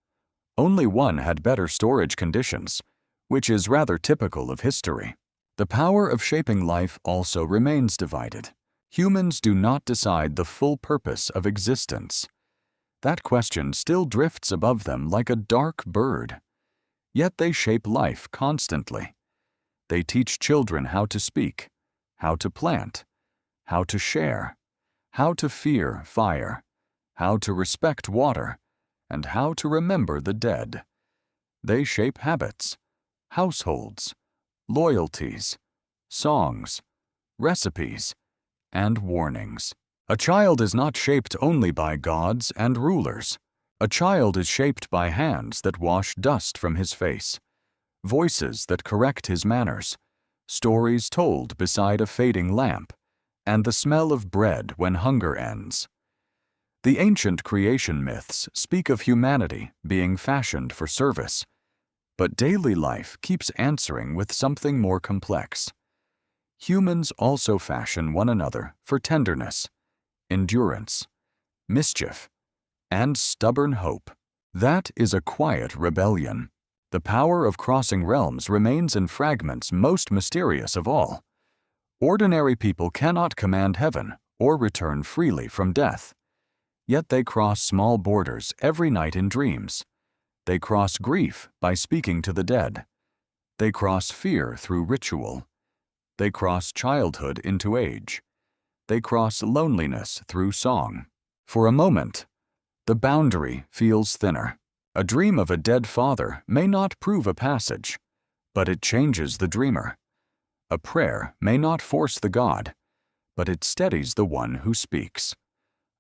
Only one had better storage conditions, which is rather typical of history. The power of shaping life also remains divided. Humans do not decide the full purpose of existence. That question still drifts above them like a dark bird. Yet they shape life constantly. They teach children how to speak, how to plant, how to share, how to fear fire, how to respect water, and how to remember the dead. They shape habits, households, loyalties, songs, recipes, and warnings. A child is not shaped only by gods and rulers. A child is shaped by hands that wash dust from his face, voices that correct his manners, stories told beside a fading lamp, and the smell of bread when hunger ends. The ancient creation myths speak of humanity being fashioned for service, but daily life keeps answering with something more complex. Humans also fashion one another for tenderness, endurance, mischief, and stubborn hope. That is a quiet rebellion. The power of crossing realms remains in fragments most mysterious of all. Ordinary people cannot command heaven or return freely from death. Yet they cross small borders every night in dreams. They cross grief by speaking to the dead. They cross fear through ritual. They cross childhood into age. They cross loneliness through song. For a moment, the boundary feels thinner. A dream of a dead father may not prove a passage, but it changes the dreamer. A prayer may not force the god, but it steadies the one who speaks.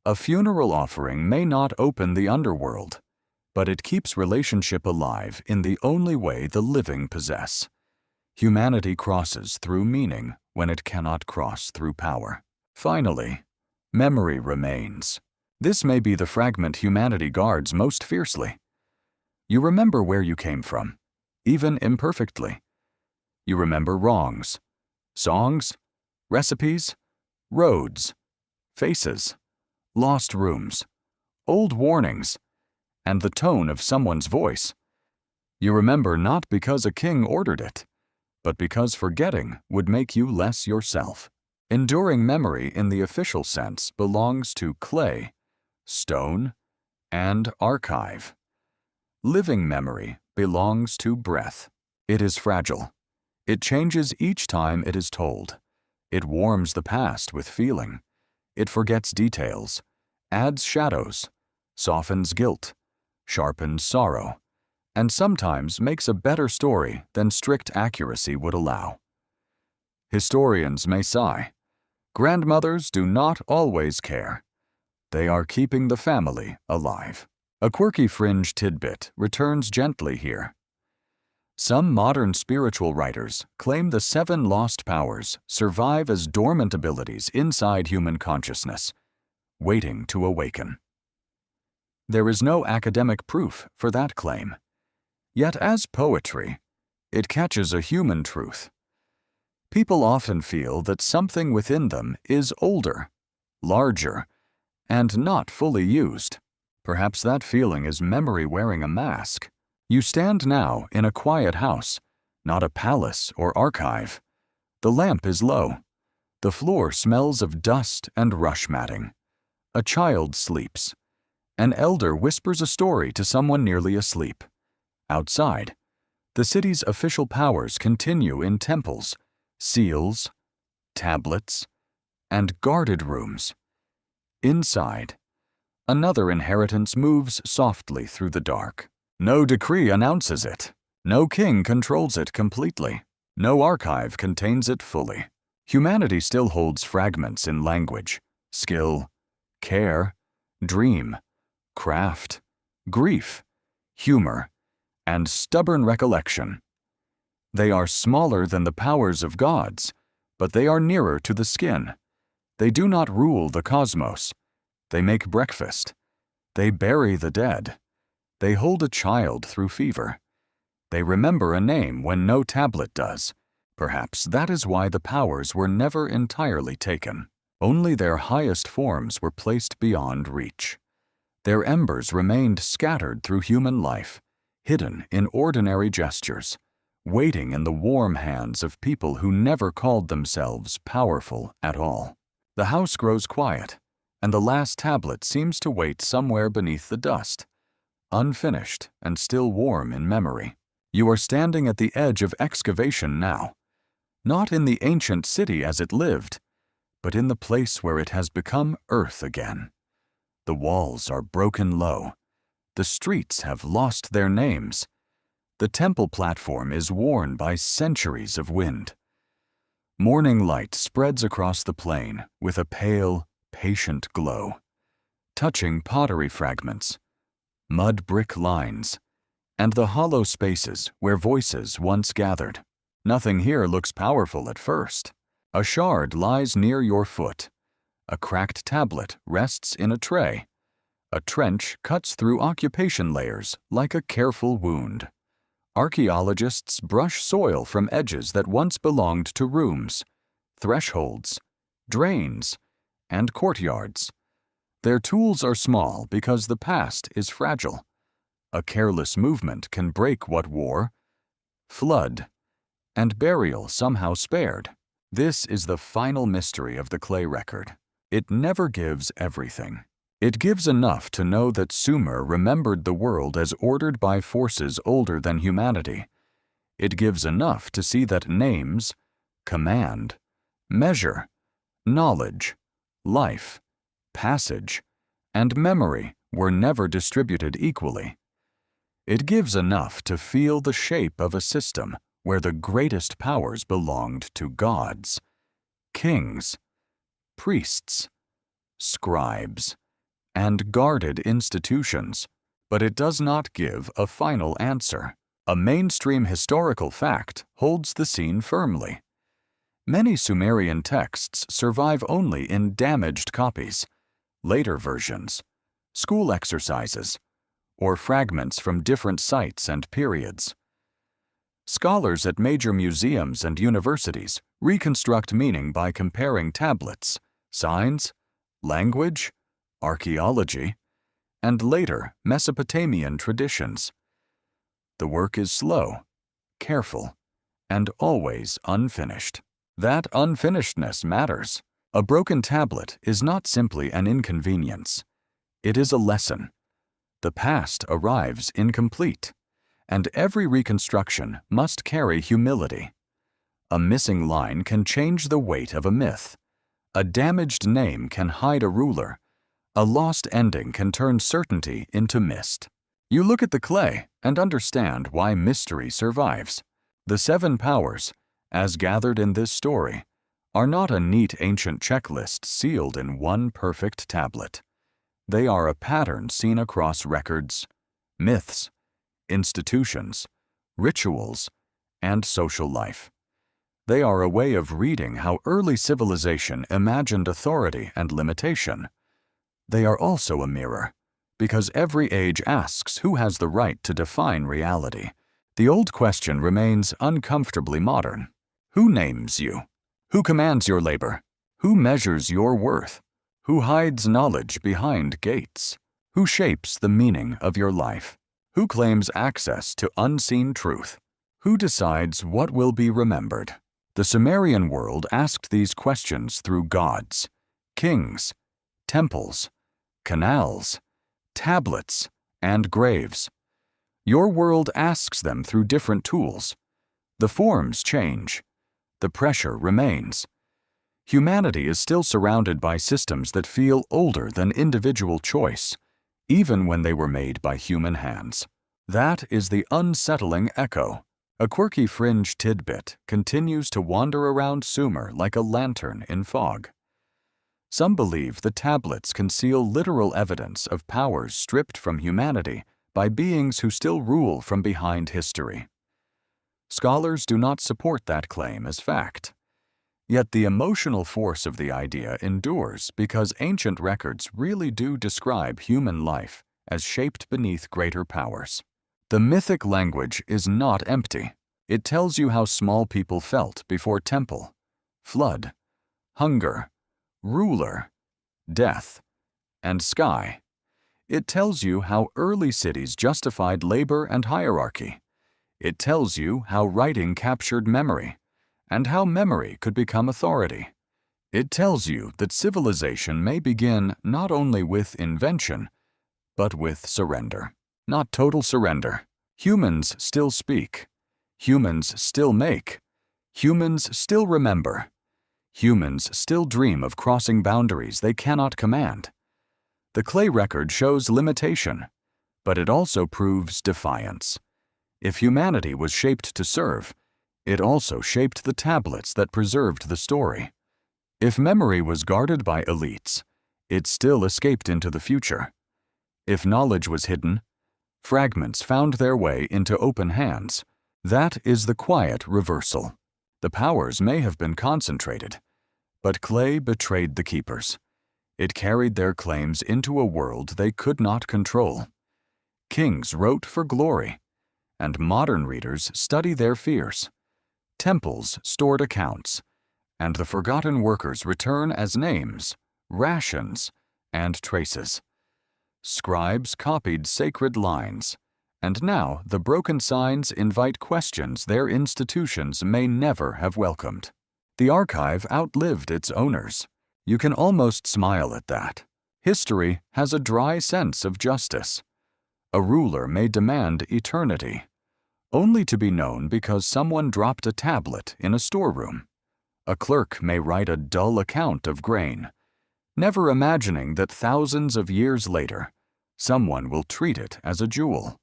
A funeral offering may not open the underworld, but it keeps relationship alive in the only way the living possess. Humanity crosses through meaning when it cannot cross through power. Finally, memory remains. This may be the fragment humanity guards most fiercely. You remember where you came from, even imperfectly. You remember wrongs, songs, recipes, roads, faces, lost rooms, old warnings, and the tone of someone's voice. You remember not because a king ordered it, but because forgetting would make you less yourself. Enduring memory in the official sense belongs to clay, stone, and archive. Living memory belongs to breath. It is fragile. It changes each time it is told. It warms the past with feeling. It forgets details, adds shadows, softens guilt, sharpens sorrow, and sometimes makes a better story than strict accuracy would allow. Historians may sigh. Grandmothers do not always care. They are keeping the family alive. A quirky fringe tidbit returns gently here. Some modern spiritual writers claim the 7 lost powers survive as dormant abilities inside human consciousness, waiting to awaken. There is no academic proof for that claim. Yet as poetry, it catches a human truth. People often feel that something within them is older, larger, and not fully used. Perhaps that feeling is memory wearing a mask. You stand now in a quiet house, not a palace or archive. The lamp is low. The floor smells of dust and rush matting. A child sleeps. An elder whispers a story to someone nearly asleep. Outside, the city's official powers continue in temples, seals, tablets, and guarded rooms. Inside, another inheritance moves softly through the dark. No decree announces it. No king controls it completely. No archive contains it fully. Humanity still holds fragments in language, skill, care, dream, craft, grief, humor, and stubborn recollection. They are smaller than the powers of gods, but they are nearer to the skin. They do not rule the cosmos. They make breakfast. They bury the dead. They hold a child through fever. They remember a name when no tablet does. Perhaps that is why the powers were never entirely taken. Only their highest forms were placed beyond reach. Their embers remained scattered through human life, hidden in ordinary gestures, waiting in the warm hands of people who never called themselves powerful at all. The house grows quiet, and the last tablet seems to wait somewhere beneath the dust, unfinished and still warm in memory. You are standing at the edge of excavation now, not in the ancient city as it lived, but in the place where it has become earth again. The walls are broken low. The streets have lost their names. The temple platform is worn by centuries of wind. Morning light spreads across the plain with a pale, patient glow, touching pottery fragments, mud brick lines, and the hollow spaces where voices once gathered. Nothing here looks powerful at first. A shard lies near your foot. A cracked tablet rests in a tray. A trench cuts through occupation layers like a careful wound. Archaeologists brush soil from edges that once belonged to rooms, thresholds, drains, and courtyards. Their tools are small because the past is fragile. A careless movement can break what war, flood, and burial somehow spared. This is the final mystery of the clay record. It never gives everything. It gives enough to know that Sumer remembered the world as ordered by forces older than humanity. It gives enough to see that names, command, measure, knowledge, life, passage, and memory were never distributed equally. It gives enough to feel the shape of a system where the greatest powers belonged to gods, kings, priests, scribes, and guarded institutions, but it does not give a final answer. A mainstream historical fact holds the scene firmly. Many Sumerian texts survive only in damaged copies, later versions, school exercises, or fragments from different sites and periods. Scholars at major museums and universities reconstruct meaning by comparing tablets, signs, language, archaeology, and later Mesopotamian traditions. The work is slow, careful, and always unfinished. That unfinishedness matters. A broken tablet is not simply an inconvenience. It is a lesson. The past arrives incomplete, and every reconstruction must carry humility. A missing line can change the weight of a myth. A damaged name can hide a ruler. A lost ending can turn certainty into mist. You look at the clay and understand why mystery survives. The 7 powers, as gathered in this story, are not a neat ancient checklist sealed in one perfect tablet. They are a pattern seen across records, myths, institutions, rituals, and social life. They are a way of reading how early civilization imagined authority and limitation. They are also a mirror, because every age asks who has the right to define reality. The old question remains uncomfortably modern. Who names you? Who commands your labor? Who measures your worth? Who hides knowledge behind gates? Who shapes the meaning of your life? Who claims access to unseen truth? Who decides what will be remembered? The Sumerian world asked these questions through gods, kings, temples, canals, tablets, and graves. Your world asks them through different tools. The forms change. The pressure remains. Humanity is still surrounded by systems that feel older than individual choice, even when they were made by human hands. That is the unsettling echo. A quirky fringe tidbit continues to wander around Sumer like a lantern in fog. Some believe the tablets conceal literal evidence of powers stripped from humanity by beings who still rule from behind history. Scholars do not support that claim as fact. Yet the emotional force of the idea endures because ancient records really do describe human life as shaped beneath greater powers. The mythic language is not empty. It tells you how small people felt before temple, flood, hunger, ruler, death, and sky. It tells you how early cities justified labor and hierarchy. It tells you how writing captured memory, and how memory could become authority. It tells you that civilization may begin not only with invention, but with surrender. Not total surrender. Humans still speak. Humans still make. Humans still remember. Humans still dream of crossing boundaries they cannot command. The clay record shows limitation, but it also proves defiance. If humanity was shaped to serve, it also shaped the tablets that preserved the story. If memory was guarded by elites, it still escaped into the future. If knowledge was hidden, fragments found their way into open hands. That is the quiet reversal. The powers may have been concentrated, but clay betrayed the keepers. It carried their claims into a world they could not control. Kings wrote for glory, and modern readers study their fears. Temples stored accounts, and the forgotten workers return as names, rations, and traces. Scribes copied sacred lines, and now the broken signs invite questions their institutions may never have welcomed. The archive outlived its owners. You can almost smile at that. History has a dry sense of justice. A ruler may demand eternity, only to be known because someone dropped a tablet in a storeroom. A clerk may write a dull account of grain, never imagining that thousands of years later, someone will treat it as a jewel.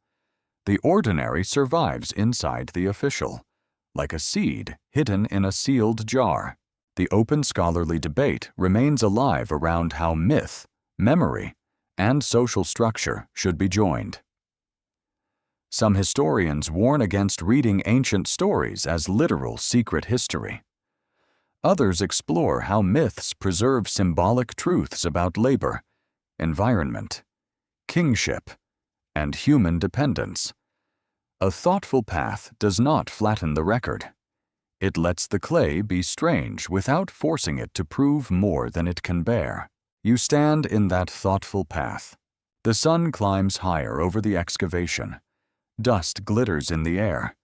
The ordinary survives inside the official, like a seed hidden in a sealed jar. The open scholarly debate remains alive around how myth, memory, and social structure should be joined. Some historians warn against reading ancient stories as literal secret history. Others explore how myths preserve symbolic truths about labor, environment, kingship, and human dependence. A thoughtful path does not flatten the record. It lets the clay be strange without forcing it to prove more than it can bear. You stand in that thoughtful path. The sun climbs higher over the excavation. Dust glitters in the air.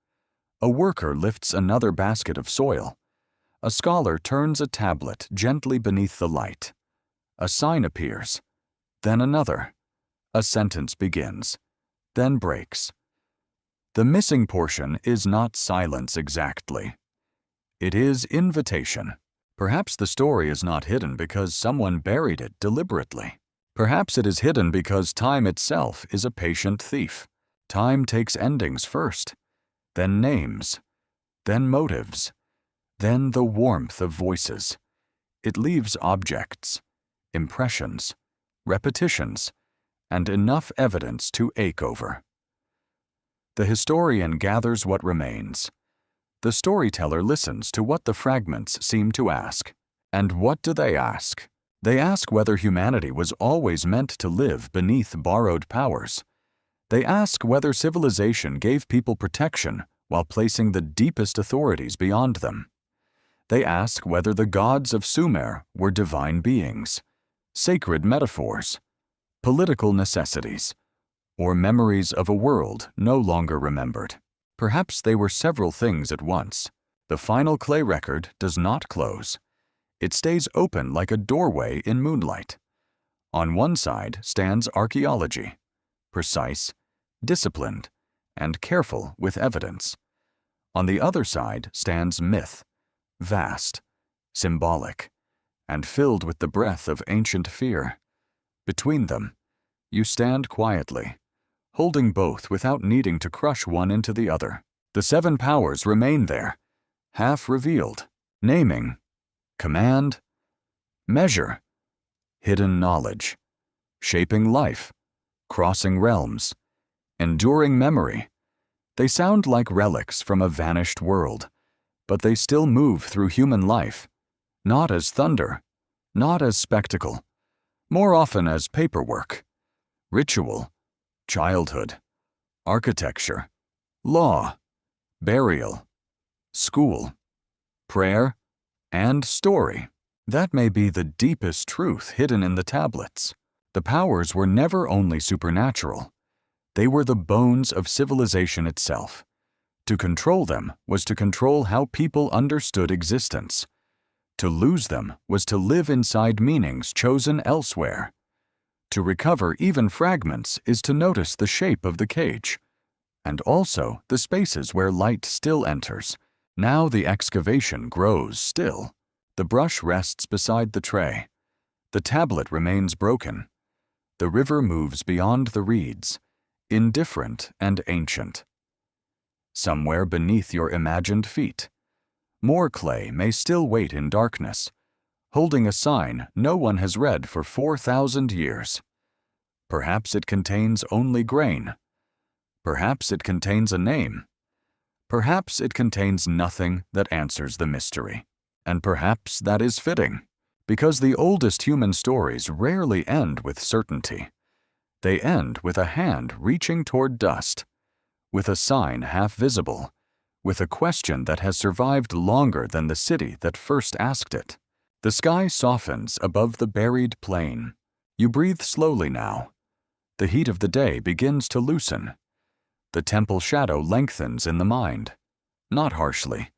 A worker lifts another basket of soil. A scholar turns a tablet gently beneath the light. A sign appears, then another. A sentence begins, then breaks. The missing portion is not silence exactly. It is invitation. Perhaps the story is not hidden because someone buried it deliberately. Perhaps it is hidden because time itself is a patient thief. Time takes endings first, then names, then motives, then the warmth of voices. It leaves objects, impressions, repetitions, and enough evidence to ache over. The historian gathers what remains. The storyteller listens to what the fragments seem to ask. And what do they ask? They ask whether humanity was always meant to live beneath borrowed powers. They ask whether civilization gave people protection while placing the deepest authorities beyond them. They ask whether the gods of Sumer were divine beings, sacred metaphors, political necessities, or memories of a world no longer remembered. Perhaps they were several things at once. The final clay record does not close. It stays open like a doorway in moonlight. On one side stands archaeology, precise, disciplined, and careful with evidence. On the other side stands myth, vast, symbolic, and filled with the breath of ancient fear. Between them, you stand quietly, holding both without needing to crush one into the other. The seven powers remain there, half revealed: naming, command, measure, hidden knowledge, shaping life, crossing realms, enduring memory. They sound like relics from a vanished world, but they still move through human life, not as thunder, not as spectacle, more often as paperwork, ritual, childhood, architecture, law, burial, school, prayer, and story. That may be the deepest truth hidden in the tablets. The powers were never only supernatural. They were the bones of civilization itself. To control them was to control how people understood existence. To lose them was to live inside meanings chosen elsewhere. To recover even fragments is to notice the shape of the cage, and also the spaces where light still enters. Now the excavation grows still. The brush rests beside the tray. The tablet remains broken. The river moves beyond the reeds, indifferent and ancient. Somewhere beneath your imagined feet, more clay may still wait in darkness, holding a sign no one has read for 4,000 years. Perhaps it contains only grain. Perhaps it contains a name. Perhaps it contains nothing that answers the mystery. And perhaps that is fitting, because the oldest human stories rarely end with certainty. They end with a hand reaching toward dust, with a sign half visible, with a question that has survived longer than the city that first asked it. The sky softens above the buried plain. You breathe slowly now. The heat of the day begins to loosen. The temple shadow lengthens in the mind, not harshly,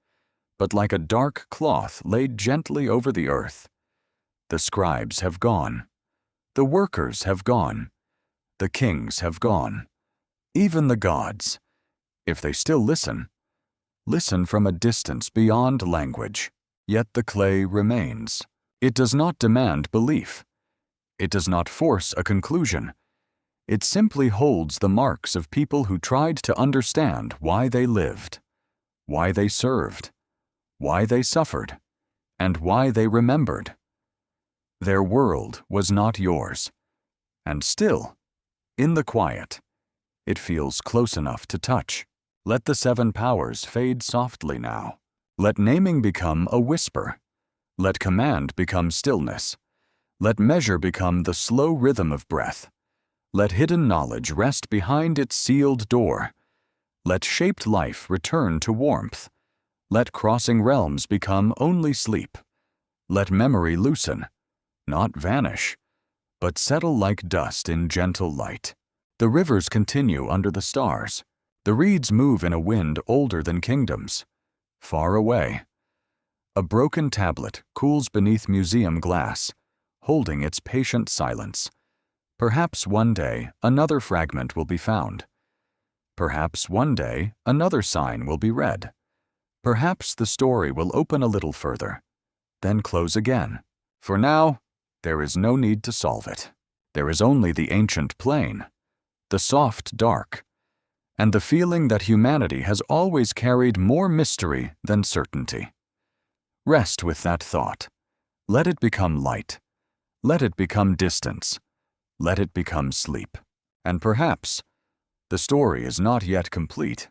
but like a dark cloth laid gently over the earth. The scribes have gone. The workers have gone. The kings have gone. Even the gods, if they still listen from a distance beyond language. Yet the clay remains. It does not demand belief. It does not force a conclusion. It simply holds the marks of people who tried to understand why they lived, why they served, why they suffered, and why they remembered. Their world was not yours, and still, in the quiet, it feels close enough to touch. Let the seven powers fade softly now. Let naming become a whisper. Let command become stillness. Let measure become the slow rhythm of breath. Let hidden knowledge rest behind its sealed door. Let shaped life return to warmth. Let crossing realms become only sleep. Let memory loosen, not vanish, but settle like dust in gentle light. The rivers continue under the stars. The reeds move in a wind older than kingdoms, far away. A broken tablet cools beneath museum glass, holding its patient silence. Perhaps one day another fragment will be found. Perhaps one day another sign will be read. Perhaps the story will open a little further, then close again. For now, there is no need to solve it. There is only the ancient plain, the soft dark, and the feeling that humanity has always carried more mystery than certainty. Rest with that thought. Let it become light. Let it become distance. Let it become sleep. And perhaps the story is not yet complete.